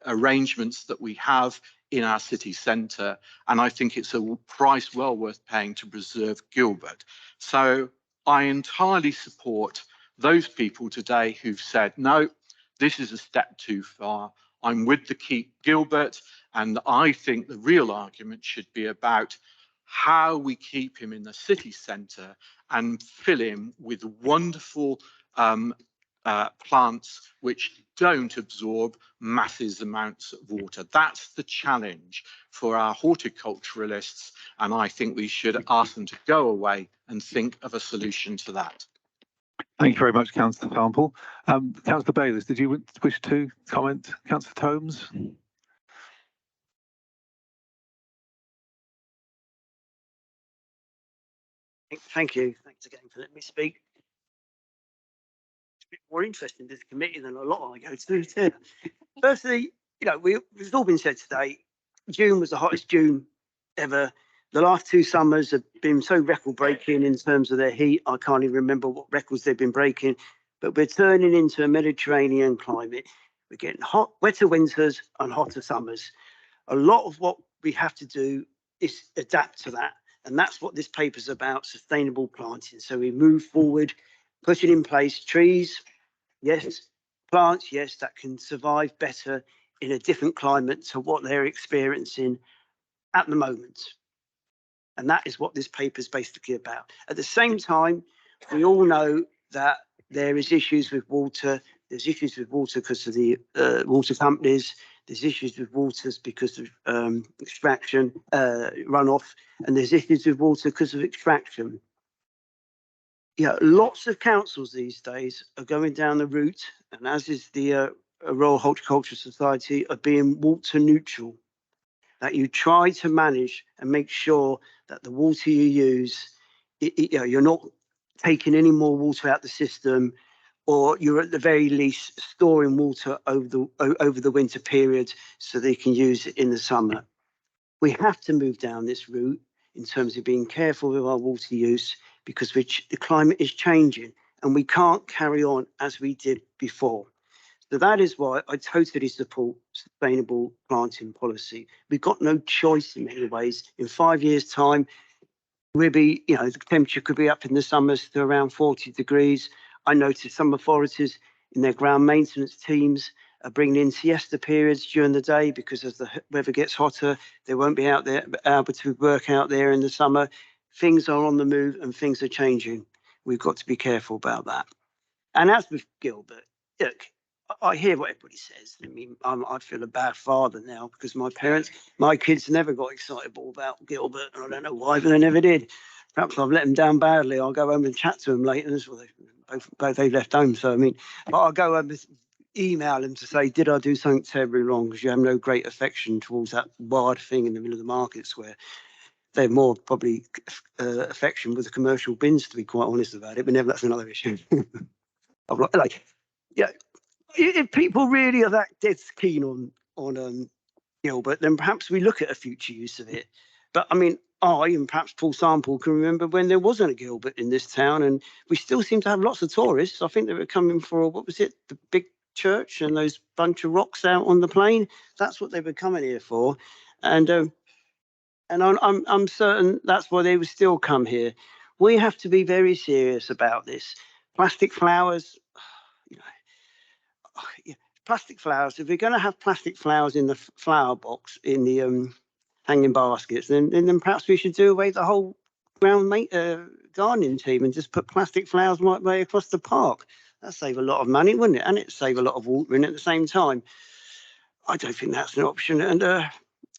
arrangements that we have in our city centre, and I think it's a price well worth paying to preserve Gilbert. So I entirely support those people today who've said, no, this is a step too far. I'm with the Keep Gilbert, and I think the real argument should be about how we keep him in the city centre and fill him with wonderful plants which don't absorb massive amounts of water. That's the challenge for our horticulturalists, and I think we should ask them to go away and think of a solution to that. Thank you very much, Councillor Sample. Councillor Bayliss, did you wish to comment? Councillor Tomes? Thank you. Thanks again for letting me speak. It's a bit more interesting this committee than a lot I go to too. Firstly, you know, it's all been said today. June was the hottest June ever. The last 2 summers have been so record-breaking in terms of their heat. I can't even remember what records they've been breaking. But we're turning into a Mediterranean climate. We're getting hot, wetter winters and hotter summers. A lot of what we have to do is adapt to that. And that's what this paper's about, sustainable planting. So we move forward, putting in place trees, yes, plants, yes, that can survive better in a different climate to what they're experiencing at the moment. And that is what this paper is basically about. At the same time, we all know that there is issues with water. There's issues with water because of the water companies. There's issues with waters because of extraction, runoff, and there's issues with water because of extraction. Yeah, lots of councils these days are going down the route, and as is the Royal Horticultural Society, of being water neutral. That you try to manage and make sure that the water you use, you know, you're not taking any more water out the system, or you're at the very least storing water over the winter period so they can use it in the summer. We have to move down this route in terms of being careful with our water use, because the climate is changing and we can't carry on as we did before. So that is why I totally support sustainable planting policy. We've got no choice in many ways. In 5 years' time, we'll be, you know, the temperature could be up in the summers to around 40 degrees. I noticed some authorities in their ground maintenance teams are bringing in siesta periods during the day, because as the weather gets hotter, they won't be out there able to work out there in the summer. Things are on the move and things are changing. We've got to be careful about that. And as with Gilbert, look, I hear what everybody says. I mean, I feel a bad father now because my kids never got excitable about Gilbert, and I don't know why, but they never did. Perhaps I've let them down badly. I'll go home and chat to them later. Both they left home, so I mean, but I'll go home and email them to say, did I do something terribly wrong? Because you have no great affection towards that wild thing in the middle of the market square. They have more probably affection with the commercial bins, to be quite honest about it. But never, that's another issue. Yeah. If people really are that dead keen on Gilbert, then perhaps we look at a future use of it. But I mean, I and perhaps Paul Sample can remember when there wasn't a Gilbert in this town, and we still seem to have lots of tourists. I think they were coming for, what was it, the big church and those bunch of rocks out on the plain. That's what they were coming here for, and I'm certain that's why they would still come here. We have to be very serious about this. Plastic flowers, you know. Plastic flowers. If we're going to have plastic flowers in the flower box, in the hanging baskets, then perhaps we should do away the whole gardening team and just put plastic flowers right way across the park. That'd save a lot of money, wouldn't it? And it'd save a lot of watering at the same time. I don't think that's an option. And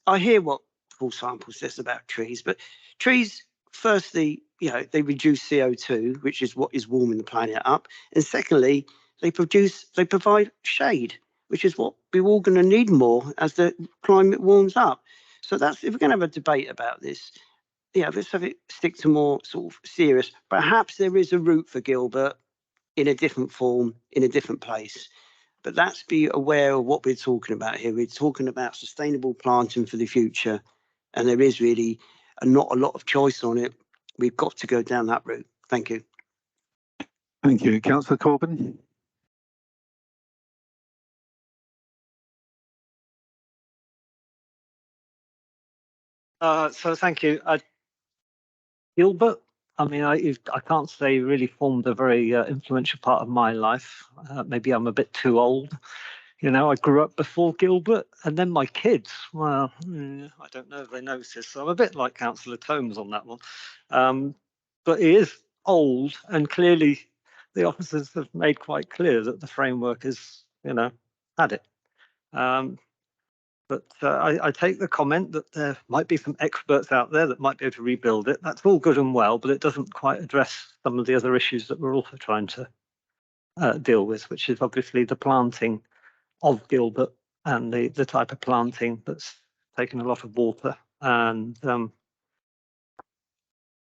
I hear what Paul Sample says about trees, but trees, firstly, they reduce CO2, which is what is warming the planet up. And secondly, they provide shade, which is what we're all going to need more as the climate warms up. So that's, if we're going to have a debate about this, let's have it stick to more sort of serious. Perhaps there is a route for Gilbert in a different form, in a different place. But let's be aware of what we're talking about here. We're talking about sustainable planting for the future, and there is really not a lot of choice on it. We've got to go down that route. Thank you. Thank you. Councillor Corbyn. So thank you. Gilbert, I mean, I can't say really formed a very influential part of my life. Maybe I'm a bit too old. I grew up before Gilbert, and then my kids, well, I don't know if they notice. So I'm a bit like Councillor Tomes on that one. But he is old, and clearly the officers have made quite clear that the framework is, had it. But I take the comment that there might be some experts out there that might be able to rebuild it. That's all good and well, but it doesn't quite address some of the other issues that we're also trying to deal with, which is obviously the planting of Gilbert and the type of planting that's taken a lot of water, and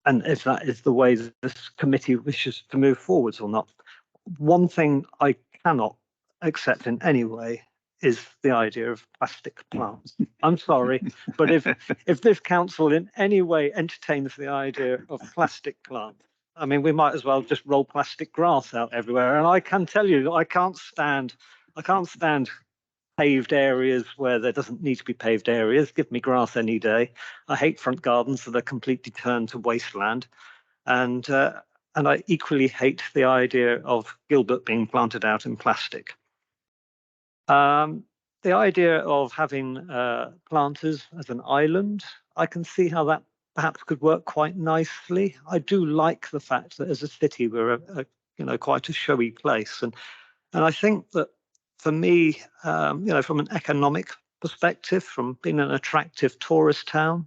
if that is the way that this committee wishes to move forwards or not. One thing I cannot accept in any way is the idea of plastic plants. I'm sorry, but if this council in any way entertains the idea of plastic plants, I mean, we might as well just roll plastic grass out everywhere. And I can tell you, I can't stand paved areas where there doesn't need to be paved areas. Give me grass any day. I hate front gardens that are completely turned to wasteland. And I equally hate the idea of Gilbert being planted out in plastic. The idea of having planters as an island, I can see how that perhaps could work quite nicely. I do like the fact that as a city we're quite a showy place, and I think that for me, from an economic perspective, from being an attractive tourist town,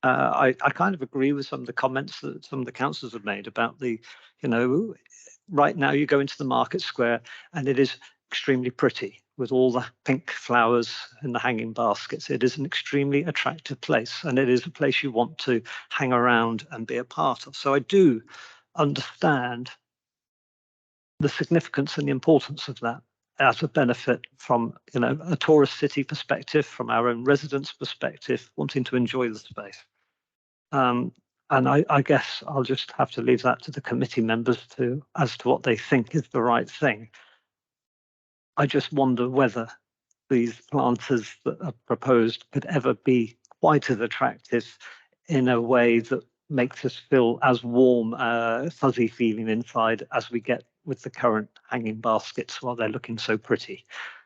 I kind of agree with some of the comments that some of the councillors have made about right now you go into the market square and it is extremely pretty with all the pink flowers in the hanging baskets. It is an extremely attractive place, and it is a place you want to hang around and be a part of. So I do understand the significance and the importance of that as a benefit from a tourist city perspective, from our own residents' perspective, wanting to enjoy the space. And I guess I'll just have to leave that to the committee members as to what they think is the right thing. I just wonder whether these planters that are proposed could ever be quite as attractive in a way that makes us feel as warm, fuzzy feeling inside as we get with the current hanging baskets while they're looking so pretty.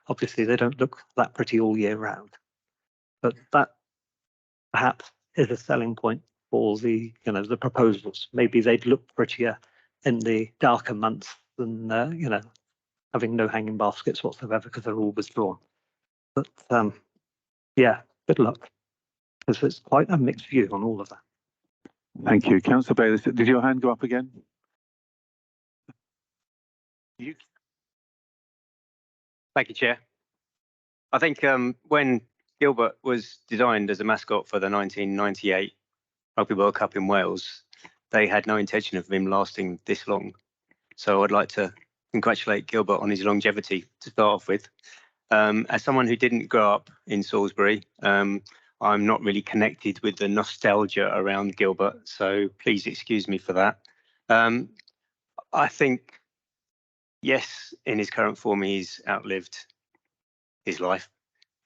Obviously, they don't look that pretty all year round, but that perhaps is a selling point for the proposals. Maybe they'd look prettier in the darker months than having no hanging baskets whatsoever because they're all withdrawn. But yeah, good luck, because it's quite a mixed view on all of that. Thank you. Councillor Bayliss, did your hand go up again? Thank you, Chair. I think when Gilbert was designed as a mascot for the 1998 Rugby World Cup in Wales, they had no intention of him lasting this long. So I'd like to congratulate Gilbert on his longevity to start off with. As someone who didn't grow up in Salisbury, I'm not really connected with the nostalgia around Gilbert, so please excuse me for that. I think, yes, in his current form, he's outlived his life.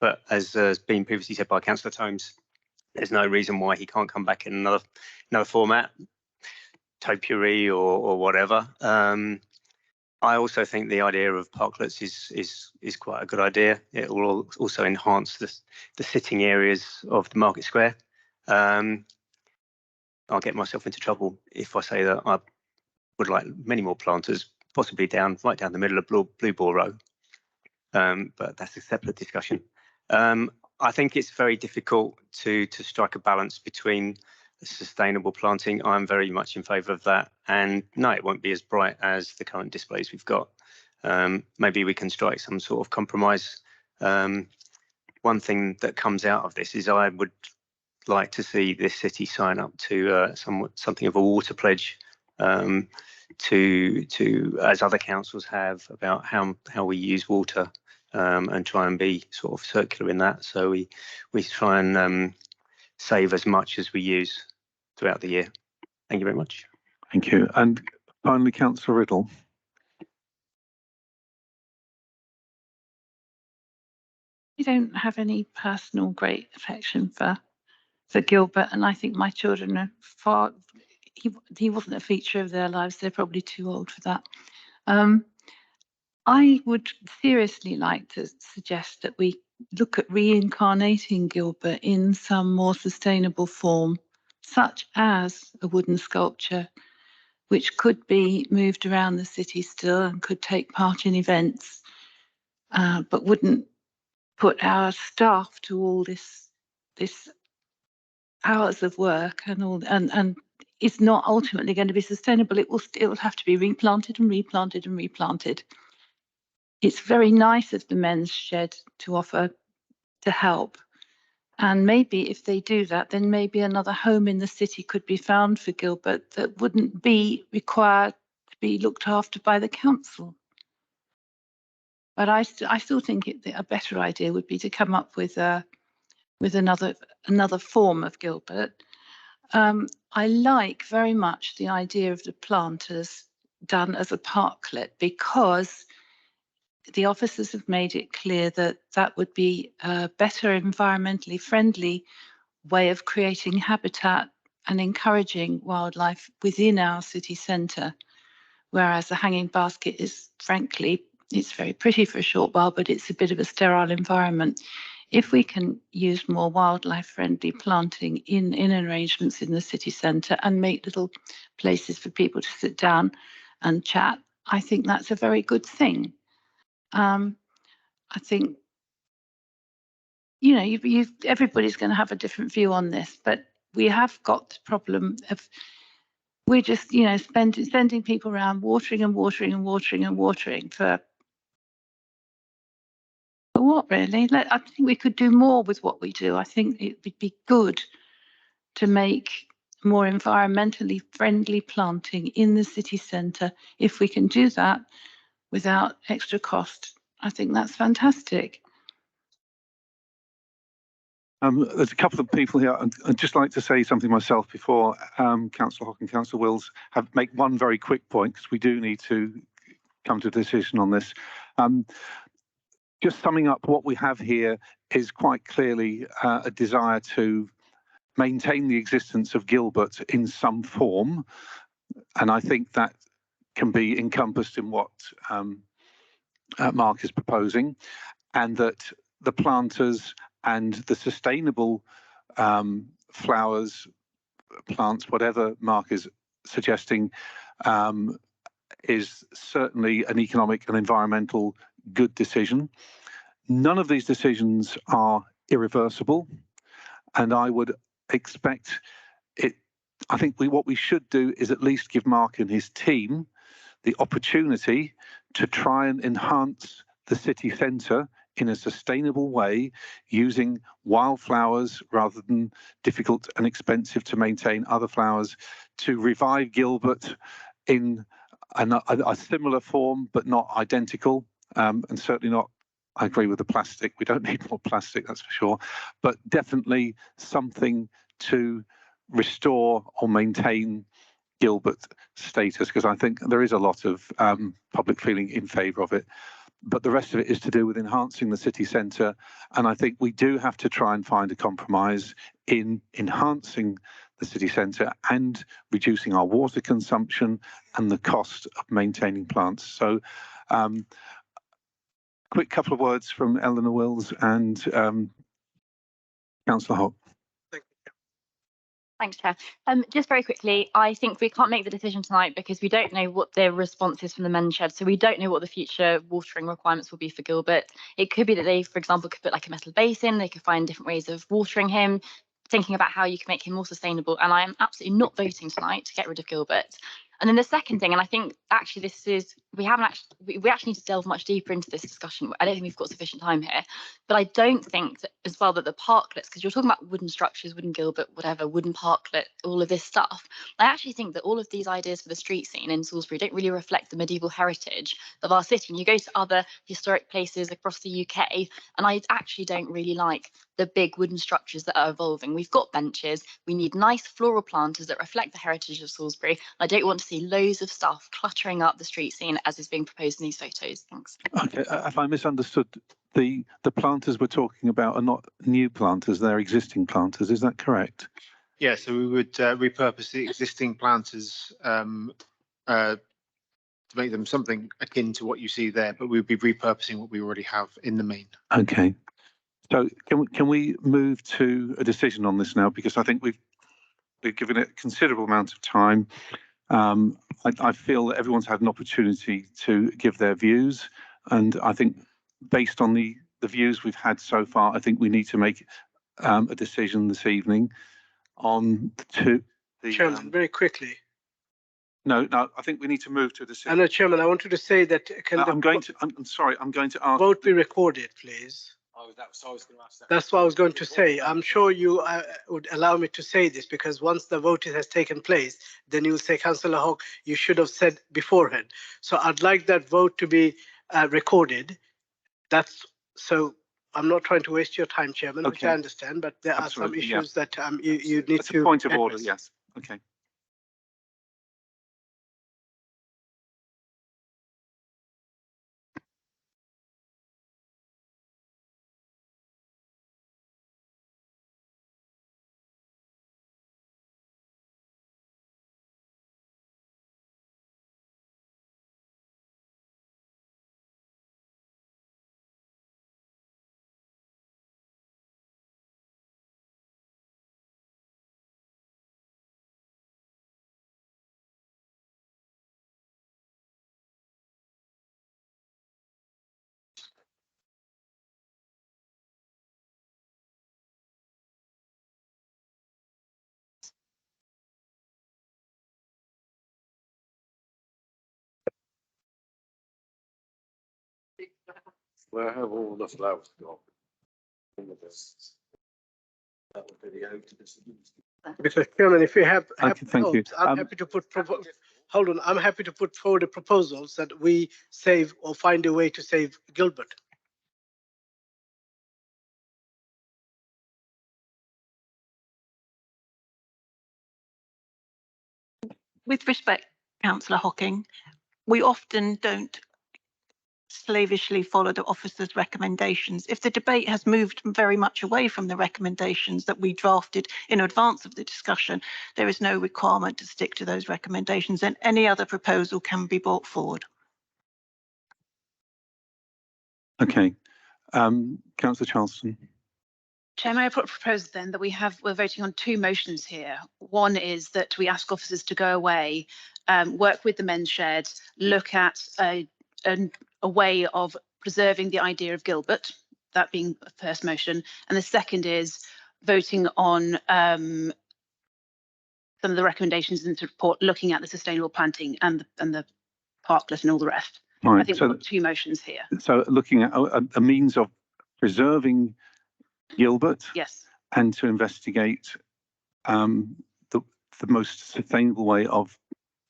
But as has been previously said by Councillor Tomes, there's no reason why he can't come back in another format, topiary or whatever. I also think the idea of parklets is quite a good idea. It will also enhance the sitting areas of the market square. I'll get myself into trouble if I say that I would like many more planters, possibly right down the middle of Blue Ball Road. But that's a separate discussion. I think it's very difficult to strike a balance between sustainable planting. I'm very much in favour of that, and no, it won't be as bright as the current displays we've got. Maybe we can strike some sort of compromise. One thing that comes out of this is I would like to see this city sign up to something of a water pledge, to as other councils have, about how we use water, and try and be sort of circular in that. So we try and save as much as we use throughout the year. Thank you very much. Thank you. And finally, Councillor Riddle. I don't have any personal great affection for Gilbert, and I think my children are far. He wasn't a feature of their lives. They're probably too old for that. I would seriously like to suggest that we look at reincarnating Gilbert in some more sustainable form, such as a wooden sculpture, which could be moved around the city still and could take part in events, but wouldn't put our staff to all this hours of work and it's not ultimately going to be sustainable. It will have to be replanted and replanted and replanted. It's very nice of the men's shed to offer to help. And maybe if they do that, then maybe another home in the city could be found for Gilbert that wouldn't be required to be looked after by the council. But I still think a better idea would be to come up with another form of Gilbert. I like very much the idea of the planters done as a parklet, because the officers have made it clear that that would be a better environmentally friendly way of creating habitat and encouraging wildlife within our city centre. Whereas the hanging basket is, frankly, it's very pretty for a short while, but it's a bit of a sterile environment. If we can use more wildlife friendly planting in arrangements in the city centre and make little places for people to sit down and chat, I think that's a very good thing. I think, you know, everybody's going to have a different view on this, but we have got the problem of we're just, you know, sending people around watering and watering and watering and watering for what, really? I think we could do more with what we do. I think it would be good to make more environmentally friendly planting in the city centre. If we can do that without extra cost, I think that's fantastic. There's a couple of people here. I'd just like to say something myself before Councillor Hock and Councillor Wills make one very quick point, because we do need to come to a decision on this. Just summing up, what we have here is quite clearly a desire to maintain the existence of Gilbert in some form, and I think that can be encompassed in what Mark is proposing, and that the planters and the sustainable flowers, plants, whatever Mark is suggesting, is certainly an economic and environmental good decision. None of these decisions are irreversible, and I would expect it. I think what we should do is at least give Mark and his team the opportunity to try and enhance the city centre in a sustainable way, using wildflowers rather than difficult and expensive to maintain other flowers, to revive Gilbert in a similar form, but not identical, and certainly not, I agree with the plastic. We don't need more plastic, that's for sure, but definitely something to restore or maintain Gilbert status, because I think there is a lot of public feeling in favour of it. But the rest of it is to do with enhancing the city centre, and I think we do have to try and find a compromise in enhancing the city centre and reducing our water consumption and the cost of maintaining plants. So quick couple of words from Eleanor Wills and Councillor Hock. Thanks, Chair. Just very quickly, I think we can't make the decision tonight because we don't know what the response is from the men's shed. So we don't know what the future watering requirements will be for Gilbert. It could be that they, for example, could put like a metal basin. They could find different ways of watering him, thinking about how you can make him more sustainable. And I am absolutely not voting tonight to get rid of Gilbert. And then the second thing, and I think actually this is, we actually need to delve much deeper into this discussion. I don't think we've got sufficient time here, but I don't think that as well that the parklets, because you're talking about wooden structures, wooden Gilbert, whatever, wooden parklet, all of this stuff. I actually think that all of these ideas for the street scene in Salisbury don't really reflect the medieval heritage of our city. And you go to other historic places across the UK, and I actually don't really like the big wooden structures that are evolving. We've got benches. We need nice floral planters that reflect the heritage of Salisbury. I don't want to see loads of stuff cluttering up the street scene as is being proposed in these photos. Thanks. Okay, if I misunderstood, the planters we're talking about are not new planters, they're existing planters, is that correct? Yeah, so we would repurpose the existing planters to make them something akin to what you see there, but we'd be repurposing what we already have in the main. Okay, so can we move to a decision on this now? Because I think we've given it a considerable amount of time. I feel that everyone's had an opportunity to give their views, and I think based on the views we've had so far, I think we need to make a decision this evening on the Chairman, very quickly. No, I think we need to move to a decision. I know, Chairman, I wanted to say that I'm sorry, I'm going to ask. Vote be recorded, please. Oh, I was going to ask that. That's what I was going to say. I'm sure you would allow me to say this because once the vote has taken place, then you will say, Councillor Hawke, you should have said beforehand. So I'd like that vote to be recorded. That's so. I'm not trying to waste your time, Chairman, which I understand, but there are some issues that you need to. A point of order, yes. Okay. Where have all the flowers gone? That would be the ode to this. Because Chairman, if you have, Thank you. I'm happy to put. Hold on, I'm happy to put forward a proposals that we save or find a way to save Gilbert. With respect, Councillor Hocking, we often don't slavishly follow the officer's recommendations. If the debate has moved very much away from the recommendations that we drafted in advance of the discussion, there is no requirement to stick to those recommendations, and any other proposal can be brought forward. Okay, Councillor Charleston. Chair, may I put a proposal then that we're voting on two motions here. One is that we ask officers to go away, work with the men's shed, look at a way of preserving the idea of Gilbert, that being the first motion. And the second is voting on some of the recommendations in the report, looking at the sustainable planting and the parklet and all the rest. Right, I think we've got two motions here. So looking at a means of preserving Gilbert, yes, and to investigate the most sustainable way of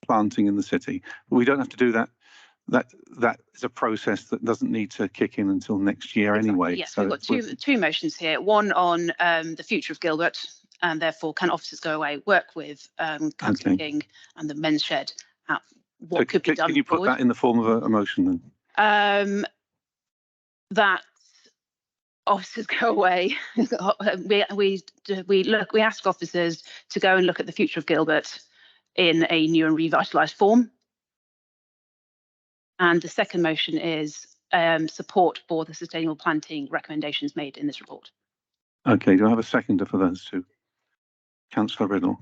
planting in the city. But we don't have to do that. That is a process that doesn't need to kick in until next year anyway. Yes, so we've got two motions here. One on the future of Gilbert, and therefore can officers go away, work with Councillor King and the men's shed at what could be done. Can you put that in the form of a motion then? That officers go away. we ask officers to go and look at the future of Gilbert in a new and revitalised form. And the second motion is support for the sustainable planting recommendations made in this report. Okay, do I have a seconder for those two? Councillor Riddle.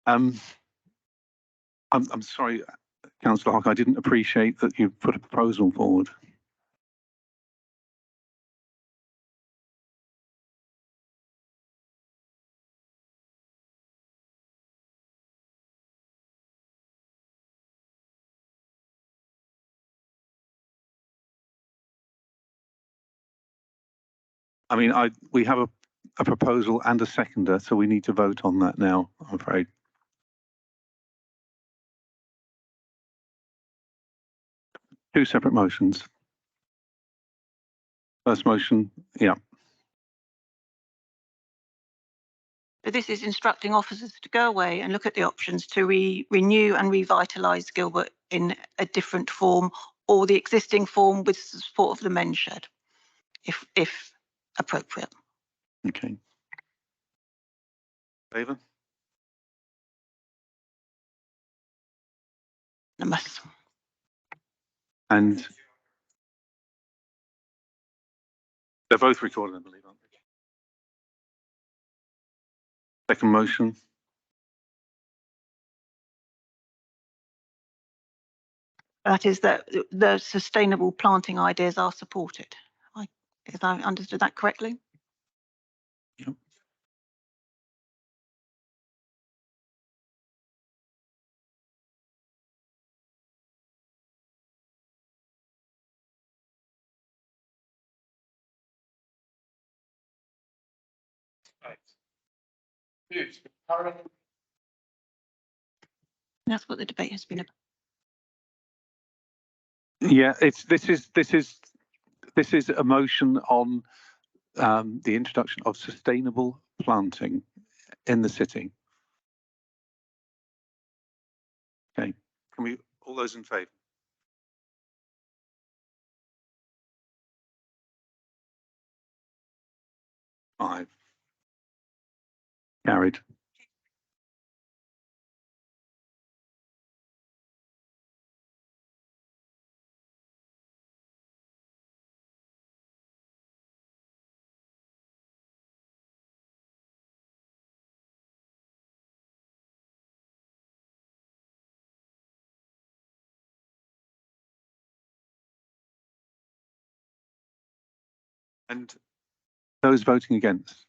I'm sorry, Councillor Hogg, I didn't appreciate that you put a proposal forward. I mean, we have a proposal and a seconder, so we need to vote on that now, I'm afraid. Two separate motions. First motion, yeah. This is instructing officers to go away and look at the options to renew and revitalise Gilbert in a different form, or the existing form with the support of the men's shed, if appropriate. Okay. Favour? And they're both recorded, I believe, aren't they? Second motion. That is that the sustainable planting ideas are supported. If I understood that correctly? Yep. That's what the debate has been about. Yeah, this is a motion on the introduction of sustainable planting in the city. Okay, can we, all those in favour? Five. Carried. And those voting against?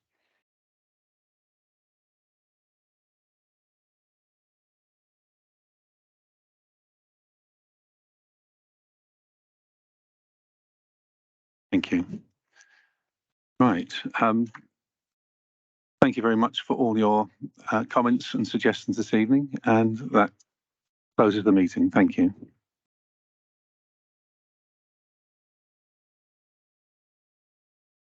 Thank you. Right. Thank you very much for all your comments and suggestions this evening, and that closes the meeting. Thank you.